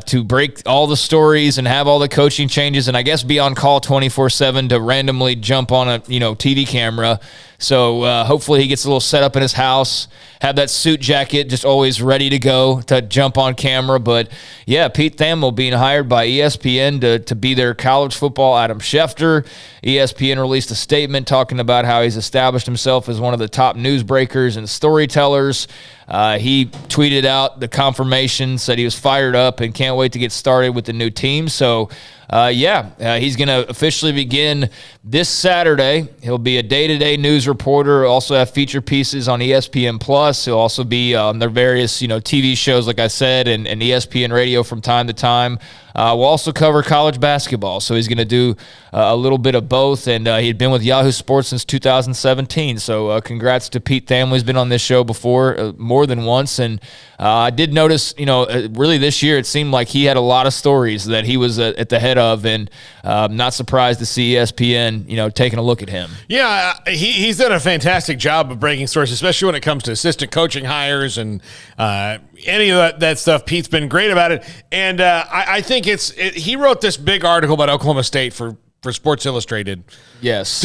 S7: to break all the stories and have all the coaching changes, and I guess be on call 24/7 to randomly jump on a TV camera. So hopefully he gets a little setup in his house, have that suit jacket just always ready to go to jump on camera. But yeah, Pete Thamel being hired by ESPN to be their college football Adam Schefter. ESPN released a statement talking about how he's established himself as one of the top newsbreakers and storytellers. He tweeted out the confirmation, said he was fired up and can't wait to get started with the new team. So he's going to officially begin this Saturday. He'll be a day-to-day news reporter, also have feature pieces on ESPN+. He'll also be on their various TV shows, like I said, and ESPN radio from time to time. We'll also cover college basketball, so he's going to do a little bit of both, and he had been with Yahoo Sports since 2017, so congrats to Pete Thamel. He's been on this show before more than once, and I did notice, really this year it seemed like he had a lot of stories that he was at the head of, and not surprised to see ESPN, taking a look at him. Yeah,
S6: he's done a fantastic job of breaking stories, especially when it comes to assistant coaching hires and any of that stuff. Pete's been great about it, and I think he wrote this big article about Oklahoma State for Sports Illustrated.
S7: Yes.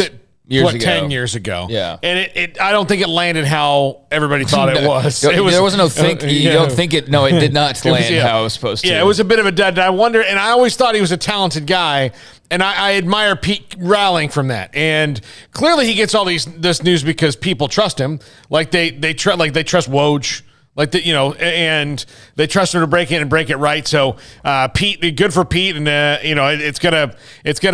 S6: 10 years ago.
S7: Yeah.
S6: And I don't think it landed how everybody thought it was.
S7: There was no think. You don't think it. No, it did not land how it was supposed to.
S6: Yeah, it was a bit of a dud. I wonder, and I always thought he was a talented guy, and I admire Pete rallying from that. And clearly he gets all this news because people trust him. Like they trust Woj. And they trust her to break it and break it right. So Pete, good for Pete, and it's gonna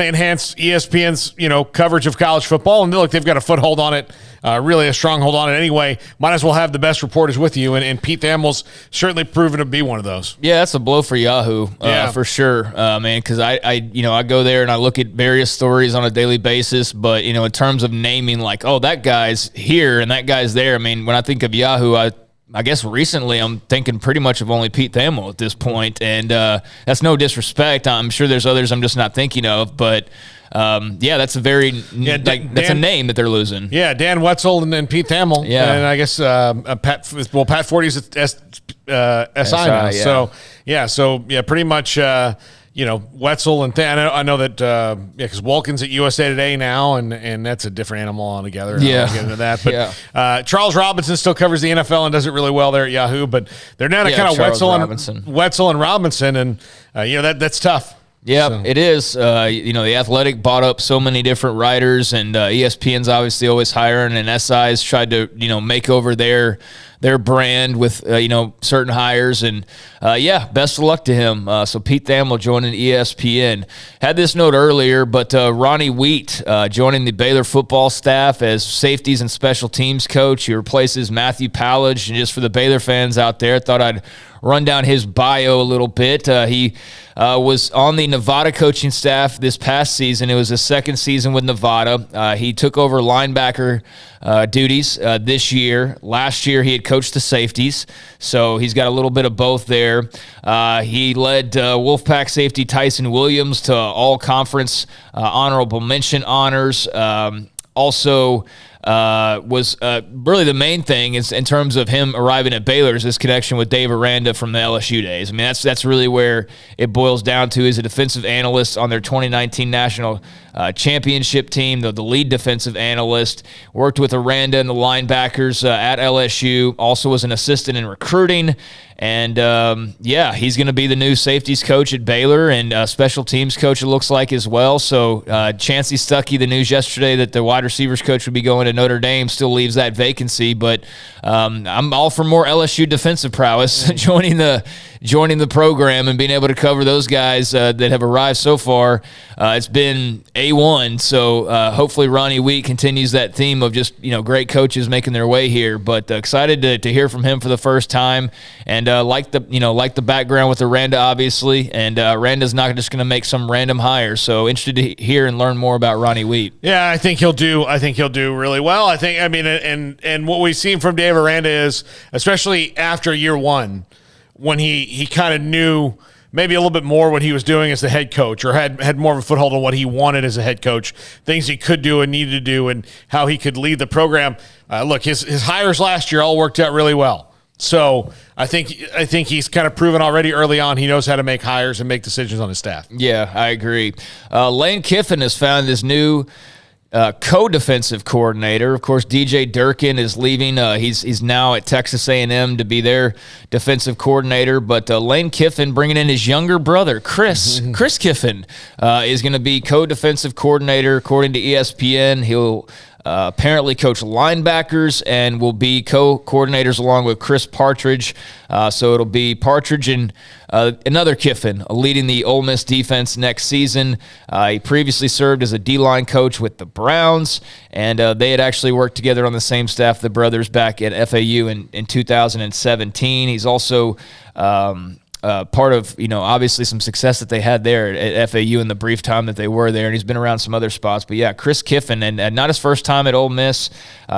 S6: enhance ESPN's coverage of college football. And look, they've got a foothold on it, really a stronghold on it anyway. Might as well have the best reporters with you, and Pete Thamel's certainly proven to be one of those.
S7: Yeah, that's a blow for Yahoo, for sure, man. Because I go there and I look at various stories on a daily basis, but in terms of naming that guy's here and that guy's there. I mean, when I think of Yahoo, I guess recently I'm thinking pretty much of only Pete Thamel at this point, and that's no disrespect. I'm sure there's others I'm just not thinking of, but that's a very that's a name that they're losing.
S6: Yeah, Dan Wetzel and then Pete Thamel. Yeah, and I guess Pat Forty's SI now. Yeah. So pretty much. Wetzel and I know that because Wolkin's at USA Today now, and that's a different animal altogether.
S7: Yeah,
S6: I'll get into that. But Charles Robinson still covers the NFL and does it really well there at Yahoo. But they're now kind of Wetzel and Robinson, and that's tough.
S7: Yeah, so. It is. The Athletic bought up so many different writers, and ESPN's obviously always hiring, and SI's tried to make over their brand with certain hires, and best of luck to him. So Pete Thamel joining ESPN. Had this note earlier, but Ronnie Wheat joining the Baylor football staff as safeties and special teams coach. He replaces Matthew Pallage, and just for the Baylor fans out there, thought I'd run down his bio a little bit. He was on the Nevada coaching staff this past season. It was his second season with Nevada. He took over linebacker duties this year. Last year, he had coached the safeties, so he's got a little bit of both there. He led Wolfpack safety Tyson Williams to all-conference honorable mention honors. Also was really the main thing is in terms of him arriving at Baylor is this connection with Dave Aranda from the LSU days. I mean, that's really where it boils down to. He's a defensive analyst on their 2019 national championship team, the lead defensive analyst. Worked with Aranda and the linebackers at LSU. Also was an assistant in recruiting. And, he's going to be the new safeties coach at Baylor and special teams coach, it looks like, as well. So Chancey Stuckey, the news yesterday that the wide receivers coach would be going to Notre Dame, still leaves that vacancy. But I'm all for more LSU defensive prowess joining the joining the program and being able to cover those guys that have arrived so far. It's been A1. So hopefully Ronnie Wheat continues that theme of just, great coaches making their way here. But excited to hear from him for the first time, and like the background with Aranda, obviously. And Aranda's not just going to make some random hire. So interested to hear and learn more about Ronnie Wheat.
S6: Yeah, I think he'll do really well. And what we've seen from Dave Aranda is, especially after year one, when he kind of knew maybe a little bit more what he was doing as the head coach, or had more of a foothold on what he wanted as a head coach, things he could do and needed to do, and how he could lead the program. Look, his hires last year all worked out really well. So I think he's kind of proven already early on he knows how to make hires and make decisions on his staff.
S7: Yeah, I agree. Lane Kiffin has found his new co-defensive coordinator. Of course, DJ Durkin is leaving. He's now at Texas A&M to be their defensive coordinator. But Lane Kiffin bringing in his younger brother, Chris Kiffin, is going to be co-defensive coordinator. According to ESPN, he'll apparently coach linebackers and will be co-coordinators along with Chris Partridge. So it'll be Partridge and another Kiffin leading the Ole Miss defense next season. He previously served as a D-line coach with the Browns, and they had actually worked together on the same staff, the brothers, back at FAU in 2017. He's also part of, obviously some success that they had there at FAU in the brief time that they were there, and he's been around some other spots. But yeah, Chris Kiffin, and not his first time at Ole Miss.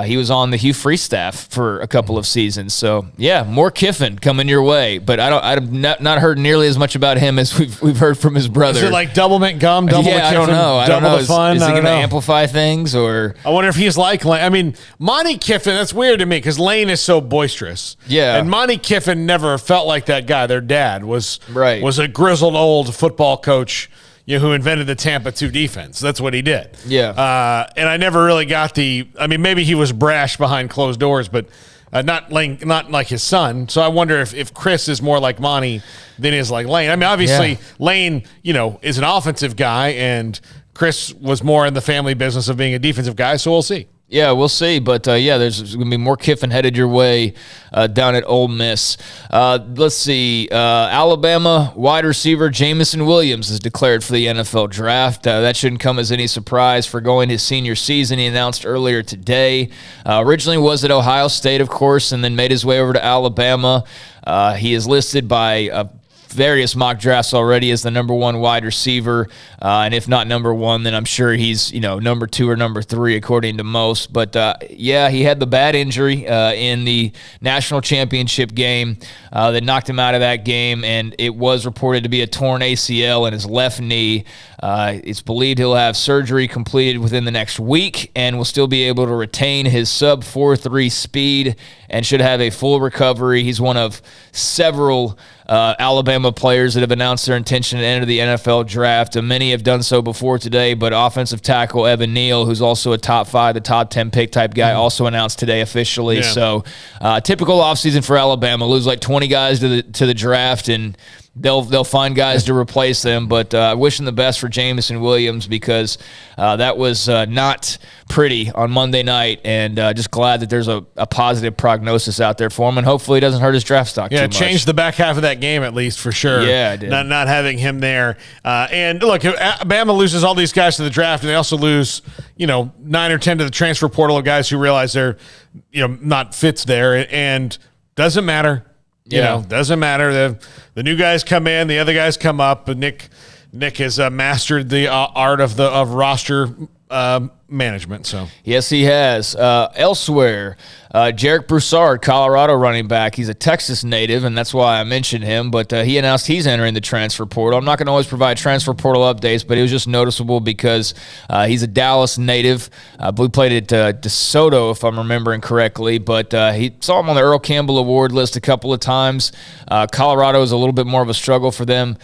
S7: He was on the Hugh Freeze staff for a couple of seasons. So yeah, more Kiffin coming your way. But I've not heard nearly as much about him as we've heard from his brother.
S6: Is it like double mint gum, double
S7: I don't know.
S6: Double the fun?
S7: Is he going to amplify things, or?
S6: I wonder if he's like Lane. I mean, Monty Kiffin, that's weird to me because Lane is so boisterous.
S7: Yeah.
S6: And Monty Kiffin never felt like that guy. Their dad was a grizzled old football coach, who invented the Tampa 2 defense. That's what he did.
S7: Yeah.
S6: And I never really got maybe he was brash behind closed doors, but not like his son. So I wonder if Chris is more like Monty than is like Lane. I mean, obviously Lane, is an offensive guy, and Chris was more in the family business of being a defensive guy. So we'll see.
S7: Yeah, we'll see. But, there's going to be more Kiffin headed your way down at Ole Miss. Let's see. Alabama wide receiver Jamison Williams is declared for the NFL draft. That shouldn't come as any surprise for going his senior season. He announced earlier today. Originally was at Ohio State, of course, and then made his way over to Alabama. He is listed by various mock drafts already as the number one wide receiver, and if not number one, then I'm sure he's number 2 or number 3 according to most. But he had the bad injury in the national championship game that knocked him out of that game, and it was reported to be a torn ACL in his left knee. It's believed he'll have surgery completed within the next week and will still be able to retain his sub 4.3 speed and should have a full recovery. He's one of several Alabama players that have announced their intention to enter the NFL draft. And many have done so before today, but offensive tackle Evan Neal, who's also a top 5 to top 10 pick type guy, also announced today officially. Yeah. So typical offseason for Alabama. Lose like 20 guys to the draft, and they'll find guys to replace them. But wishing the best for Jamison Williams, because that was not pretty on Monday night, and just glad that there's a positive prognosis out there for him, and hopefully it doesn't hurt his draft stock too much.
S6: Yeah, changed the back half of that game at least for sure.
S7: Yeah, it did.
S6: Not having him there. And look, Alabama loses all these guys to the draft, and they also lose 9 or 10 to the transfer portal of guys who realize they're not fits there, and doesn't matter. Doesn't matter. The new guys come in, the other guys come up. But Nick has mastered the art of roster management. So
S7: yes, he has. Elsewhere, Jarek Broussard, Colorado running back. He's a Texas native, and that's why I mentioned him. But he announced he's entering the transfer portal. I'm not going to always provide transfer portal updates, but it was just noticeable because he's a Dallas native. I believe played at DeSoto, if I'm remembering correctly. But he saw him on the Earl Campbell Award list a couple of times. Colorado is a little bit more of a struggle for them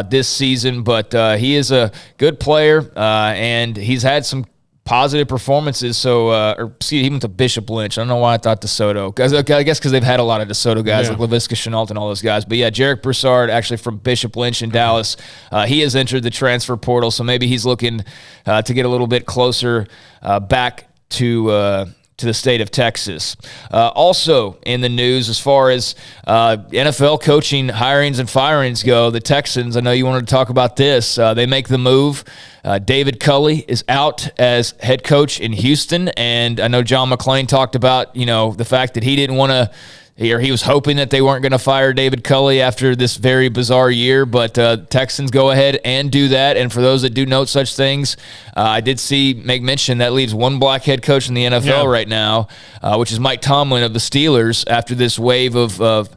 S7: this season, but he is a good player, and he's had some positive performances. So, he went to Bishop Lynch. I don't know why I thought DeSoto. I guess because they've had a lot of DeSoto guys like Laviska Shenault and all those guys. But yeah, Jarek Broussard, actually from Bishop Lynch in Dallas, he has entered the transfer portal. So maybe he's looking to get a little bit closer back to to the state of Texas. Also in the news, as far as NFL coaching hirings and firings go, the Texans, I know you wanted to talk about this. They make the move. David Culley is out as head coach in Houston, and I know John McClain talked about, the fact that he didn't want to, or he was hoping that they weren't going to fire David Culley after this very bizarre year, but Texans go ahead and do that. And for those that do note such things, I did make mention that leaves one black head coach in the NFL right now, which is Mike Tomlin of the Steelers, after this wave of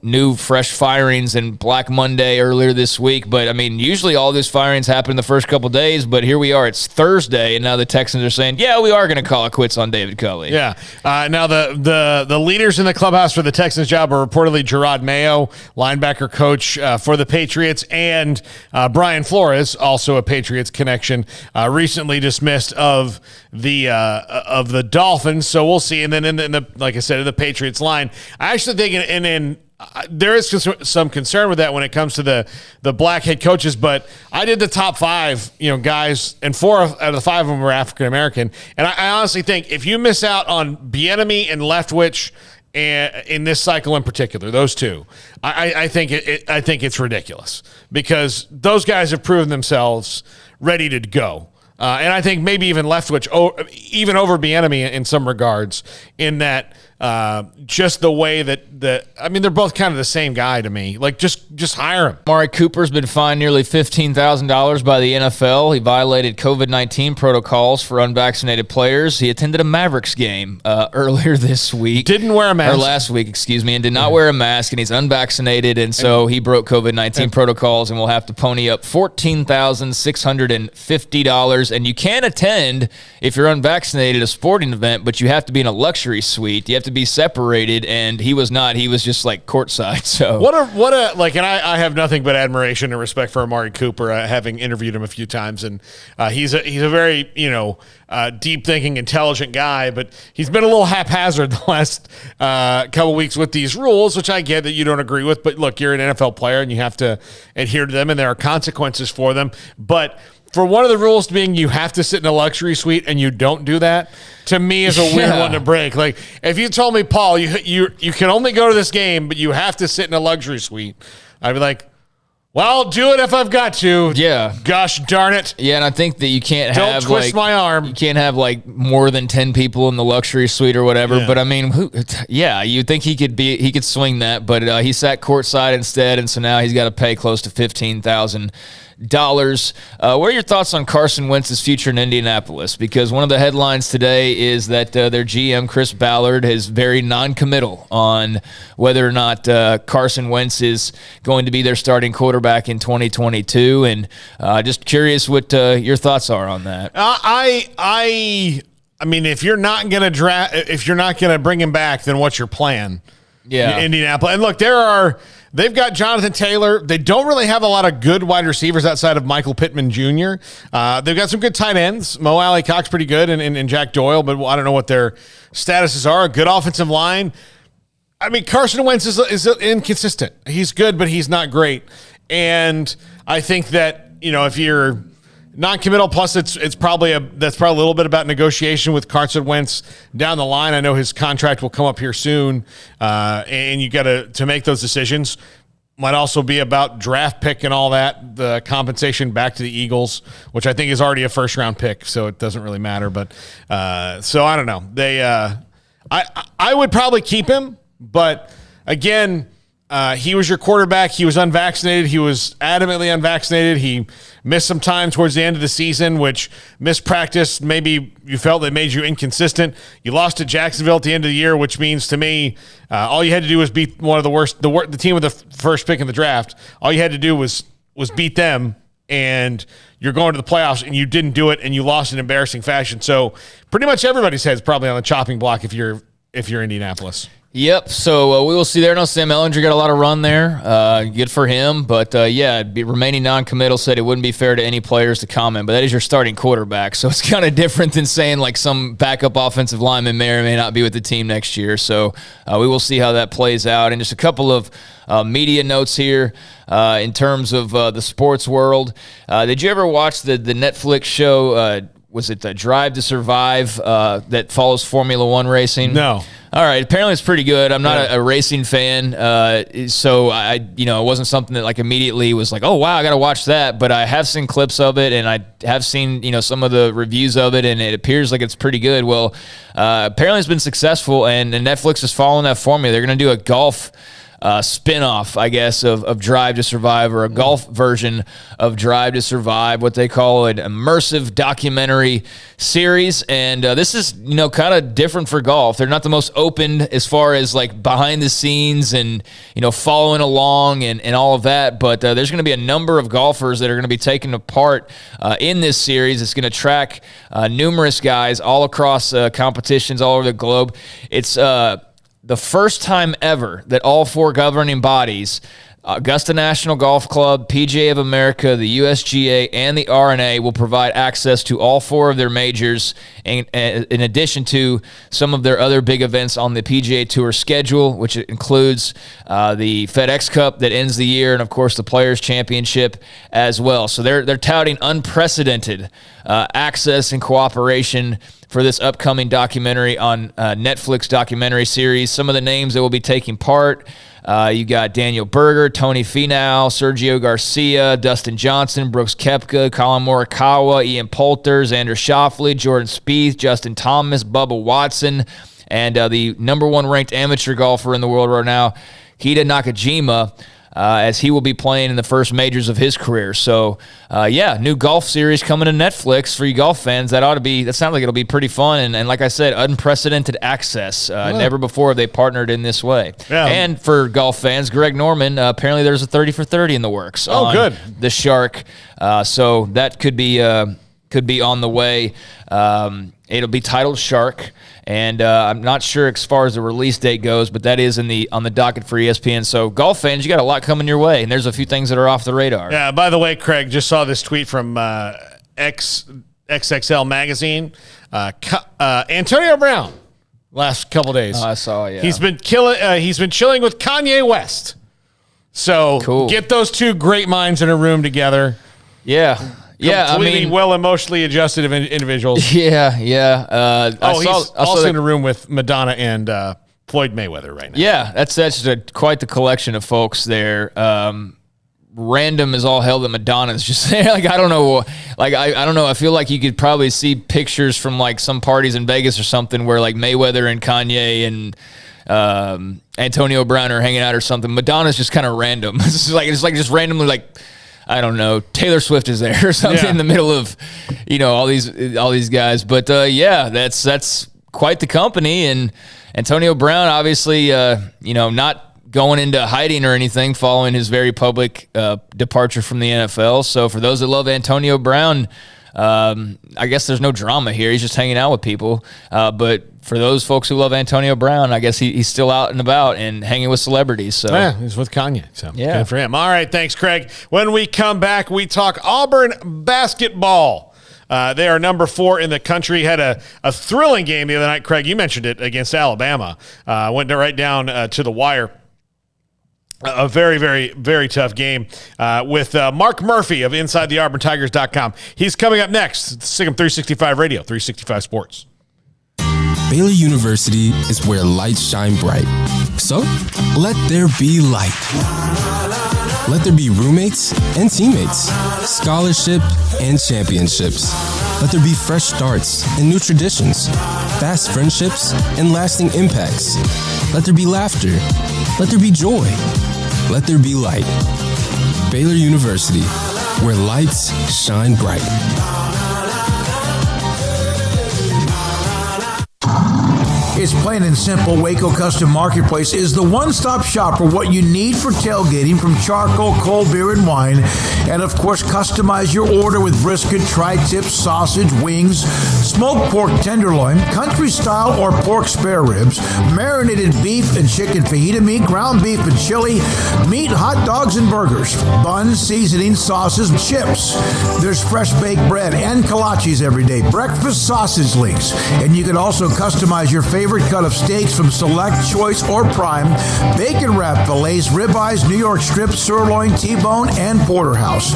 S7: new fresh firings and Black Monday earlier this week. But I mean, usually all these firings happen in the first couple of days, but here we are, it's Thursday, and now the Texans are saying, yeah, we are going to call it quits on David Culley.
S6: Yeah. Now the leaders in the clubhouse for the Texans job are reportedly Gerard Mayo, linebacker coach for the Patriots, and Brian Flores, also a Patriots connection, recently dismissed of the Dolphins. So we'll see. And then in the like I said, in the Patriots line, I actually think there is some concern with that when it comes to the black head coaches, but I did the top 5, guys, and 4 out of the 5 of them were African American. And I honestly think if you miss out on Bieniemy and Leftwich, in this cycle in particular, those two, I think it's ridiculous, because those guys have proven themselves ready to go. And I think maybe even Leftwich, even over Bieniemy in some regards, in that just the way that they're both kind of the same guy to me. Like, just hire him.
S7: Amari Cooper's been fined nearly $15,000 by the NFL. He violated COVID-19 protocols for unvaccinated players. He attended a Mavericks game earlier this week.
S6: Didn't wear a mask.
S7: Or last week, excuse me, and did not wear a mask, and he's unvaccinated, and so he broke COVID-19 protocols and will have to pony up $14,650. And you can attend, if you're unvaccinated, a sporting event, but you have to be in a luxury suite. You have to be separated, and he was not. He was just like courtside. So
S6: and I have nothing but admiration and respect for Amari Cooper, having interviewed him a few times, and he's a very deep thinking, intelligent guy, but he's been a little haphazard the last couple weeks with these rules, which I get that you don't agree with. But look, you're an NFL player and you have to adhere to them, and there are consequences for them. But for one of the rules being you have to sit in a luxury suite and you don't do that, to me is a weird one to break. Like, if you told me, Paul, you can only go to this game, but you have to sit in a luxury suite, I'd be like, well, I'll do it if I've got to.
S7: Yeah.
S6: Gosh darn it.
S7: Yeah, and I think that you can't
S6: Don't twist my arm.
S7: You can't have more than 10 people in the luxury suite or whatever. Yeah. But I mean, you'd think he could swing that, but he sat courtside instead, and so now he's got to pay close to $15,000. What are your thoughts on Carson Wentz's future in Indianapolis? Because one of the headlines today is that their GM, Chris Ballard, is very non-committal on whether or not Carson Wentz is going to be their starting quarterback in 2022. And just curious what your thoughts are on that.
S6: I mean, if you're not going to bring him back, then what's your plan?
S7: Yeah.
S6: Indianapolis. And look, they've got Jonathan Taylor. They don't really have a lot of good wide receivers outside of Michael Pittman Jr. They've got some good tight ends. Mo Alley-Cox pretty good, and Jack Doyle, but I don't know what their statuses are. A good offensive line. I mean, Carson Wentz is inconsistent. He's good, but he's not great. And I think that, if you're non-committal, plus that's probably a little bit about negotiation with Carson Wentz down the line. I know his contract will come up here soon, and you got to make those decisions. Might also be about draft pick and all that, the compensation back to the Eagles, which I think is already a first-round pick, so it doesn't really matter. But so I don't know. I would probably keep him, but again, he was your quarterback. He was unvaccinated. He was adamantly unvaccinated. He missed some time towards the end of the season, which missed practice. Maybe you felt that made you inconsistent. You lost to Jacksonville at the end of the year, which means to me, all you had to do was beat one of the team with the first pick in the draft. All you had to do was beat them, and you're going to the playoffs, and you didn't do it, and you lost in embarrassing fashion. So pretty much everybody's head's probably on the chopping block if you're Indianapolis.
S7: Yep, so we will see there. No, Sam Ehlinger got a lot of run there. Good for him. But, remaining non-committal, said it wouldn't be fair to any players to comment. But that is your starting quarterback, so it's kind of different than saying some backup offensive lineman may or may not be with the team next year. So we will see how that plays out. And just a couple of media notes here in terms of the sports world. Did you ever watch the Netflix show was it the Drive to Survive that follows Formula One racing?
S6: No.
S7: All right. Apparently it's pretty good. I'm not a racing fan. So it wasn't something that like immediately was like, oh wow, I got to watch that. But I have seen clips of it and I have seen, some of the reviews of it and it appears like it's pretty good. Well, apparently it's been successful and Netflix is following that formula. They're going to do a golf spin-off, I guess, of Drive to Survive, or a golf version of Drive to Survive, what they call an immersive documentary series. And this is, kind of different for golf. They're not the most open as far as like behind the scenes and, following along and all of that. But there's going to be a number of golfers that are going to be taken apart in this series. It's going to track numerous guys all across competitions all over the globe. It's the first time ever that all four governing bodies, Augusta National Golf Club, PGA of America, the USGA, and the R&A, will provide access to all four of their majors, in addition to some of their other big events on the PGA Tour schedule, which includes the FedEx Cup that ends the year, and of course the Players Championship as well. So they're touting unprecedented access and cooperation for this upcoming documentary on Netflix documentary series. Some of the names that will be taking part, you got Daniel Berger, Tony Finau, Sergio Garcia, Dustin Johnson, Brooks Koepka, Colin Morikawa, Ian Poulter, Xander Schauffele, Jordan Spieth, Justin Thomas, Bubba Watson, and the number one ranked amateur golfer in the world right now, Hideki Nakajima, as he will be playing in the first majors of his career. So, new golf series coming to Netflix for you golf fans. That sounds like it'll be pretty fun. And like I said, unprecedented access. Never before have they partnered in this way. Yeah. And for golf fans, Greg Norman, apparently there's a 30 for 30 in the works. Oh, good. The Shark. So that could be on the way. It'll be titled Shark. And I'm not sure as far as the release date goes, but that is on the docket for ESPN. So golf fans, you got a lot coming your way, and there's a few things that are off the radar.
S6: Yeah, by the way, Craig, just saw this tweet from XXL Magazine. Antonio Brown, last couple days.
S7: Oh, I saw, yeah.
S6: He's been chilling with Kanye West. So cool. Get those two great minds in a room together.
S7: Yeah.
S6: Completely well emotionally adjusted individuals.
S7: Yeah.
S6: He's also in a room with Madonna and Floyd Mayweather right now.
S7: Yeah, that's just quite the collection of folks there. Random as all hell that Madonna's just there. Like, I don't know. Like, I don't know. I feel like you could probably see pictures from like some parties in Vegas or something where like Mayweather and Kanye and Antonio Brown are hanging out or something. Madonna's just kind of random. It's like just randomly like, I don't know, Taylor Swift is there or something in the middle of, all these guys. But that's quite the company. And Antonio Brown, obviously, not going into hiding or anything following his very public departure from the NFL. So for those that love Antonio Brown, I guess there's no drama here. He's just hanging out with people. But for those folks who love Antonio Brown, I guess he's still out and about and hanging with celebrities. So
S6: yeah, he's with Kanye. So
S7: yeah,
S6: good for him. All right, thanks, Craig. When we come back, we talk Auburn basketball. They are number 4 in the country. Had a thrilling game the other night, Craig. You mentioned it, against Alabama. Went right down to the wire. A very, very, very tough game with Mark Murphy of InsideTheAuburnTigers.com. He's coming up next. SicEm 365 Radio, 365 Sports.
S10: Baylor University is where lights shine bright. So, let there be light. Let there be roommates and teammates, scholarship and championships. Let there be fresh starts and new traditions, fast friendships and lasting impacts. Let there be laughter. Let there be joy. Let there be light. Baylor University, where lights shine bright.
S5: It's plain and simple. Waco Custom Marketplace is the one-stop shop for what you need for tailgating, from charcoal, cold beer, and wine. And, of course, customize your order with brisket, tri-tip, sausage, wings, smoked pork tenderloin, country-style or pork spare ribs, marinated beef and chicken fajita meat, ground beef and chili, meat, hot dogs, and burgers, buns, seasoning, sauces, chips. There's fresh baked bread and kolaches every day, breakfast sausage links. And you can also customize your favorite favorite cut of steaks from Select, Choice, or Prime, bacon wrap fillets, ribeyes, New York strips, sirloin, T-bone, and porterhouse.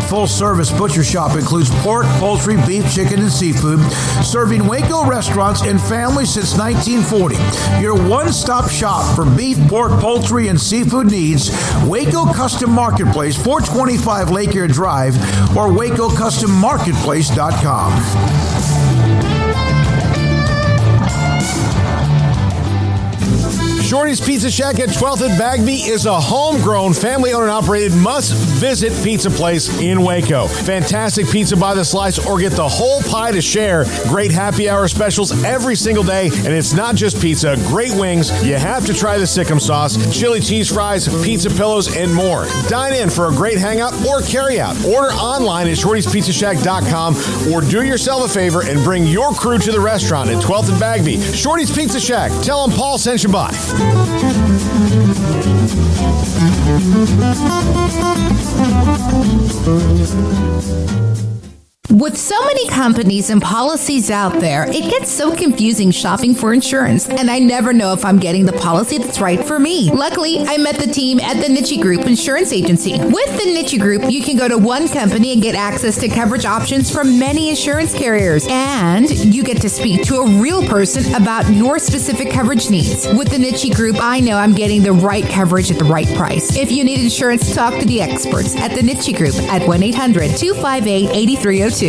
S5: Full-service butcher shop includes pork, poultry, beef, chicken, and seafood, serving Waco restaurants and families since 1940. Your one-stop shop for beef, pork, poultry, and seafood needs, Waco Custom Marketplace, 425 Lake Erie Drive, or WacoCustomMarketplace.com.
S20: Shorty's Pizza Shack at 12th and Bagby is a homegrown, family-owned and operated must-visit pizza place in Waco. Fantastic pizza by the slice or get the whole pie to share. Great happy hour specials every single day, and it's not just pizza. Great wings. You have to try the Sikkim sauce, chili cheese fries, pizza pillows, and more. Dine in for a great hangout or carry-out. Order online at shortyspizzashack.com or do yourself a favor and bring your crew to the restaurant at 12th and Bagby. Shorty's Pizza Shack. Tell them Paul sent you by.
S11: With so many companies and policies out there, it gets so confusing shopping for insurance, and I never know if I'm getting the policy that's right for me. Luckily, I met the team at the Niche Group Insurance Agency. With the Niche Group, you can go to one company and get access to coverage options from many insurance carriers, and you get to speak to a real person about your specific coverage needs. With the Niche Group, I know I'm getting the right coverage at the right price. If you need insurance, talk to the experts at the Niche Group at 1-800-258-8302.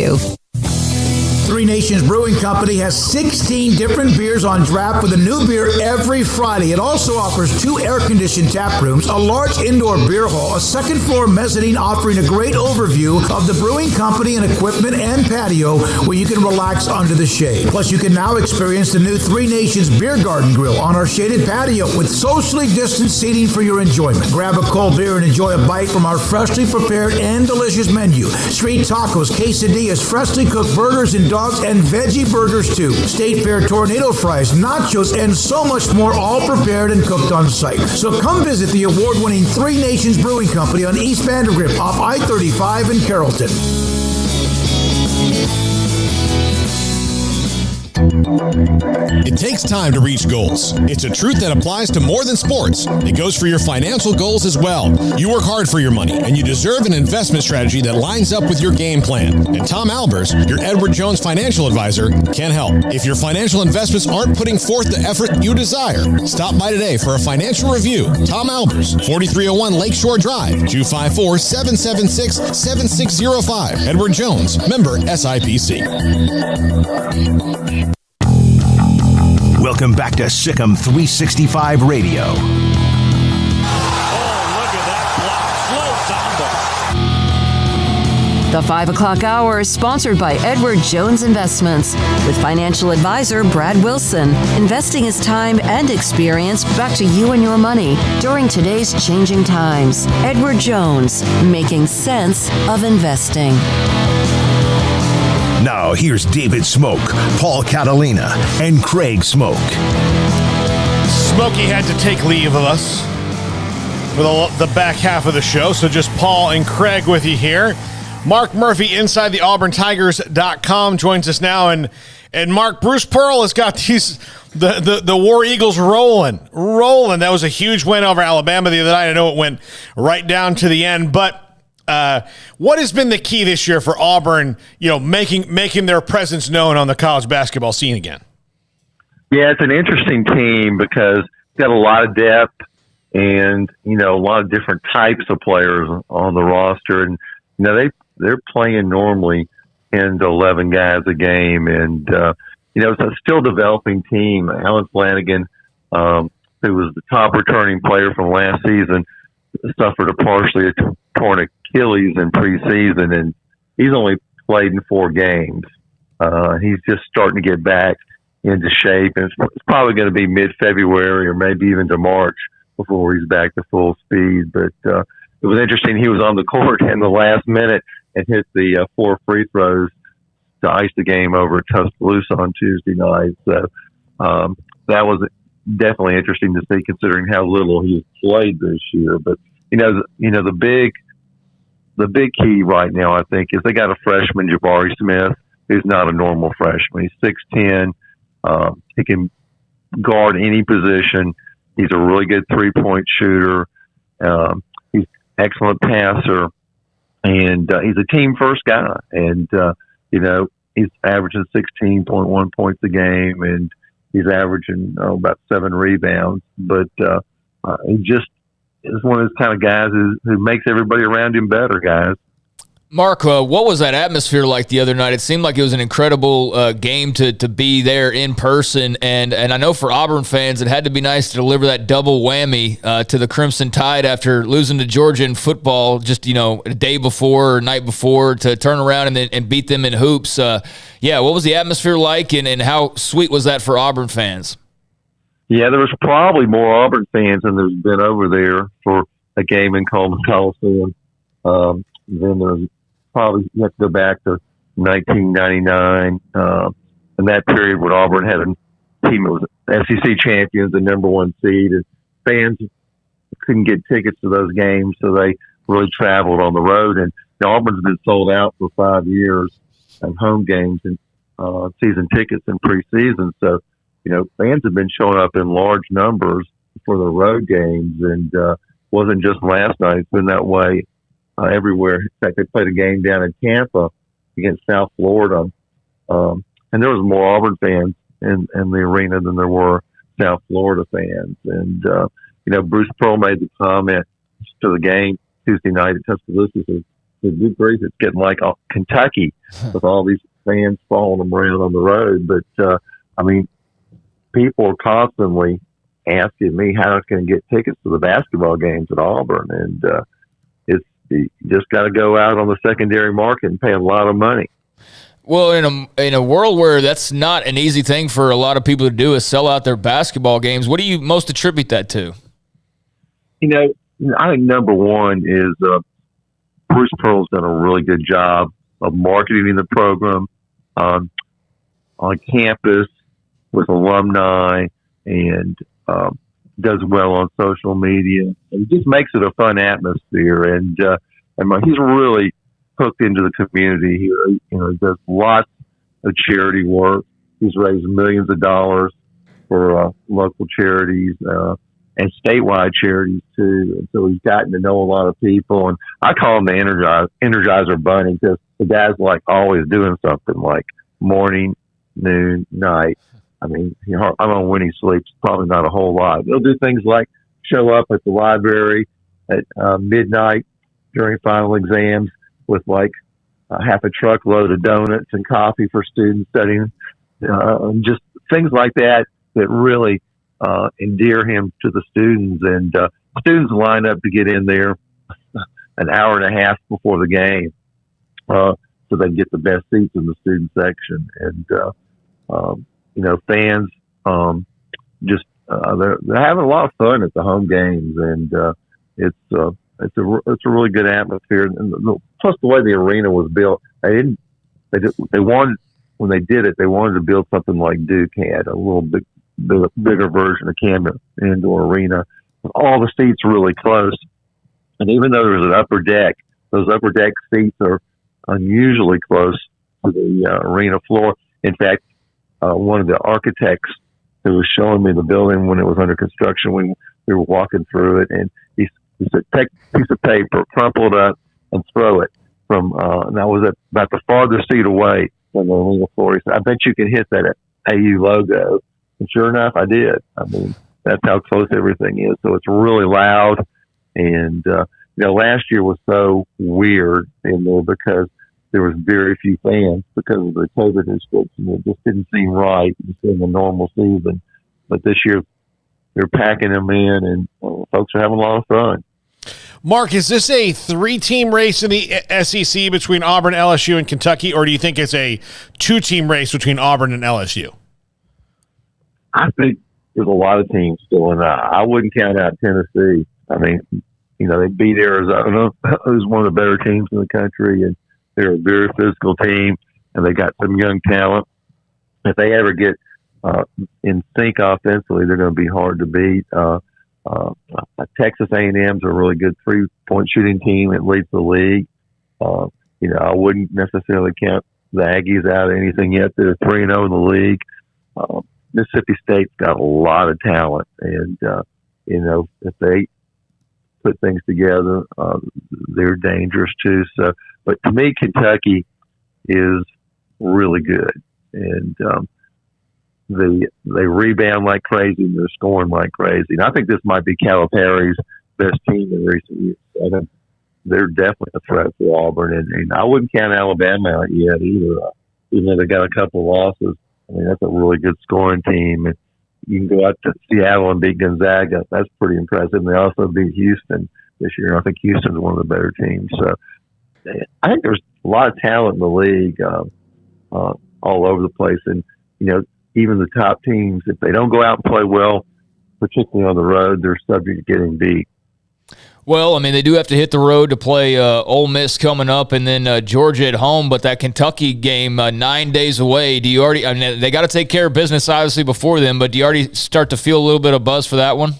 S5: Three Nations Brewing Company has 16 different beers on draft with a new beer every Friday. It also offers 2 air-conditioned tap rooms, a large indoor beer hall, a second-floor mezzanine offering a great overview of the brewing company and equipment and patio where you can relax under the shade. Plus, you can now experience the new Three Nations Beer Garden Grill on our shaded patio with socially distanced seating for your enjoyment. Grab a cold beer and enjoy a bite from our freshly prepared and delicious menu. Street tacos, quesadillas, freshly cooked burgers and dogs and veggie burgers too. State Fair tornado fries, nachos, and so much more, all prepared and cooked on site. So come visit the award-winning Three Nations Brewing Company on East Vandergrift off I-35 in Carrollton.
S20: It takes time to reach goals. It's a truth that applies to more than sports. It goes for your financial goals as well. You work hard for your money, and you deserve an investment strategy that lines up with your game plan. And Tom Albers, your Edward Jones financial advisor, can help. If your financial investments aren't putting forth the effort you desire, stop by today for a financial review. Tom Albers, 4301 Lakeshore Drive, 254-776-7605. Edward Jones, member SIPC.
S4: Welcome back to Sikkim 365 Radio.
S3: Oh, look at that block. Slow Samba.
S2: The 5 o'clock hour is sponsored by Edward Jones Investments with financial advisor Brad Wilson. Investing is time and experience back to you and your money during today's changing times. Edward Jones, making sense of investing.
S4: Now, here's David Smoak, Paul Catalina, and Craig Smoak.
S6: Smokey had to take leave of us for the back half of the show, so just Paul and Craig with you here. Mark Murphy, inside the AuburnTigers.com, joins us now. And Mark, Bruce Pearl has got the War Eagles rolling. That was a huge win over Alabama the other night. I know it went right down to the end, but what has been the key this year for Auburn, making their presence known on the college basketball scene again?
S12: Yeah, it's an interesting team because it's got a lot of depth and, a lot of different types of players on the roster. And, they're playing normally 10 to 11 guys a game. And, it's a still developing team. Alan Flanagan, who was the top returning player from last season, suffered a partially torn Achilles in preseason, and he's only played in 4 games. He's just starting to get back into shape, and it's probably going to be mid-February or maybe even to March before he's back to full speed. But it was interesting. He was on the court in the last minute and hit the 4 free throws to ice the game over Tuscaloosa on Tuesday night. So that was definitely interesting to see, considering how little he's played this year. But the big key right now, I think, is they got a freshman, Jabari Smith, who's not a normal freshman. He's 6'10". He can guard any position. He's a really good 3-point shooter. He's an excellent passer, and he's a team first guy. And he's averaging 16.1 points a game, and he's averaging about 7 rebounds. But he just is one of those kind of guys who makes everybody around him better, guys.
S7: Mark, what was that atmosphere like the other night? It seemed like it was an incredible game to be there in person, and I know for Auburn fans it had to be nice to deliver that double whammy to the Crimson Tide after losing to Georgia in football just a day before or night before, to turn around and beat them in hoops. What was the atmosphere like, and how sweet was that for Auburn fans?
S12: Yeah, there was probably more Auburn fans than there's been over there for a game in Coleman Coliseum. Then there's probably, you have to go back to 1999, and that period when Auburn had a team that was SEC champions, the number 1 seed, and fans couldn't get tickets to those games, so they really traveled on the road. And Auburn's been sold out for 5 years of home games and season tickets in preseason. So, fans have been showing up in large numbers for the road games, and wasn't just last night. It's been that way everywhere. In fact, they played a game down in Tampa against South Florida, and there was more Auburn fans in the arena than there were South Florida fans. And Bruce Pearl made the comment to the game Tuesday night at Tuscaloosa. Said, "Good grief, it's getting like Kentucky with all these fans following them around on the road." But people are constantly asking me how I can get tickets to the basketball games at Auburn, and you just got to go out on the secondary market and pay a lot of money.
S7: Well, in a world where that's not an easy thing for a lot of people to do, is sell out their basketball games, what do you most attribute that to?
S12: I think number one is Bruce Pearl's done a really good job of marketing the program on campus with alumni, and does well on social media. It just makes it a fun atmosphere, and he's really hooked into the community here. He does lots of charity work. He's raised millions of dollars for local charities and statewide charities too. And so he's gotten to know a lot of people, and I call him the Energizer Bunny, because the guy's like always doing something, like morning, noon, night. I don't know when he sleeps, probably not a whole lot. He'll do things like show up at the library at midnight during final exams with like half a truckload of donuts and coffee for students studying. Just things like that really endear him to the students. And students line up to get in there an hour and a half before the game so they can get the best seats in the student section. And fans they're having a lot of fun at the home games, and it's a really good atmosphere. And plus, the way the arena was built, they wanted, when they did it, they wanted to build something like Duke had, a little bit bigger version of Camden Indoor Arena. All the seats are really close, and even though there's an upper deck, those upper deck seats are unusually close to the arena floor. In fact, one of the architects who was showing me the building when it was under construction, when we were walking through it, and he said, "Take a piece of paper, crumple it up, and throw it from." And I was at about the farthest seat away from the arena floor. He said, "I bet you can hit that AU logo." And sure enough, I did. That's how close everything is. So it's really loud. And last year was so weird in there because there was very few fans because of the COVID restrictions. It just didn't seem right in the normal season. But this year, they're packing them in, and folks are having a lot of fun.
S6: Mark, is this a 3-team race in the SEC between Auburn, LSU, and Kentucky, or do you think it's a 2-team race between Auburn and LSU?
S12: I think there's a lot of teams still in that. I wouldn't count out Tennessee. They beat Arizona, who's one of the better teams in the country, and they're a very physical team, and they got some young talent. If they ever get in sync offensively, they're going to be hard to beat. Texas A&M's a really good 3-point shooting team. It leads the league. I wouldn't necessarily count the Aggies out of anything yet. They're 3-0 in the league. Mississippi State's got a lot of talent, and if they put things together, they're dangerous too. So, but to me, Kentucky is really good, and they rebound like crazy, and they're scoring like crazy. And I think this might be Calipari's best team in recent years. I think they're definitely a threat for Auburn, and I wouldn't count Alabama out yet either. Even though they got a couple of losses, I mean, that's a really good scoring team. And you can go out to Seattle and beat Gonzaga. That's pretty impressive. And they also beat Houston this year. I think Houston's one of the better teams. So I think there's a lot of talent in the league all over the place. And, even the top teams, if they don't go out and play well, particularly on the road, they're subject to getting beat.
S7: Well, I mean, they do have to hit the road to play Ole Miss coming up and then Georgia at home, but that Kentucky game 9 days away, they got to take care of business, obviously, before then, but do you already start to feel a little bit of buzz for that one?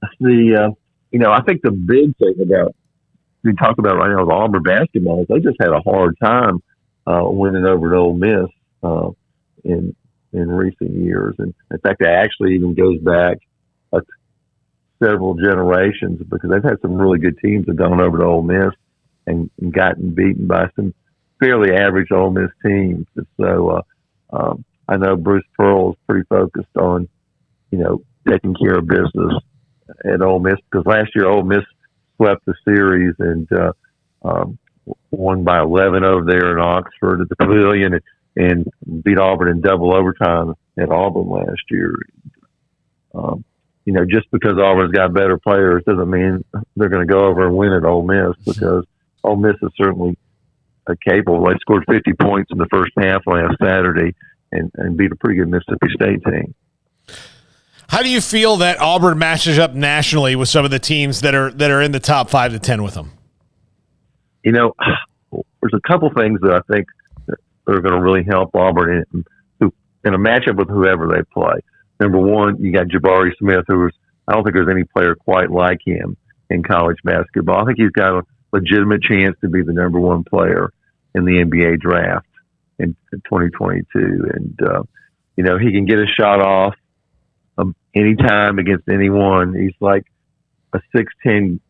S12: I think the big thing we talk about right now with Auburn basketball is they just had a hard time winning over at Ole Miss in recent years. And in fact, it actually even goes back several generations, because they've had some really good teams that have gone over to Ole Miss and gotten beaten by some fairly average Ole Miss teams. And so I know Bruce Pearl is pretty focused on, taking care of business at Ole Miss, because last year Ole Miss swept the series and won by 11 over there in Oxford at the Pavilion and beat Auburn in double overtime at Auburn last year. Just because Auburn's got better players doesn't mean they're going to go over and win at Ole Miss, because Ole Miss is certainly capable. They scored 50 points in the first half last Saturday and beat a pretty good Mississippi State team.
S6: How do you feel that Auburn matches up nationally with some of the teams that are in the top 5 to 10 with them?
S12: There's a couple things that I think that are going to really help Auburn in a matchup with whoever they play. Number one, you got Jabari Smith, I don't think there's any player quite like him in college basketball. I think he's got a legitimate chance to be the number one player in the NBA draft in 2022. And, he can get a shot off anytime against anyone. He's like a 6'10"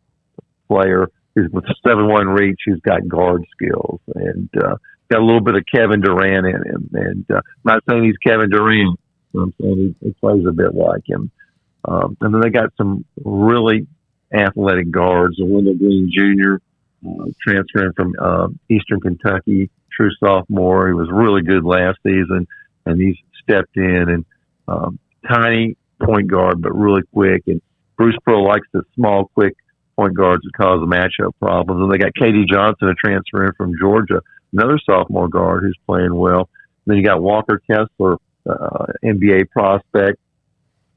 S12: player who's with 7'1" reach, who's got guard skills, and got a little bit of Kevin Durant in him. And I'm not saying he's Kevin Durant. I'm saying he plays a bit like him. And then they got some really athletic guards. Wendell Green Jr., transferring from Eastern Kentucky, true sophomore. He was really good last season, and he's stepped in. And tiny point guard, but really quick. And Bruce Pearl likes the small, quick point guards that cause the matchup problems. And they got KD Johnson, a transfer in from Georgia, another sophomore guard who's playing well. And then you got Walker Kessler, NBA prospect,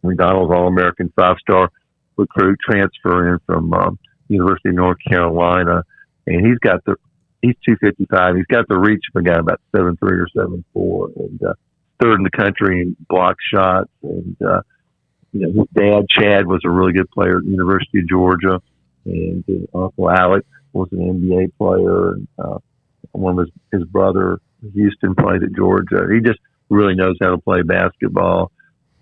S12: McDonald's All-American 5-star recruit, transfer in from University of North Carolina, and he's 255. He's got the reach of a guy about 7'3" or 7'4", and third in the country in block shots. And his dad Chad was a really good player at the University of Georgia, and his uncle Alec was an NBA player, and one of his brother Houston played at Georgia. He just really knows how to play basketball.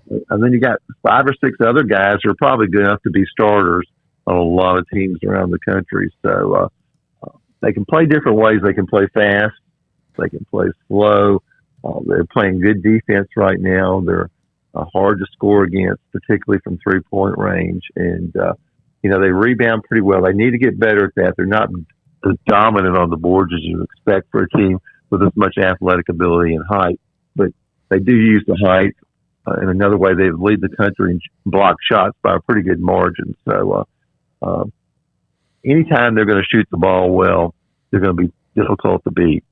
S12: And then you got 5 or 6 other guys who are probably good enough to be starters on a lot of teams around the country. So they can play different ways. They can play fast. They can play slow. They're playing good defense right now. They're hard to score against, particularly from three-point range. And, they rebound pretty well. They need to get better at that. They're not as dominant on the boards as you expect for a team with as much athletic ability and height. But they do use the height. In another way, they lead the country in block shots by a pretty good margin. So anytime they're going to shoot the ball well, they're going to be difficult to beat.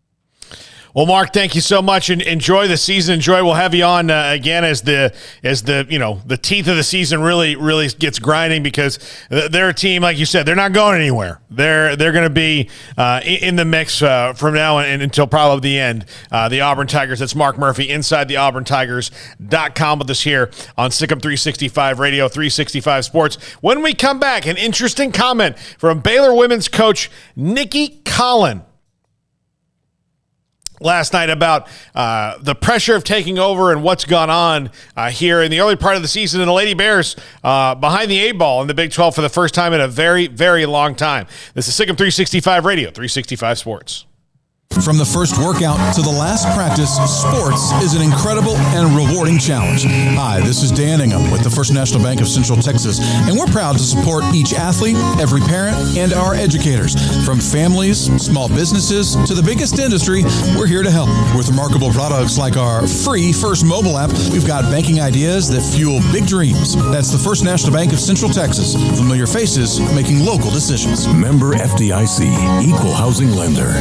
S6: Well, Mark, thank you so much, and enjoy the season. We'll have you on again as the teeth of the season really gets grinding, because they're a team, like you said, they're not going anywhere. They're going to be in the mix from now and until probably the end. The Auburn Tigers. That's Mark Murphy inside the AuburnTigers.com with us here on Sikkim 365 Radio, 365 Sports. When we come back, an interesting comment from Baylor women's coach Nikki Collin. last night about the pressure of taking over and what's gone on here in the early part of the season. And the Lady Bears behind the 8-ball in the Big 12 for the first time in a very, very long time. This is Sikkim 365 Radio, 365 Sports.
S19: From the first workout to the last practice, sports is an incredible and rewarding challenge. Hi, this is Dan Ingham with the First National Bank of Central Texas, and we're proud to support each athlete, every parent, and our educators. From families, small businesses, to the biggest industry, we're here to help. With remarkable products like our free First mobile app, we've got banking ideas that fuel big dreams. That's the First National Bank of Central Texas. Familiar faces making local decisions.
S4: Member FDIC, Equal Housing Lender.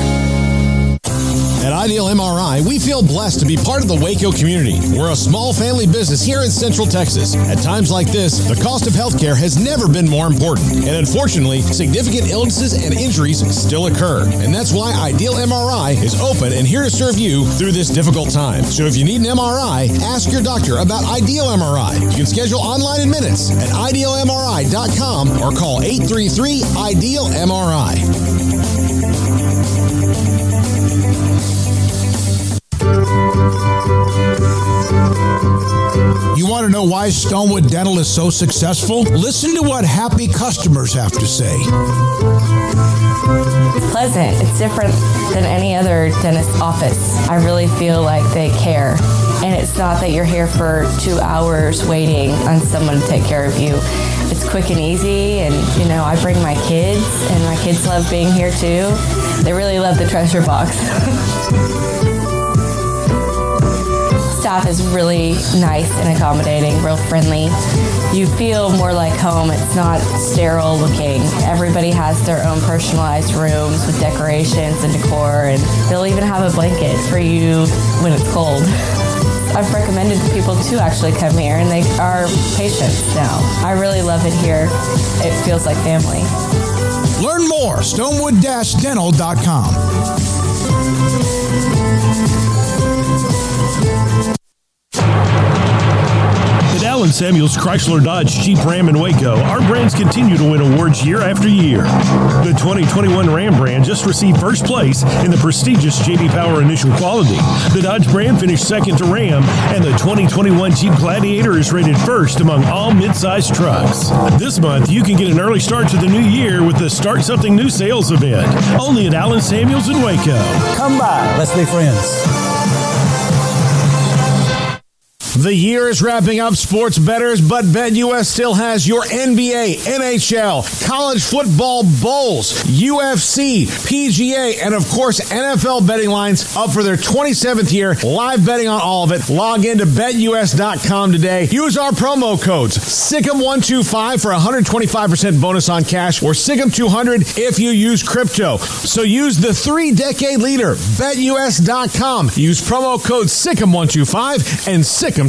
S20: At Ideal MRI, we feel blessed to be part of the Waco community. We're a small family business here in Central Texas. At times like this, the cost of healthcare has never been more important. And unfortunately, significant illnesses and injuries still occur. And that's why Ideal MRI is open and here to serve you through this difficult time. So if you need an MRI, ask your doctor about Ideal MRI. You can schedule online in minutes at idealmri.com or call 833-IDEAL-MRI.
S16: You want to know why Stonewood Dental is so successful? Listen to what happy customers have to say.
S14: Pleasant. It's different than any other dentist office. I really feel like they care. And it's not that you're here for 2 hours waiting on someone to take care of you. It's quick and easy, and I bring my kids, and my kids love being here too. They really love the treasure box. Staff is really nice and accommodating, real friendly. You feel more like home. It's not sterile looking. Everybody has their own personalized rooms with decorations and decor, and they'll even have a blanket for you when it's cold. I've recommended people to actually come here, and they are patients now. I really love it here. It feels like family.
S16: Learn more, stonewood-dental.com.
S15: Alan Samuels Chrysler Dodge Jeep Ram in Waco, our brands continue to win awards year after year. The 2021 Ram brand just received first place in the prestigious J.D. Power Initial Quality. The Dodge brand finished second to Ram, and the 2021 Jeep Gladiator is rated first among all midsize trucks. This month, you can get an early start to the new year with the Start Something New sales event, only at Alan Samuels in Waco.
S23: Come by, let's be friends.
S20: The year is wrapping up, sports bettors, but BetUS still has your NBA, NHL, college football bowls, UFC, PGA, and of course NFL betting lines up for their 27th year. Live betting on all of it. Log into BetUS.com today. Use our promo codes SICK'EM125 for 125% bonus on cash, or SICK'EM200 if you use crypto. So use the 3-decade leader, BetUS.com. Use promo code SICK'EM125 and SICK'EM200.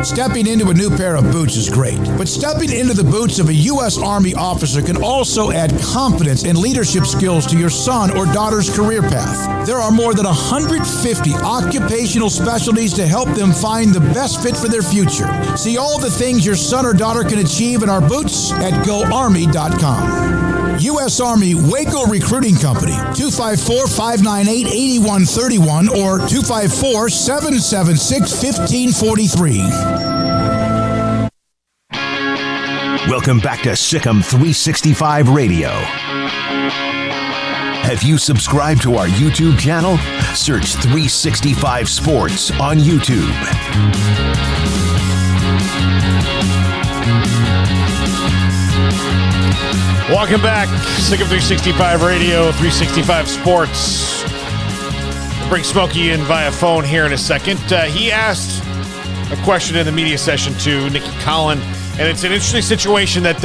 S16: Stepping into a new pair of boots is great, but stepping into the boots of a U.S. Army officer can also add confidence and leadership skills to your son or daughter's career path. There are more than 150 occupational specialties to help them find the best fit for their future. See all the things your son or daughter can achieve in our boots at GoArmy.com. U.S. Army Waco Recruiting Company, 254-598-8131 or 254-776-1543.
S4: Welcome back to Sikkim 365 Radio. Have you subscribed to our YouTube channel? Search 365 Sports on YouTube.
S6: Welcome back. Sikkim 365 Radio, 365 Sports. We'll bring Smokey in via phone here in a second. He asked a question in the media session to Nikki Collin, and it's an interesting situation that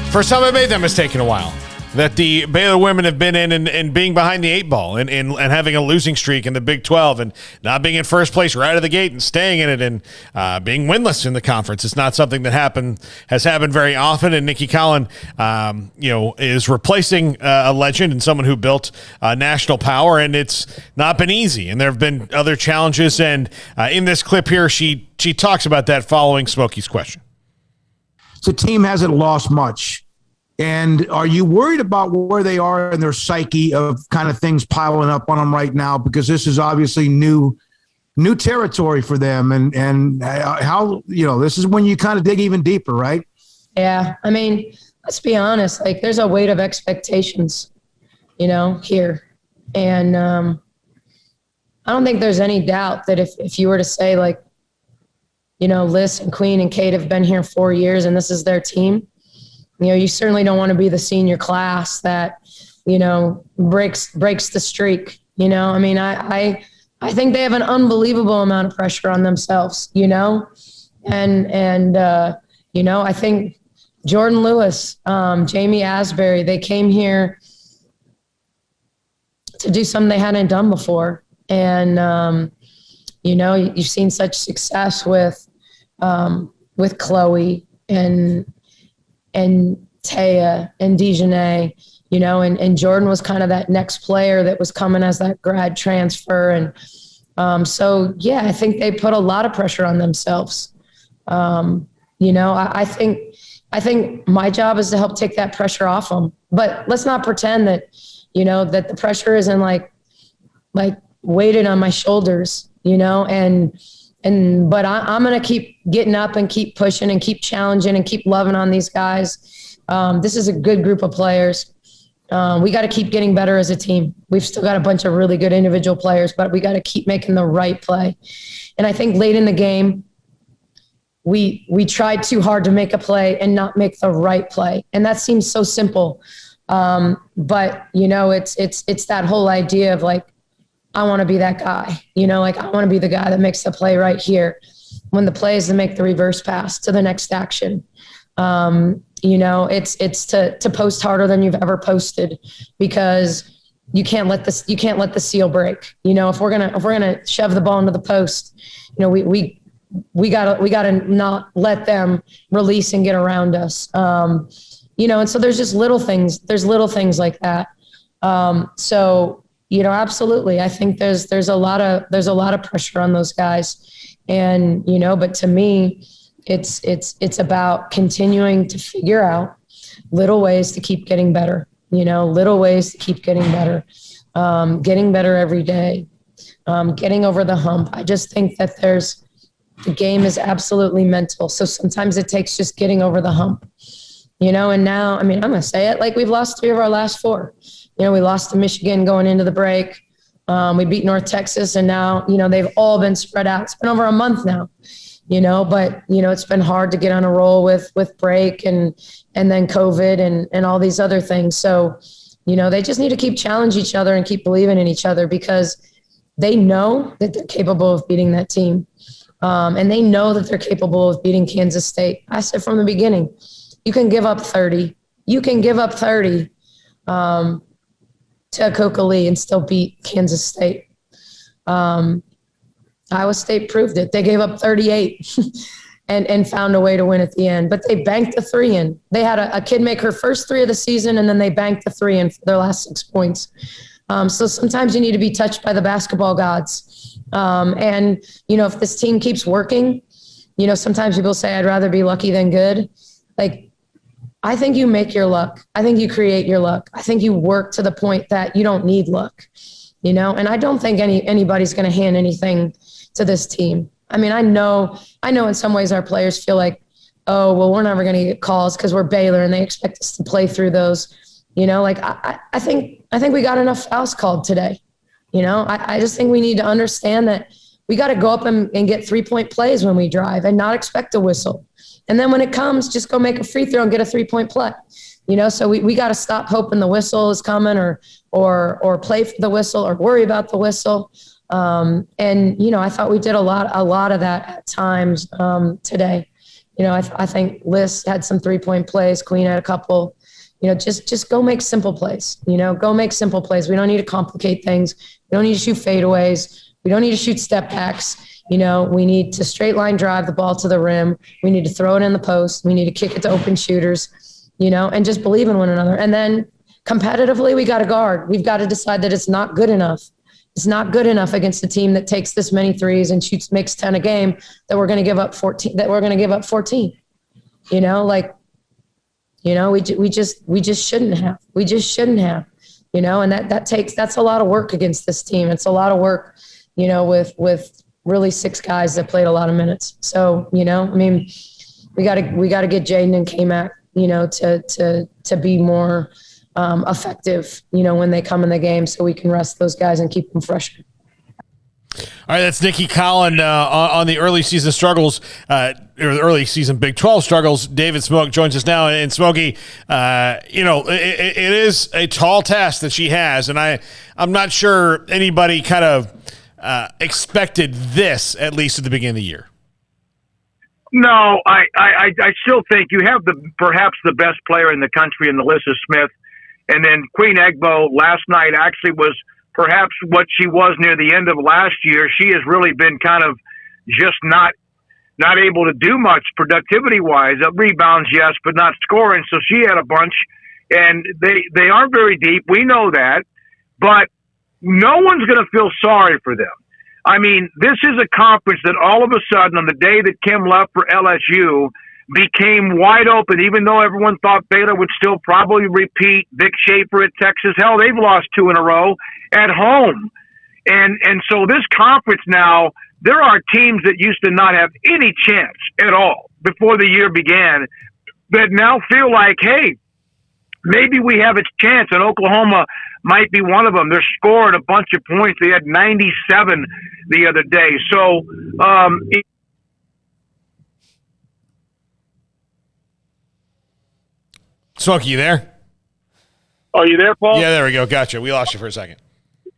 S6: first time I made that mistake in a while, that the Baylor women have been in and being behind the 8-ball and having a losing streak in the Big 12 and not being in first place right out of the gate and staying in it and being winless in the conference. It's not something that has happened very often. And Nikki Collin, is replacing a legend and someone who built national power, and it's not been easy. And there have been other challenges. And in this clip here, she talks about that following Smokey's question.
S24: The team hasn't lost much
S16: And are you worried about where they are in their psyche of kind of things piling up on them right now? Because this is obviously new territory for them. And how, this is when you kind of dig even deeper, right?
S17: Yeah. I mean, let's be honest, like there's a weight of expectations, here. And I don't think there's any doubt that if you were to say like, Liz and Queen and Kate have been here 4 years and this is their team, you certainly don't want to be the senior class that, breaks the streak. I mean, I think they have an unbelievable amount of pressure on themselves, and I think Jordan Lewis, Jamie Asbury, they came here to do something they hadn't done before. And, you've seen such success with Chloe and Taya and Dejanay, and Jordan was kind of that next player that was coming as that grad transfer. And so, yeah, I think they put a lot of pressure on themselves. I think my job is to help take that pressure off them. But let's not pretend that, that the pressure isn't like weighted on my shoulders, but I'm going to keep getting up and keep pushing and keep challenging and keep loving on these guys. This is a good group of players. We got to keep getting better as a team. We've still got a bunch of really good individual players, but we got to keep making the right play. And I think late in the game, we tried too hard to make a play and not make the right play. And that seems so simple. But it's that whole idea of like, I want to be that guy, I want to be the guy that makes the play right here when the play is to make the reverse pass to the next action. It's to post harder than you've ever posted because you can't let the seal break. If we're gonna shove the ball into the post, we gotta not let them release and get around us. And so there's just little things. There's little things like that. Absolutely. I think there's a lot of pressure on those guys, and but to me, it's about continuing to figure out little ways to keep getting better. Little ways to keep getting better every day, getting over the hump. I just think that the game is absolutely mental. So sometimes it takes just getting over the hump. And now, I mean, I'm going to say it, like we've lost 3 of our last 4. We lost to Michigan going into the break. We beat North Texas, and now, they've all been spread out. It's been over a month now, but, it's been hard to get on a roll with break and then COVID and all these other things. So, they just need to keep challenging each other and keep believing in each other because they know that they're capable of beating that team. And they know that they're capable of beating Kansas State. I said from the beginning, you can give up 30. You can give up 30 to Coca-Cola and still beat Kansas State. Iowa State proved it. They gave up 38 and found a way to win at the end. But they banked the 3 in. They had a kid make her first 3 of the season, and then they banked the 3 in for their last 6 points. So sometimes you need to be touched by the basketball gods. And, if this team keeps working, sometimes people say I'd rather be lucky than good. Like, I think you make your luck. I think you create your luck. I think you work to the point that you don't need luck, and I don't think anybody's going to hand anything to this team. I mean, I know in some ways our players feel like, oh, well, we're never going to get calls because we're Baylor and they expect us to play through those, I think we got enough fouls called today. I just think we need to understand that we got to go up and get 3-point plays when we drive and not expect a whistle. And then when it comes, just go make a free throw and get a 3-point play. So we got to stop hoping the whistle is coming or play for the whistle or worry about the whistle. I thought we did a lot of that at times today. I think Liz had some 3-point plays. Queen had a couple. Just go make simple plays. Go make simple plays. We don't need to complicate things. We don't need to shoot fadeaways. We don't need to shoot step backs. We need to straight line drive the ball to the rim. We need to throw it in the post. We need to kick it to open shooters, and just believe in one another. And then competitively, we got to guard. We've got to decide that it's not good enough. It's not good enough against a team that takes this many threes and makes 10 a game that we're going to give up 14, We just shouldn't have. We just shouldn't have. And that's a lot of work against this team. It's a lot of work, with really 6 guys that played a lot of minutes. So, we got to get Jaden and K-Mac, to be more effective, when they come in the game, so we can rest those guys and keep them fresh.
S6: All right, that's Nikki Collin on the early season struggles, or the early season Big 12 struggles. David Smoak joins us now. And Smokey, it is a tall task that she has, and I'm not sure anybody kind of expected this, at least at the beginning of the year.
S1: No, I still think you have perhaps the best player in the country in Alyssa Smith, and then Queen Egbo last night actually was perhaps what she was near the end of last year. She has really been kind of just not able to do much productivity-wise. Rebounds, yes, but not scoring. So she had a bunch, and they aren't very deep. We know that, but no one's going to feel sorry for them. I mean, this is a conference that all of a sudden, on the day that Kim left for LSU, became wide open, even though everyone thought Baylor would still probably repeat. Vic Schaefer at Texas. Hell, they've lost 2 in a row at home. And so this conference now, there are teams that used to not have any chance at all before the year began that now feel like, hey, maybe we have a chance, and Oklahoma might be one of them. They're scoring a bunch of points. They had 97 the other day. So,
S6: Smokey, you there?
S1: Are you there, Paul?
S6: Yeah, there we go. Gotcha. We lost you for a second.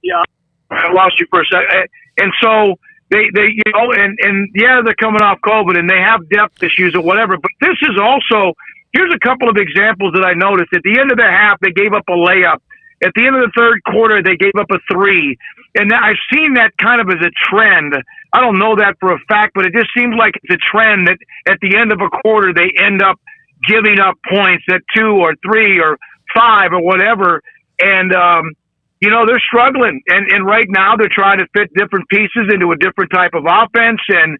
S1: Yeah, I lost you for a second. And so they and they're coming off COVID and they have depth issues or whatever. But this is also, here's a couple of examples that I noticed. At the end of the half, they gave up a layup. At the end of the third quarter, they gave up a 3. And I've seen that kind of as a trend. I don't know that for a fact, but it just seems like it's a trend that at the end of a quarter, they end up giving up points at 2 or 3 or 5 or whatever. And, they're struggling. And right now they're trying to fit different pieces into a different type of offense. And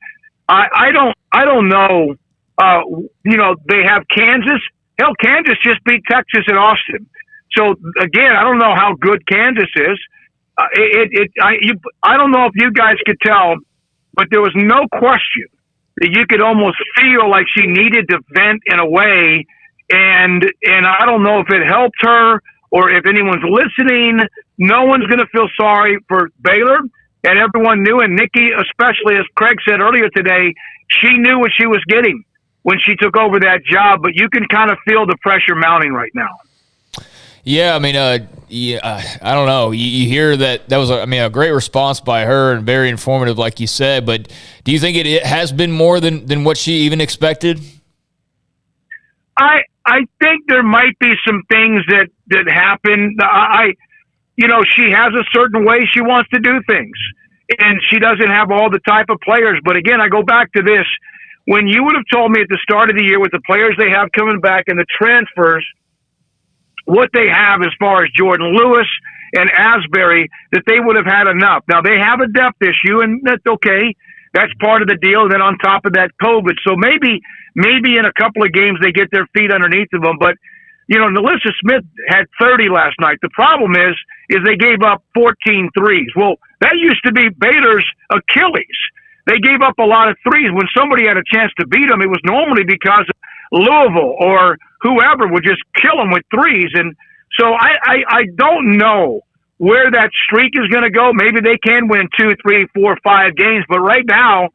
S1: I don't know. They have Kansas. Hell, Kansas just beat Texas and Austin. So again, I don't know how good Kansas is. I don't know if you guys could tell, but there was no question that you could almost feel like she needed to vent in a way. And I don't know if it helped her or if anyone's listening. No one's going to feel sorry for Baylor, and everyone knew. And Nikki, especially, as Craig said earlier today, she knew what she was getting when she took over that job. But you can kind of feel the pressure mounting right now.
S7: Yeah, I mean, I don't know. You hear that was, a great response by her and very informative, like you said. But do you think it has been more than what she even expected?
S1: I think there might be some things that happen. She has a certain way she wants to do things, and she doesn't have all the type of players. But again, I go back to this. When you would have told me at the start of the year with the players they have coming back and the transfers, what they have as far as Jordan Lewis and Asbury, that they would have had enough. Now, they have a depth issue, and that's okay. That's part of the deal. Then on top of that, COVID. So maybe in a couple of games they get their feet underneath of them. But, Alyssa Smith had 30 last night. The problem is they gave up 14 threes. Well, that used to be Baylor's Achilles. They gave up a lot of threes. When somebody had a chance to beat them, it was normally because of Louisville or whoever would just kill them with threes. And so I don't know where that streak is going to go. Maybe they can win 2, 3, 4, 5 games. But right now,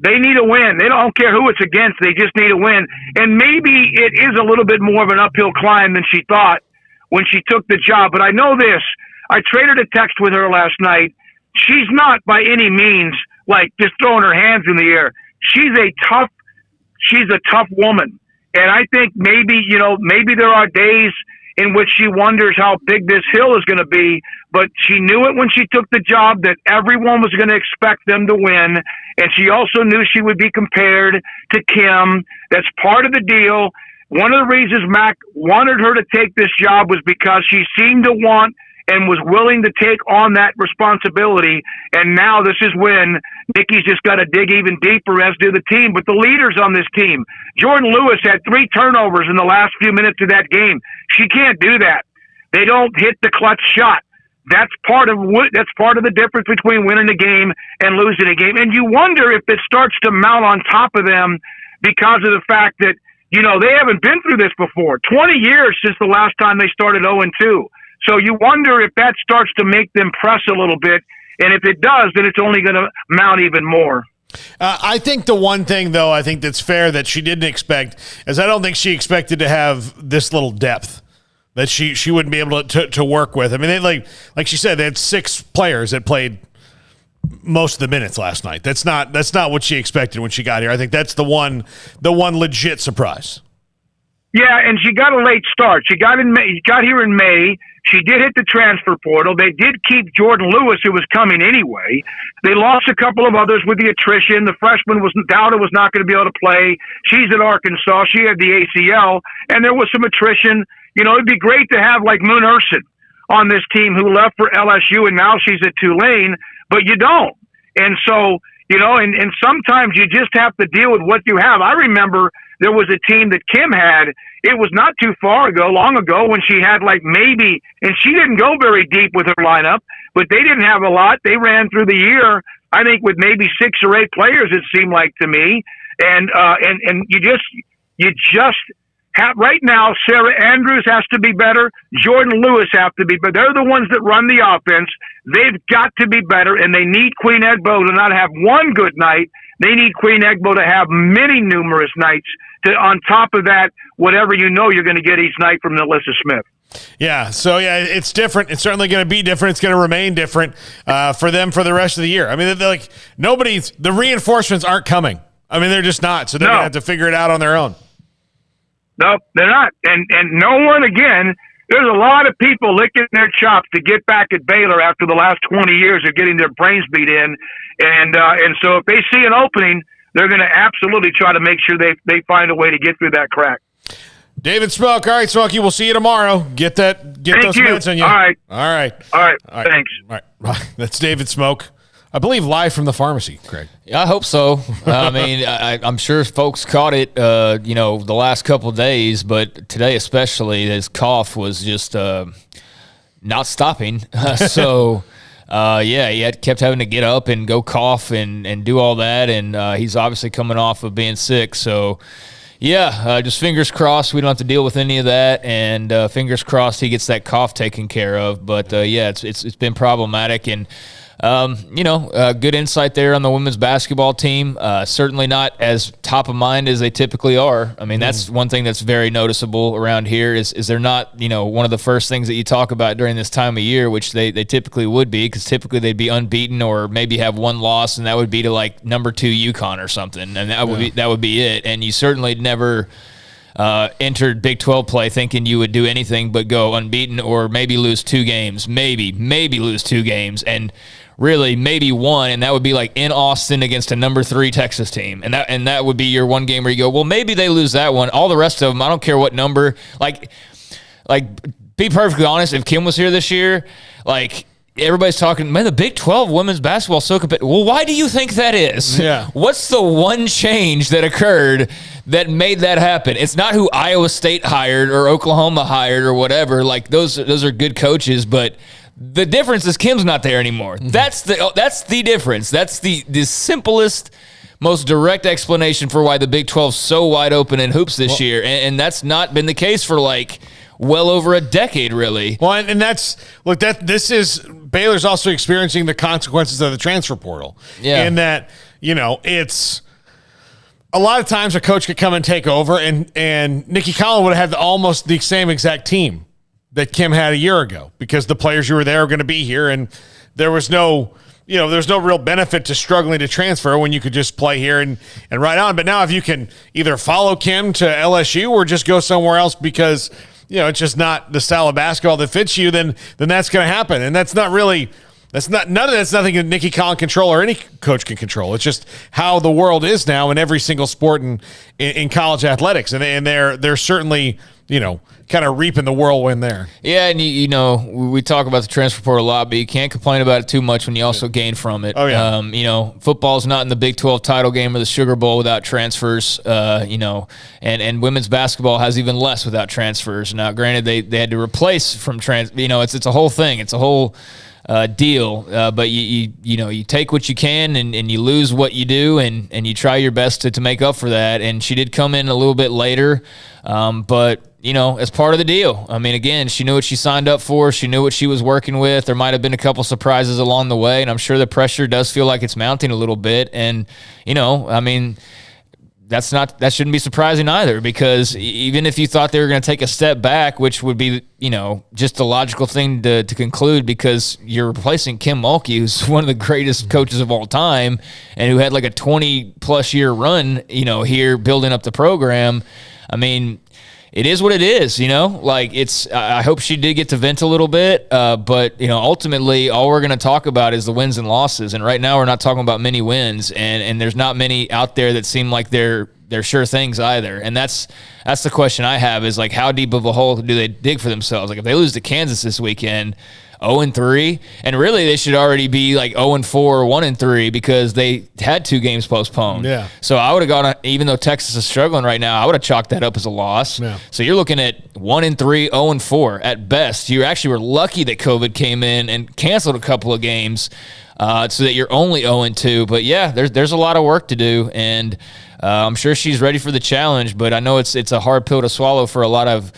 S1: they need a win. They don't care who it's against. They just need a win. And maybe it is a little bit more of an uphill climb than she thought when she took the job. But I know this. I traded a text with her last night. She's not by any means like just throwing her hands in the air. She's a tough woman. And I think maybe there are days in which she wonders how big this hill is going to be, but she knew it when she took the job that everyone was going to expect them to win. And she also knew she would be compared to Kim. That's part of the deal. One of the reasons Mac wanted her to take this job was because she seemed to want and was willing to take on that responsibility. And now this is when Nikki's just got to dig even deeper, as do the team. But the leaders on this team, Jordan Lewis had 3 turnovers in the last few minutes of that game. She can't do that. They don't hit the clutch shot. That's part of the difference between winning a game and losing a game. And you wonder if it starts to mount on top of them because of the fact that, they haven't been through this before. 20 years since the last time they started 0-2. So you wonder if that starts to make them press a little bit. And if it does, then it's only going to mount even more.
S6: I think the one thing, though, I think that's fair that she didn't expect is I don't think she expected to have this little depth that she wouldn't be able to work with. I mean, they, like she said, they had 6 players that played most of the minutes last night. That's not what she expected when she got here. I think that's the one legit surprise.
S1: Yeah, and she got a late start. She got here in May. She did hit the transfer portal. They did keep Jordan Lewis, who was coming anyway. They lost a couple of others with the attrition. The freshman Dowda was not going to be able to play. She's at Arkansas. She had the ACL, and there was some attrition. It'd be great to have like Moon Urson on this team who left for LSU, and now she's at Tulane, but you don't. And so, and sometimes you just have to deal with what you have. I remember there was a team that Kim had. It was not too long ago, when she had and she didn't go very deep with her lineup, but they didn't have a lot. They ran through the year, I think, with maybe 6 or 8 players, it seemed like to me. And you just have, right now, Sarah Andrews has to be better. Jordan Lewis have to be better. They're the ones that run the offense. They've got to be better, and they need Queen Egbo to not have one good night. They need Queen Egbo to have many numerous nights. On top of that, whatever you're going to get each night from Alyssa Smith.
S6: Yeah, so it's different. It's certainly going to be different. It's going to remain different for them for the rest of the year. I mean, the reinforcements aren't coming. I mean, they're just not. So they're going to have to figure it out on their own.
S1: No, they're not. And no one, again, there's a lot of people licking their chops to get back at Baylor after the last 20 years of getting their brains beat in. And so if they see an opening, they're going to absolutely try to make sure they find a way to get through that crack.
S6: David Smoak. All right, Smokey, we'll see you tomorrow. Get those meds on you.
S1: All right.
S6: Thanks.
S1: All
S6: right. That's David Smoak. I believe live from the pharmacy, Craig.
S7: Yeah, I hope so. I mean, I'm sure folks caught it, the last couple of days, but today especially, his cough was just not stopping. So, he kept having to get up and go cough and do all that, and he's obviously coming off of being sick. So, just fingers crossed we don't have to deal with any of that, and fingers crossed he gets that cough taken care of. But, it's been problematic, and good insight there on the women's basketball team. Certainly not as top of mind as they typically are. I mean, that's one thing that's very noticeable around here is they're not, one of the first things that you talk about during this time of year, which they typically would be, because typically they'd be unbeaten or maybe have one loss, and that would be to like number 2 UConn or something, and that would be it. And you certainly never entered Big 12 play thinking you would do anything but go unbeaten or maybe lose 2 games, maybe lose 2 games, and really maybe 1, and that would be like in Austin against a number 3 Texas team, and that would be your one game where you go, well, maybe they lose that one. All the rest of them, I don't care what number. Like be perfectly honest, if Kim was here this year, everybody's talking, man, the Big 12 women's basketball is so competitive. Well, why do you think that is?
S6: Yeah.
S7: What's the one change that occurred that made that happen? It's not who Iowa State hired or Oklahoma hired or whatever. Those are good coaches, but the difference is Kim's not there anymore. Mm-hmm. That's the difference. That's the simplest, most direct explanation for why the Big 12's so wide open in hoops this year, and that's not been the case for well over a decade, really.
S6: Well, and this is Baylor's also experiencing the consequences of the transfer portal.
S7: Yeah.
S6: In that, it's a lot of times a coach could come and take over, and Nikki Collin would have had almost the same exact team that Kim had a year ago, because the players who were there are going to be here, and there was no real benefit to struggling to transfer when you could just play here and ride on. But now if you can either follow Kim to LSU or just go somewhere else because it's just not the style of basketball that fits you, then that's going to happen. And that's not really None of that's nothing that Nikki Collin control or any coach can control. It's just how the world is now in every single sport in college athletics, and they're certainly kind of reaping the whirlwind there.
S7: Yeah, and we talk about the transfer portal a lot, but you can't complain about it too much when you also gain from it.
S6: Oh yeah.
S7: Football's not in the Big 12 title game or the Sugar Bowl without transfers. And women's basketball has even less without transfers. Now, granted, they had to replace from it's a whole thing. It's a whole deal, but you take what you can and you lose what you do, and you try your best to make up for that. And she did come in a little bit later, but as part of the deal. I mean, again, she knew what she signed up for. She knew what she was working with. There might have been a couple surprises along the way, and I'm sure the pressure does feel like it's mounting a little bit. And that shouldn't be surprising either, because even if you thought they were going to take a step back, which would be, just the logical thing to conclude, because you're replacing Kim Mulkey, who's one of the greatest coaches of all time and who had like a 20-plus year run, here building up the program. I mean, it is what it is, I hope she did get to vent a little bit, but ultimately all we're going to talk about is the wins and losses. And right now we're not talking about many wins, and there's not many out there that seem like they're sure things either. And that's the question I have, is like, how deep of a hole do they dig for themselves? Like, if they lose to Kansas this weekend, 0-3, and really they should already be like 0-4 or 1-3, because they had 2 games postponed.
S6: Yeah.
S7: So I would have gone, even though Texas is struggling right now, I would have chalked that up as a loss.
S6: Yeah.
S7: So you're looking at 1-3, 0-4 at best. You actually were lucky that COVID came in and canceled a couple of games, so that you're only 0-2. But yeah, there's a lot of work to do, and I'm sure she's ready for the challenge, but I know it's a hard pill to swallow for a lot of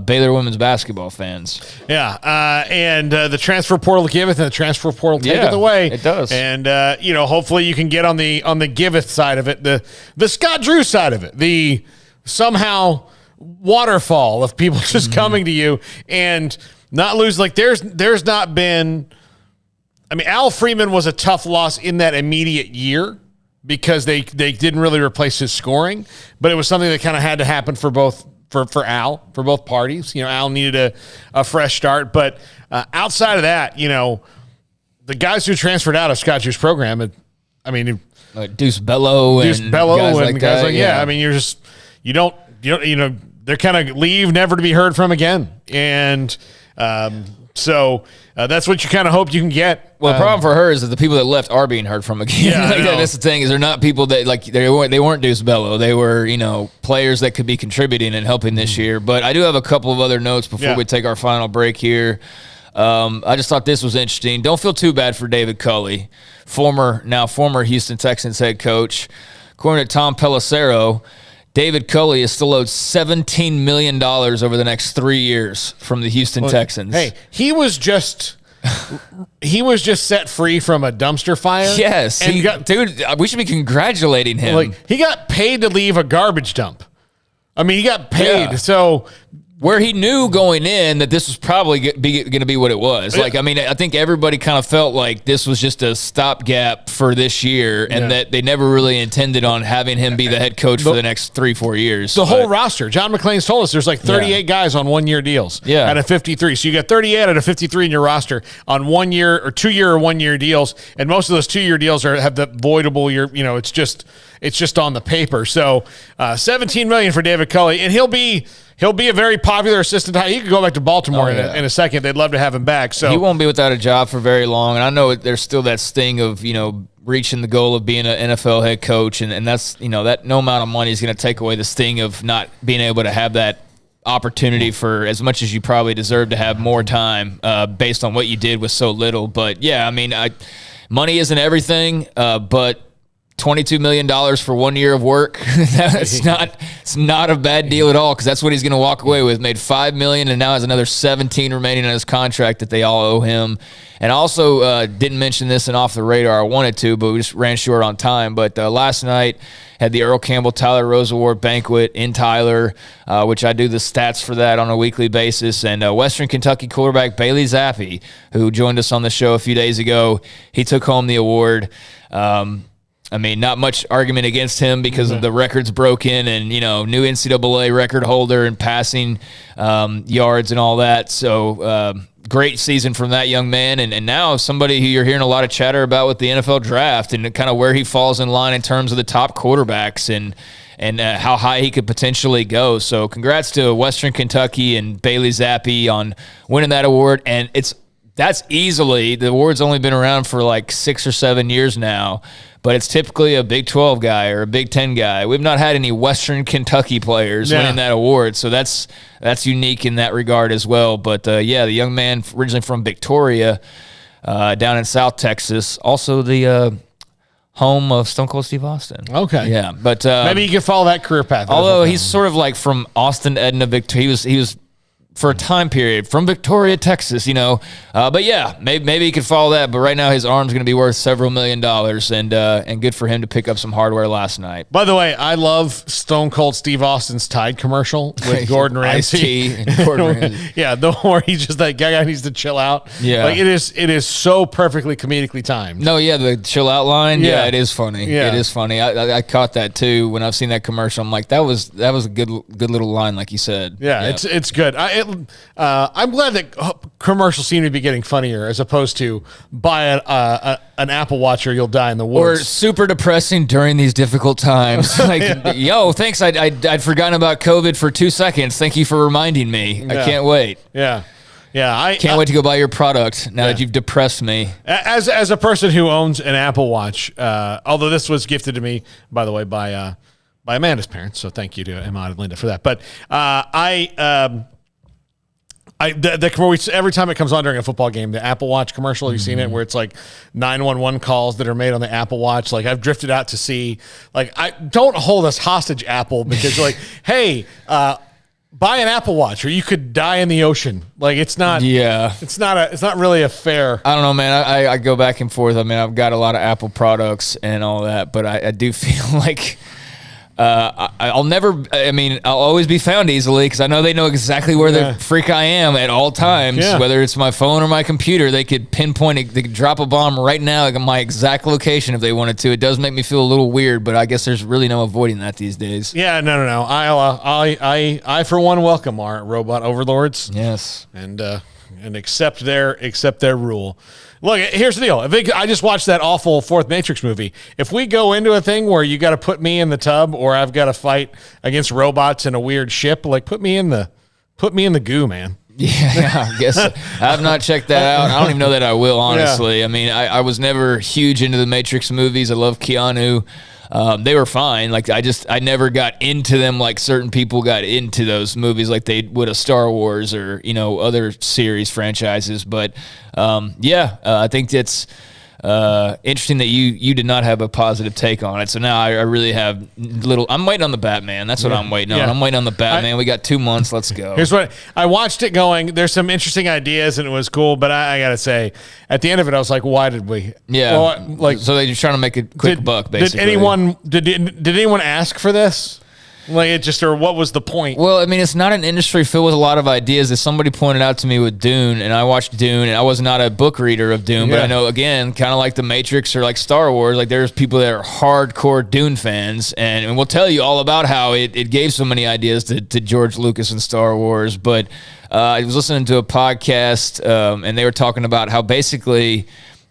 S7: Baylor women's basketball fans.
S6: Yeah, and the transfer portal giveth, and the transfer portal taketh away.
S7: It does.
S6: And hopefully you can get on the giveth side of it, the Scott Drew side of it, the somehow waterfall of people just coming to you and not lose. Like there's not been. I mean, Al Freeman was a tough loss in that immediate year, because they didn't really replace his scoring, but it was something that kind of had to happen for both parties. Al needed a fresh start, but outside of that, the guys who transferred out of Scott Drew's program,
S7: Deuce Bello and guys like
S6: yeah. I mean, you don't they're kind of leave never to be heard from again, and so that's what you kind of hope you can get.
S7: Well, the problem for her is that the people that left are being heard from again.
S6: Yeah,
S7: that's the thing, is they're not people that, like, they weren't Deuce Bello. They were, players that could be contributing and helping this year. But I do have a couple of other notes before we take our final break here. I just thought this was interesting. Don't feel too bad for David Culley, former Houston Texans head coach. According to Tom Pelissero, David Culley is still owed $17 million over the next 3 years from the Houston Texans.
S6: Hey, he was just set free from a dumpster fire.
S7: Yes, dude, we should be congratulating him.
S6: Like, he got paid to leave a garbage dump. I mean, he got paid.
S7: Yeah.
S6: So
S7: where he knew going in that this was probably going to be what it was. Like, I mean, I think everybody kind of felt like this was just a stopgap for this year, and that they never really intended on having him be the head coach for the next 3-4 years.
S6: The whole roster. John McClain's told us there's like 38 guys on 1 year deals out of 53. So you got 38 out of 53 in your roster on 1 year or 2 year or 1 year deals, and most of those 2 year deals have the voidable year. It's just on the paper. So $17 million for David Culley, and he'll be a very popular assistant. He could go back to Baltimore in a second. They'd love to have him back. So
S7: he won't be without a job for very long. And I know there's still that sting of, reaching the goal of being an NFL head coach. And that's, that no amount of money is going to take away the sting of not being able to have that opportunity for as much as you probably deserve to have more time based on what you did with so little. But yeah, I mean, money isn't everything, but $22 million for 1 year of work. It's not a bad deal at all, because that's what he's going to walk away with. Made $5 million and now has another $17 remaining on his contract that they all owe him. And also didn't mention this and off the radar. I wanted to, but we just ran short on time. But last night had the Earl Campbell Tyler Rose Award banquet in Tyler, which I do the stats for that on a weekly basis. And Western Kentucky quarterback Bailey Zappi, who joined us on the show a few days ago, he took home the award. I mean, not much argument against him because of the records broken and, new NCAA record holder and passing yards and all that. So great season from that young man. And now somebody who you're hearing a lot of chatter about with the NFL draft and kind of where he falls in line in terms of the top quarterbacks and how high he could potentially go. So congrats to Western Kentucky and Bailey Zappi on winning that award. And that's easily, the award's only been around for like 6 or 7 years now, but it's typically a Big 12 guy or a Big 10 guy. We've not had any Western Kentucky players winning that award, so that's unique in that regard as well. But the young man originally from Victoria, down in South Texas, also the home of Stone Cold Steve Austin.
S6: Okay.
S7: Yeah, but
S6: maybe you can follow that career path.
S7: Although he's sort of like from Austin, Edna, Victoria. He was for a time period from Victoria, Texas, but yeah, maybe he could follow that. But right now his arm's going to be worth several $1 million, and good for him to pick up some hardware last night.
S6: By the way, I love Stone Cold Steve Austin's Tide commercial with Gordon Ramsay.
S7: Ice-T and Gordon Ramsay.
S6: Yeah, the one he's just that guy needs to chill out.
S7: Yeah,
S6: like it is so perfectly comedically timed.
S7: No, yeah, the chill out line. Yeah, it is funny.
S6: Yeah.
S7: It is funny. I caught that too when I've seen that commercial. I'm like, that was a good little line, like you said.
S6: Yeah. It's good. I'm glad that commercials seem to be getting funnier as opposed to buy an Apple Watch or you'll die in the woods.
S7: Or super depressing during these difficult times. Like, yo, thanks. I'd forgotten about COVID for 2 seconds. Thank you for reminding me. I can't wait.
S6: Yeah. Yeah. I
S7: can't wait to go buy your product now that you've depressed me.
S6: As a person who owns an Apple Watch, although this was gifted to me, by the way, by Amanda's parents. So thank you to Emma and Linda for that. But every time it comes on during a football game, the Apple Watch commercial, you've seen it, where it's like 911 calls that are made on the Apple Watch. Like I've drifted out to see, like, don't hold us hostage, Apple, because you're like, hey, buy an Apple Watch or you could die in the ocean. Like it's not really a fair.
S7: I don't know, man. I go back and forth. I mean, I've got a lot of Apple products and all that, but I do feel like I'll always be found easily because I know they know exactly where the freak I am at all times. Yeah. Whether it's my phone or my computer, they could pinpoint it. They could drop a bomb right now at my exact location if they wanted to. It does make me feel a little weird, but I guess there's really no avoiding that these days.
S6: Yeah, no. I for one welcome our robot overlords.
S7: Yes,
S6: and accept their rule. Look, here's the deal. I just watched that awful fourth Matrix movie. If we go into a thing where you got to put me in the tub or I've got to fight against robots in a weird ship, like put me in the goo, man.
S7: Yeah, I guess I've not checked that out. I don't even know that I will, honestly. Yeah. I mean, I was never huge into the Matrix movies. I love Keanu. They were fine. Like I never got into them like certain people got into those movies like they would a Star Wars or, other series franchises. But I think it's interesting that you did not have a positive take on it. So now I really have I'm waiting on the Batman. That's what I'm waiting on. I'm waiting on the Batman. We got 2 months. Let's go.
S6: Here's what I watched it going. There's some interesting ideas and it was cool, but I got to say at the end of it, I was like, why did we?
S7: Yeah. Well, so they're just trying to make a quick buck, basically.
S6: Did anyone ask for this? Like it just, or what was the point?
S7: Well, I mean, it's not an industry filled with a lot of ideas. As somebody pointed out to me with Dune, and I watched Dune, and I was not a book reader of Dune, but I know, again, kind of like The Matrix or like Star Wars, like there's people that are hardcore Dune fans, and we'll tell you all about how it gave so many ideas to George Lucas and Star Wars. But I was listening to a podcast, and they were talking about how basically,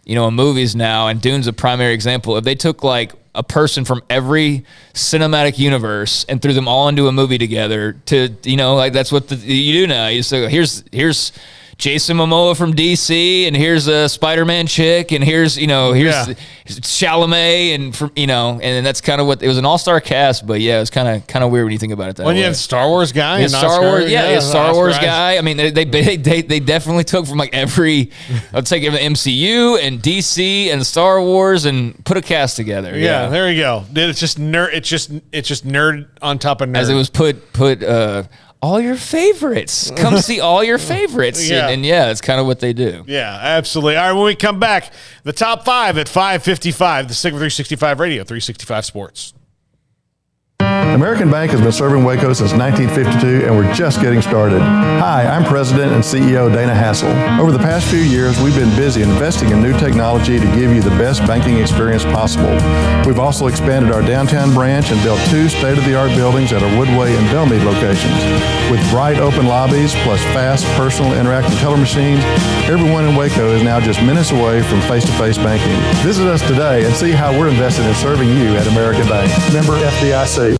S7: in movies now, and Dune's a primary example, if they took like a person from every cinematic universe and threw them all into a movie together to, like that's what you do now. You say, here's Jason Momoa from DC, and here's a Spider-Man chick, and here's Chalamet, and and that's kind of what it was, an all-star cast. But yeah, it's kind of weird when you think about it that way.
S6: You had Star Wars guy,
S7: and Star Wars, Star Wars guy. I mean, they definitely took from like every, I'd say, MCU and DC and Star Wars and put a cast together.
S6: Yeah, there you go. It's just nerd. It's just nerd on top of nerd.
S7: As it was put. All your favorites. Come see all your favorites. And it's kind of what they do.
S6: Yeah, absolutely. All right, when we come back, the top 5 at 5:55, the Sigma 365 Radio, 365 Sports.
S18: American Bank has been serving Waco since 1952, and we're just getting started. Hi, I'm President and CEO Dana Hassel. Over the past few years, we've been busy investing in new technology to give you the best banking experience possible. We've also expanded our downtown branch and built 2 state-of-the-art buildings at our Woodway and Bellmead locations. With bright open lobbies plus fast, personal, interactive teller machines, everyone in Waco is now just minutes away from face-to-face banking. Visit us today and see how we're invested in serving you at American Bank. Member FDIC.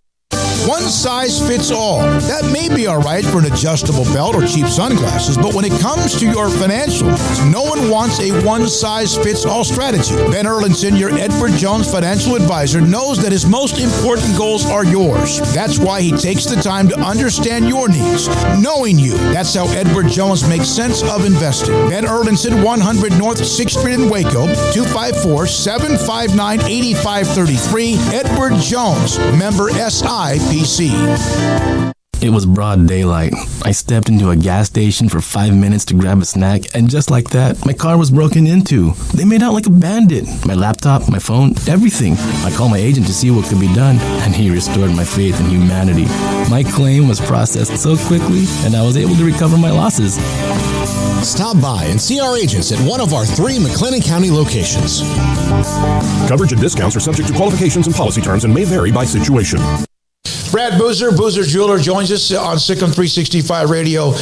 S16: One size fits all. That may be all right for an adjustable belt or cheap sunglasses, but when it comes to your financials, no one wants a one-size-fits-all strategy. Ben Erlinson, your Edward Jones financial advisor, knows that his most important goals are yours. That's why he takes the time to understand your needs, knowing you. That's how Edward Jones makes sense of investing. Ben Erlinson, 100 North 6th Street in Waco, 254-759-8533. Edward Jones, member SIPC.
S10: It was broad daylight. I stepped into a gas station for 5 minutes to grab a snack, and just like that, my car was broken into. They made out like a bandit. My laptop, my phone, everything. I called my agent to see what could be done, and he restored my faith in humanity. My claim was processed so quickly, and I was able to recover my losses.
S20: Stop by and see our agents at one of our 3 McLennan County locations.
S15: Coverage and discounts are subject to qualifications and policy terms and may vary by situation.
S16: Brad Boozer, Boozer's Jeweler, joins us on Sikkim 365 Radio.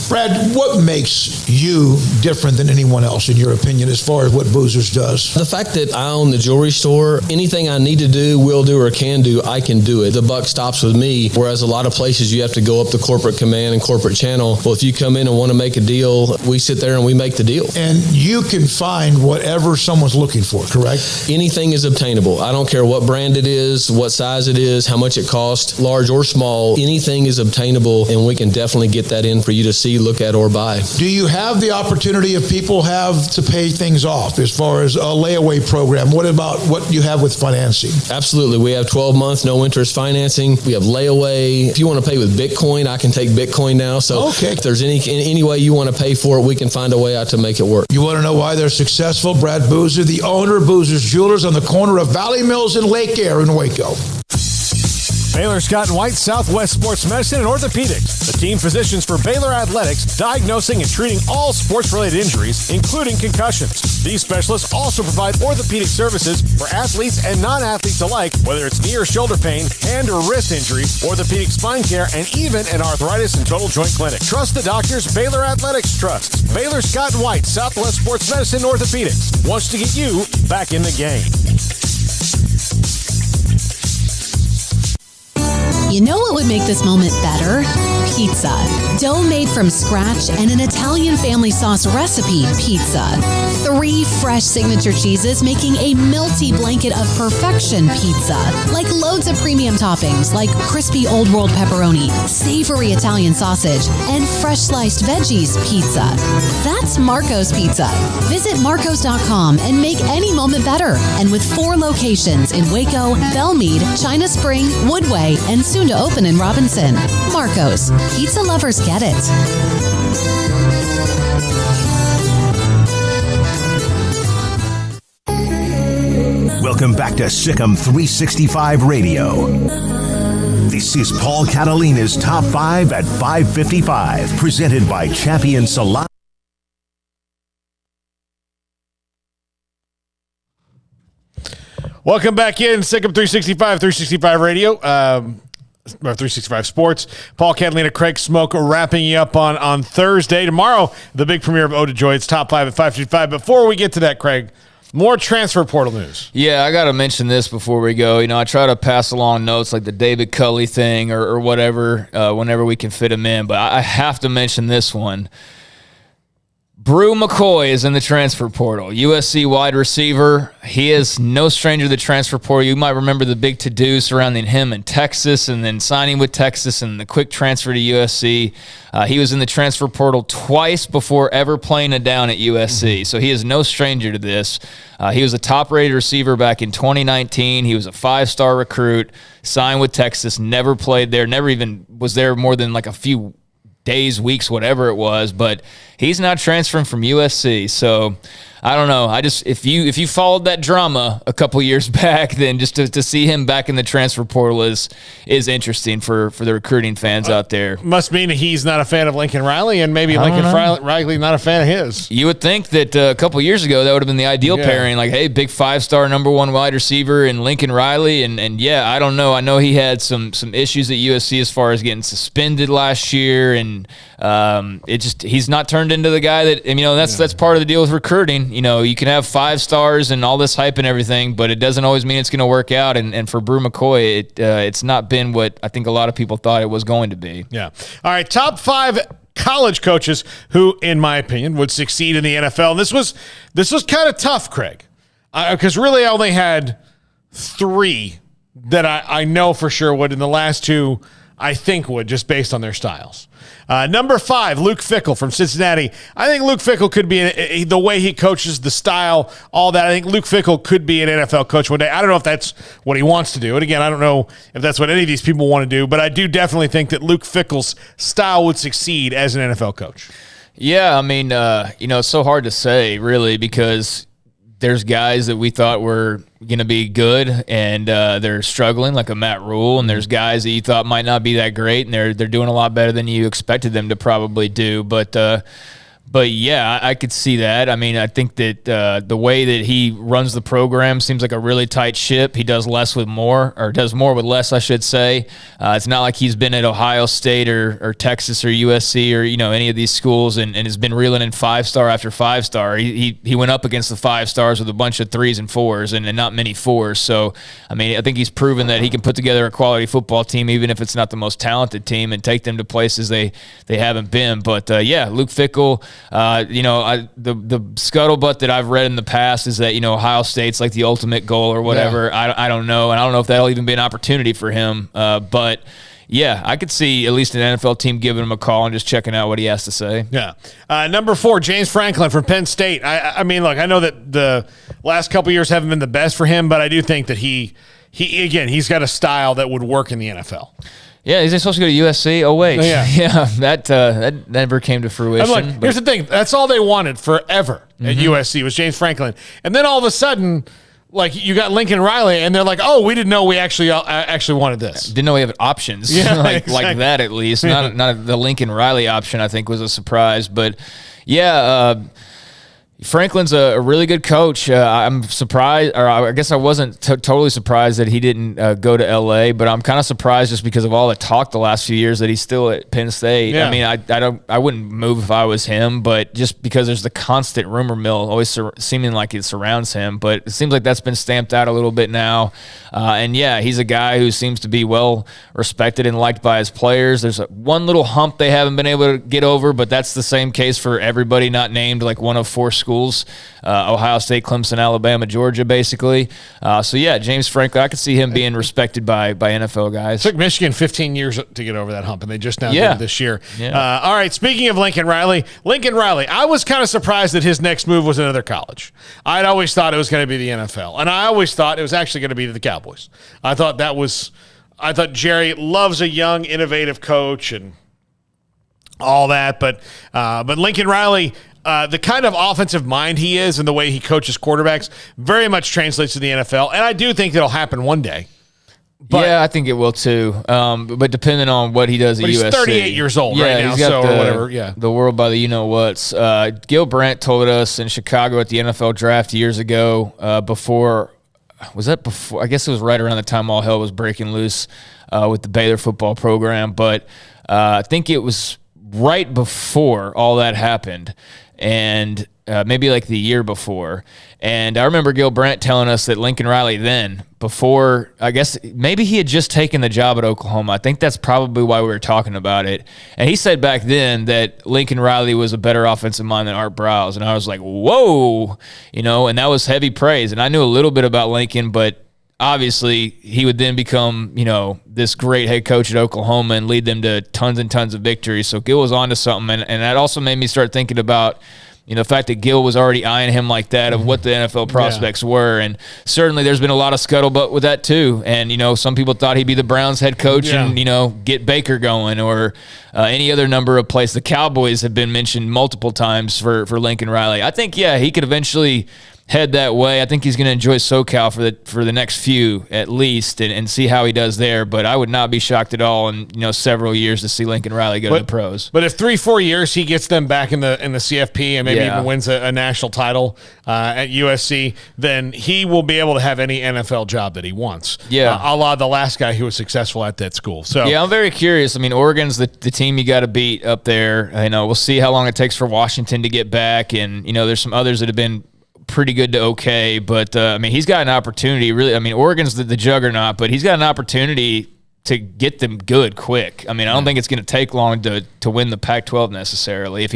S16: Brad, what makes you different than anyone else, in your opinion, as far as what Boozer's does?
S21: The fact that I own the jewelry store, anything I need to do, will do, or can do, I can do it. The buck stops with me, whereas a lot of places you have to go up the corporate command and corporate channel. Well, if you come in and want to make a deal, we sit there and we make the deal.
S16: And you can find whatever someone's looking for, correct?
S21: Anything is obtainable. I don't care what brand it is, what size it is, how much it costs, large or small. Anything is obtainable, and we can definitely get that in for you to see, look at, or buy.
S16: Do you have the opportunity if people have to pay things off as far as a layaway program? What about what you have with financing?
S21: Absolutely. We have 12-month no interest financing. We have layaway. If you want to pay with Bitcoin, I can take Bitcoin now. So if there's any way you want to pay for it, we can find a way out to make it work.
S16: You want to know why they're successful? Brad Boozer, the owner of Boozer's Jewelers on the corner of Valley Mills and Lake Air in Waco.
S20: Baylor Scott & White Southwest Sports Medicine and Orthopedics, the team physicians for Baylor Athletics, diagnosing and treating all sports-related injuries, including concussions. These specialists also provide orthopedic services for athletes and non-athletes alike, whether it's knee or shoulder pain, hand or wrist injury, orthopedic spine care, and even an arthritis and total joint clinic. Trust the doctors Baylor Athletics trusts. Baylor Scott & White Southwest Sports Medicine and Orthopedics wants to get you back in the game.
S13: You know what would make this moment better? Pizza. Dough made from scratch and an Italian family sauce recipe pizza. 3 fresh signature cheeses making a melty blanket of perfection pizza. Like loads of premium toppings like crispy Old World pepperoni, savory Italian sausage, and fresh sliced veggies pizza. That's Marco's Pizza. Visit marcos.com and make any moment better. And with 4 locations in Waco, Bellmead, China Spring, Woodway, and soon to open in Robinson. Marco's. Pizza lovers get it.
S4: Welcome back to Sikkim 365 Radio. This is Paul Catalina's Top 5 at 5:55, presented by Champion Salon.
S6: Welcome back in Sikkim 365 Radio. 365 Sports. Paul Catalina, Craig Smoak wrapping you up on Thursday. Tomorrow, the big premiere of Ode to Joy. It's Top 5 at 5:55. Before we get to that, Craig, more transfer portal news.
S7: Yeah, I got to mention this before we go. You know, I try to pass along notes like the David Culley thing or whatever whenever we can fit them in, but I have to mention this one. Brew McCoy is in the transfer portal. USC wide receiver. He is no stranger to the transfer portal. You might remember the big to-do surrounding him in Texas and then signing with Texas and the quick transfer to USC. He was in the transfer portal twice before ever playing it down at USC. So he is no stranger to this. He was a top-rated receiver back in 2019. He was a 5-star recruit, signed with Texas, never played there, never even was there more than like a few days, weeks, whatever it was, but he's now transferring from USC. So I don't know. If you followed that drama a couple years back, then just to see him back in the transfer portal is interesting for the recruiting fans out there.
S6: Must mean he's not a fan of Lincoln Riley, and maybe Lincoln Riley not a fan of his.
S7: You would think that a couple years ago that would have been the ideal pairing. Like, hey, big 5-star number 1 wide receiver and Lincoln Riley, and yeah, I don't know. I know he had some issues at USC as far as getting suspended last year, and he's not turned into the guy that, that's part of the deal with recruiting. You can have 5 stars and all this hype and everything, but it doesn't always mean it's going to work out. And for Brew McCoy, it's not been what I think a lot of people thought it was going to be.
S6: Yeah. All right. Top 5 college coaches who, in my opinion, would succeed in the NFL. And this was kind of tough, Craig, because really I only had 3 that I know for sure would, and the last 2 I think would, just based on their styles. Number 5, Luke Fickell from Cincinnati. I think Luke Fickell could be, the way he coaches, the style, all that. I think Luke Fickell could be an NFL coach one day. I don't know if that's what he wants to do. And again, I don't know if that's what any of these people want to do, but I do definitely think that Luke Fickell's style would succeed as an NFL coach.
S7: Yeah, I mean, it's so hard to say, really, because there's guys that we thought were going to be good and they're struggling, like a Matt Rule, and there's guys that you thought might not be that great and they're doing a lot better than you expected them to probably do. But yeah, I could see that. I mean, I think that the way that he runs the program seems like a really tight ship. He does less with more, or does more with less, I should say. It's not like he's been at Ohio State or Texas or USC or any of these schools and has been reeling in 5-star after 5-star. He went up against the 5 stars with a bunch of 3s and 4s and not many 4s. So, I mean, I think he's proven that he can put together a quality football team, even if it's not the most talented team, and take them to places they haven't been. But yeah, Luke Fickell. The scuttlebutt that I've read in the past is that Ohio State's like the ultimate goal or whatever. Yeah. I don't know, and I don't know if that'll even be an opportunity for him. But yeah, I could see at least an NFL team giving him a call and just checking out what he has to say.
S6: Yeah. Number 4, James Franklin from Penn State. I mean, look, I know that the last couple years haven't been the best for him, but I do think that he's got a style that would work in the NFL.
S7: Yeah, is he supposed to go to USC? Oh, wait.
S6: Yeah,
S7: that never came to fruition.
S6: I'm like, here's the thing. That's all they wanted forever at USC was James Franklin. And then all of a sudden, like, you got Lincoln Riley, and they're like, oh, we didn't know we actually wanted this.
S7: Didn't know we have options.
S6: Yeah,
S7: like that, at least. Not the Lincoln Riley option, I think, was a surprise. But, yeah, Franklin's a really good coach. I'm surprised, or I guess I wasn't totally surprised that he didn't go to L.A., but I'm kind of surprised just because of all the talk the last few years that he's still at Penn State. Yeah. I mean, I wouldn't move if I was him, but just because there's the constant rumor mill always seeming like it surrounds him. But it seems like that's been stamped out a little bit now. And yeah, he's a guy who seems to be well respected and liked by his players. There's one little hump they haven't been able to get over, but that's the same case for everybody not named like one of 4 schools. Ohio State, Clemson, Alabama, Georgia, basically. So yeah, James Franklin, I could see him being respected by NFL guys.
S6: It took Michigan 15 years to get over that hump, and they just now did it this year. Yeah. All right, speaking of Lincoln Riley, I was kind of surprised that his next move was another college. I'd always thought it was going to be the NFL, and I always thought it was actually going to be the Cowboys. I thought Jerry loves a young, innovative coach and all that, but Lincoln Riley, the kind of offensive mind he is and the way he coaches quarterbacks very much translates to the NFL, and I do think it'll happen one day.
S7: But, yeah, I think it will too. But depending on what he does at USC.
S6: He's 38 years old right now, or whatever. Yeah,
S7: the world by the you-know-whats. Gil Brandt told us in Chicago at the NFL draft years ago, was that before? I guess it was right around the time all hell was breaking loose with the Baylor football program. But I think it was right before all that happened, and maybe like the year before. And I remember Gil Brandt telling us that Lincoln Riley then, before, I guess maybe he had just taken the job at Oklahoma. I think that's probably why we were talking about it. And he said back then that Lincoln Riley was a better offensive mind than Art Briles. And I was like, whoa, and that was heavy praise. And I knew a little bit about Lincoln, but obviously he would then become, this great head coach at Oklahoma and lead them to tons and tons of victories. So Gil was on to something. And that also made me start thinking about, the fact that Gill was already eyeing him like that of what the NFL prospects were. And certainly there's been a lot of scuttlebutt with that too. And, some people thought he'd be the Browns head coach and, get Baker going or any other number of places. The Cowboys have been mentioned multiple times for Lincoln Riley. I think, he could eventually head that way. I think he's going to enjoy SoCal for the next few at least and see how he does there. But I would not be shocked at all in several years to see Lincoln Riley go to the pros.
S6: But if 3-4 years he gets them back in the CFP and maybe even wins a national title at USC, then he will be able to have any NFL job that he wants.
S7: Yeah,
S6: a la the last guy who was successful at that school. So
S7: I'm very curious. I mean, Oregon's the team you got to beat up there. We'll see how long it takes for Washington to get back, and there's some others that have been pretty good to okay, but he's got an opportunity. Really, Oregon's the juggernaut, but he's got an opportunity to get them good quick. I don't think it's going to take long to win the Pac-12 necessarily if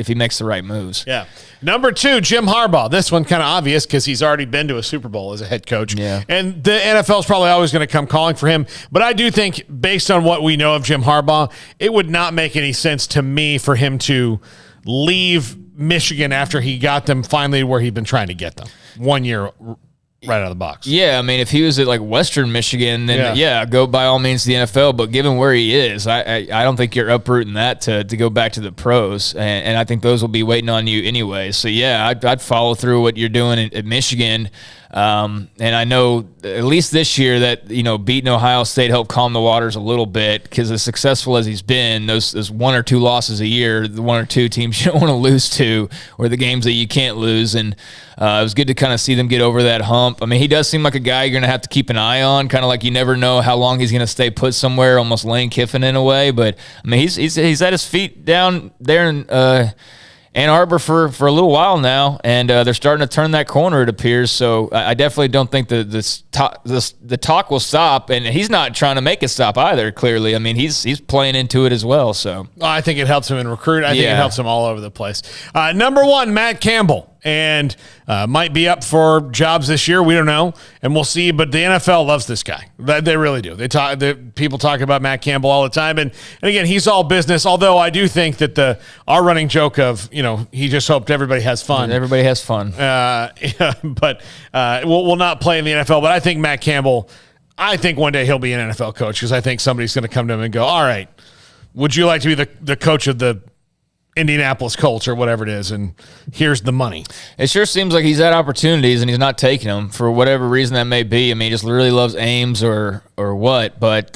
S7: he makes the right moves.
S6: Yeah. Number 2, Jim Harbaugh. This one kind of obvious because he's already been to a Super Bowl as a head coach.
S7: Yeah.
S6: And the NFL is probably always going to come calling for him. But I do think, based on what we know of Jim Harbaugh, it would not make any sense to me for him to leave Michigan after he got them finally where he'd been trying to get them 1 year right out of the box.
S7: Yeah, if he was at like Western Michigan, then go by all means to the NFL. But given where he is, I don't think you're uprooting that to go back to the pros, and I think those will be waiting on you anyway. So I'd follow through what you're doing at Michigan. And I know at least this year that beating Ohio State helped calm the waters a little bit, because as successful as he's been, those 1 or 2 losses a year, the 1 or 2 teams you don't want to lose to, or the games that you can't lose. And it was good to kind of see them get over that hump. He does seem like a guy you're going to have to keep an eye on, kind of like you never know how long he's going to stay put somewhere, almost Lane Kiffin in a way. But he's at his feet down there in Ann Arbor for a little while now, and they're starting to turn that corner, it appears. So I definitely don't think the talk will stop, and he's not trying to make it stop either, clearly. He's playing into it as well. So
S6: I think it helps him in recruit. I think it helps him all over the place. Number 1, Matt Campbell. And might be up for jobs this year. We don't know, and we'll see. But the NFL loves this guy. They really do. People talk about Matt Campbell all the time, and again, he's all business. Although I do think that our running joke of he just hoped everybody has fun.
S7: Everybody has fun.
S6: But we'll not play in the NFL. But I think Matt Campbell. I think one day he'll be an NFL coach, because I think somebody's going to come to him and go, "All right, would you like to be the coach of the Indianapolis Colts or whatever it is, and here's the money."
S7: It sure seems like he's had opportunities and he's not taking them for whatever reason that may be. He just really loves Ames or what, but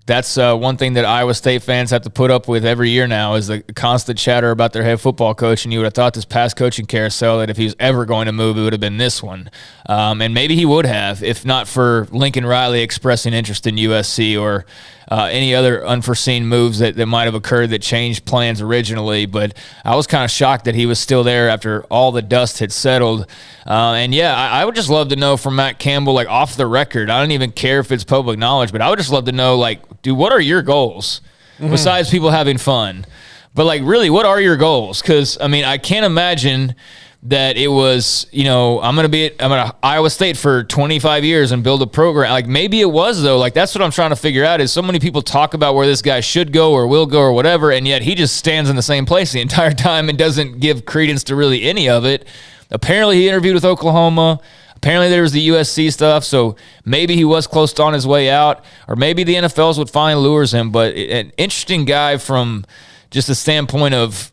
S7: that's one thing that Iowa State fans have to put up with every year now, is the constant chatter about their head football coach. And you would have thought this past coaching carousel that if he was ever going to move, it would have been this one. And maybe he would have, if not for Lincoln Riley expressing interest in USC or any other unforeseen moves that might have occurred that changed plans originally. But I was kind of shocked that he was still there after all the dust had settled. I would just love to know from Matt Campbell, like off the record. I don't even care if it's public knowledge, but I would just love to know, like, dude, what are your goals besides people having fun? But like, really, what are your goals? Because I can't imagine that it was, I'm going to I'm at Iowa State for 25 years and build a program. Like, maybe it was, though. Like, that's what I'm trying to figure out, is so many people talk about where this guy should go or will go or whatever, and yet he just stands in the same place the entire time and doesn't give credence to really any of it. Apparently, he interviewed with Oklahoma. Apparently, there was the USC stuff, so maybe he was close to on his way out, or maybe the NFL's what finally lures him. But an interesting guy from just the standpoint of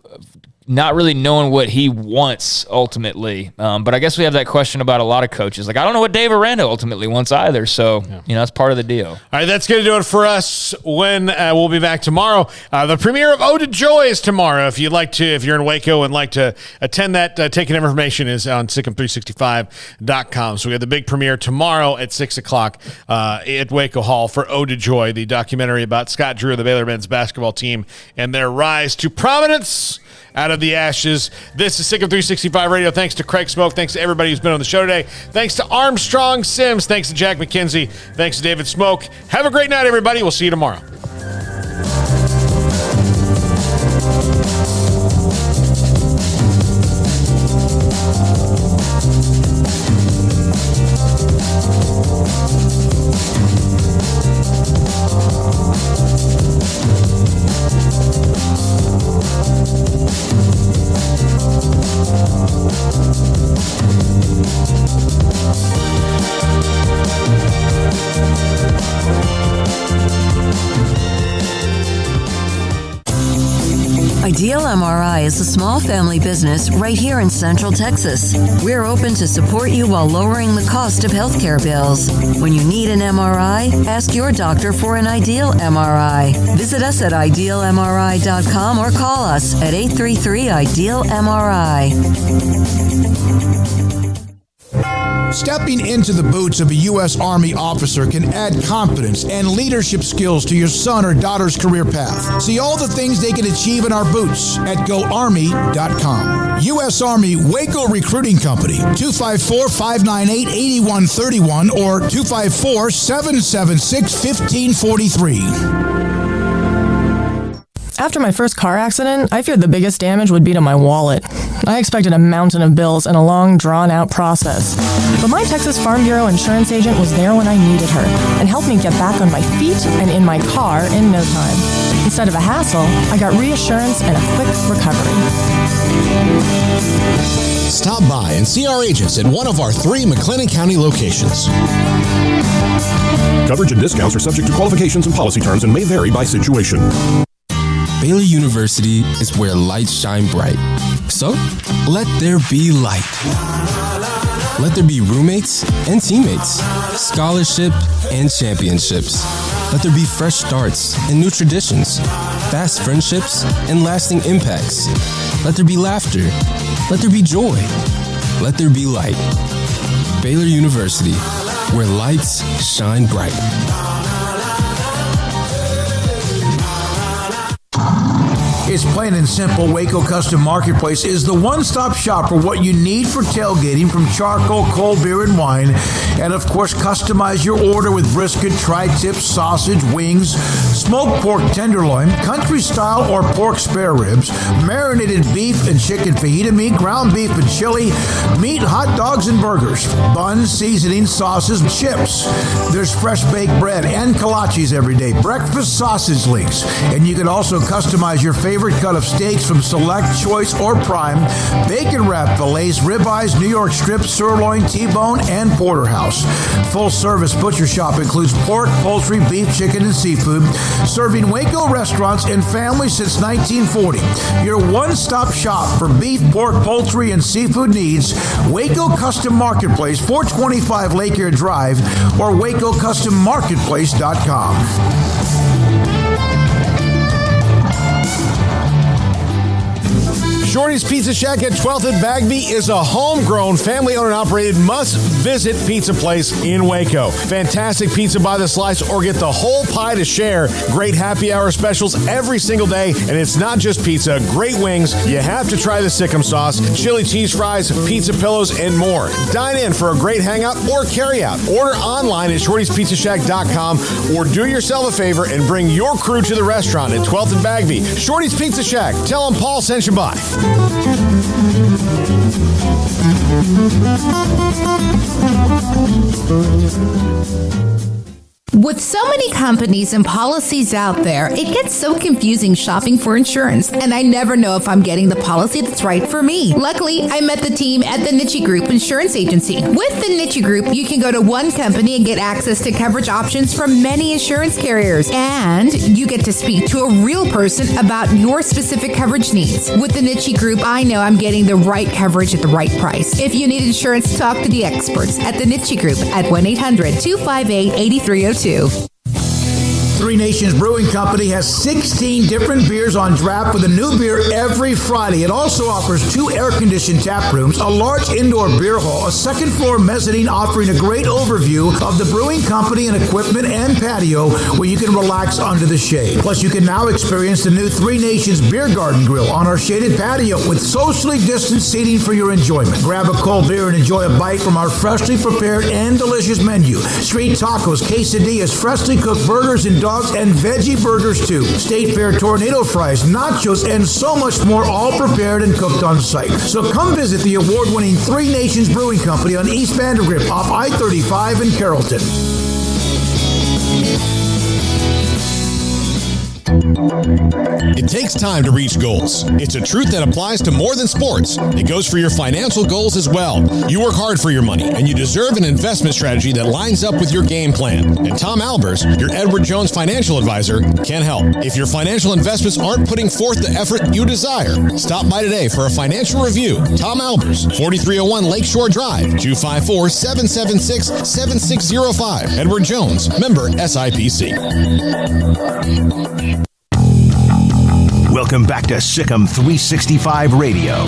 S7: not really knowing what he wants ultimately. But I guess we have that question about a lot of coaches. Like, I don't know what Dave Aranda ultimately wants either. So, that's part of the deal.
S6: All right, that's going to do it for us. When we'll be back tomorrow. The premiere of Ode to Joy is tomorrow. If you're in Waco and like to attend that, ticket information is on Sikkim365.com. So we have the big premiere tomorrow at 6 o'clock at Waco Hall for Ode to Joy, the documentary about Scott Drew, the Baylor men's basketball team, and their rise to prominence out of the ashes. This is Sikkim 365 Radio. Thanks to Craig Smoak. Thanks to everybody who's been on the show today. Thanks to Armstrong Sims. Thanks to Jack McKenzie. Thanks to David Smoak. Have a great night, everybody. We'll see you tomorrow.
S2: Ideal MRI is a small family business right here in Central Texas. We're open to support you while lowering the cost of healthcare bills. When you need an MRI, ask your doctor for an Ideal MRI. Visit us at idealmri.com or call us at 833-IDEAL-MRI.
S16: Stepping into the boots of a U.S. Army officer can add confidence and leadership skills to your son or daughter's career path. See all the things they can achieve in our boots at GoArmy.com. U.S. Army Waco Recruiting Company, 254-598-8131 or 254-776-1543.
S8: After my first car accident, I feared the biggest damage would be to my wallet. I expected a mountain of bills and a long, drawn-out process. But my Texas Farm Bureau insurance agent was there when I needed her and helped me get back on my feet and in my car in no time. Instead of a hassle, I got reassurance and a quick recovery.
S20: Stop by and see our agents at one of our 3 McLennan County locations.
S9: Coverage and discounts are subject to qualifications and policy terms and may vary by situation.
S10: Baylor University is where lights shine bright. So, let there be light. Let there be roommates and teammates, scholarship and championships. Let there be fresh starts and new traditions, fast friendships and lasting impacts. Let there be laughter. Let there be joy. Let there be light. Baylor University, where lights shine bright.
S16: It's plain and simple. Waco Custom Marketplace is the one-stop shop for what you need for tailgating, from charcoal, cold beer, and wine. And, of course, customize your order with brisket, tri-tip, sausage, wings, smoked pork tenderloin, country-style or pork spare ribs, marinated beef and chicken fajita meat, ground beef and chili, meat, hot dogs, and burgers, buns, seasoning, sauces, chips. There's fresh baked bread and kolaches every day, breakfast sausage links. And you can also customize your favorite cut of steaks from select, choice, or prime, bacon wrap fillets, ribeyes, New York strips, sirloin, T-bone, and porterhouse. Full service butcher shop includes pork, poultry, beef, chicken, and seafood, serving Waco restaurants and families since 1940. Your one-stop shop for beef, pork, poultry, and seafood needs. Waco Custom Marketplace, 425 Lake Air Drive, or WacoCustomMarketplace.com.
S6: Shorty's Pizza Shack at 12th and Bagby is a homegrown, family-owned and operated must-visit pizza place in Waco. Fantastic pizza by the slice or get the whole pie to share. Great happy hour specials every single day, and it's not just pizza. Great wings. You have to try the Sikkim sauce, chili cheese fries, pizza pillows, and more. Dine in for a great hangout or carry-out. Order online at shortyspizzashack.com or do yourself a favor and bring your crew to the restaurant at 12th and Bagby. Shorty's Pizza Shack. Tell them Paul sent you by.
S11: With so many companies and policies out there, it gets so confusing shopping for insurance, and I never know if I'm getting the policy that's right for me. Luckily, I met the team at the Niche Group Insurance Agency. With the Niche Group, you can go to one company and get access to coverage options from many insurance carriers, and you get to speak to a real person about your specific coverage needs. With the Niche Group, I know I'm getting the right coverage at the right price. If you need insurance, talk to the experts at the Niche Group at 1-800-258-8302.
S16: Three Nations Brewing Company has 16 different beers on draft with a new beer every Friday. It also offers 2 air-conditioned tap rooms, a large indoor beer hall, a second-floor mezzanine offering a great overview of the brewing company and equipment and patio where you can relax under the shade. Plus, you can now experience the new Three Nations Beer Garden Grill on our shaded patio with socially distanced seating for your enjoyment. Grab a cold beer and enjoy a bite from our freshly prepared and delicious menu. Street tacos, quesadillas, freshly cooked burgers and dogs and veggie burgers too. State Fair tornado fries, nachos, and so much more, all prepared and cooked on site. So come visit the award-winning Three Nations Brewing Company on East Vandergrift off I-35 in Carrollton.
S20: It takes time to reach goals. It's a truth that applies to more than sports. It goes for your financial goals as well. You work hard for your money, and you deserve an investment strategy that lines up with your game plan. And Tom Albers, your Edward Jones financial advisor, can help. If your financial investments aren't putting forth the effort you desire, stop by today for a financial review. Tom Albers, 4301 Lakeshore Drive, 254-776-7605. Edward Jones, member SIPC.
S4: Welcome back to Sikkim 365 Radio.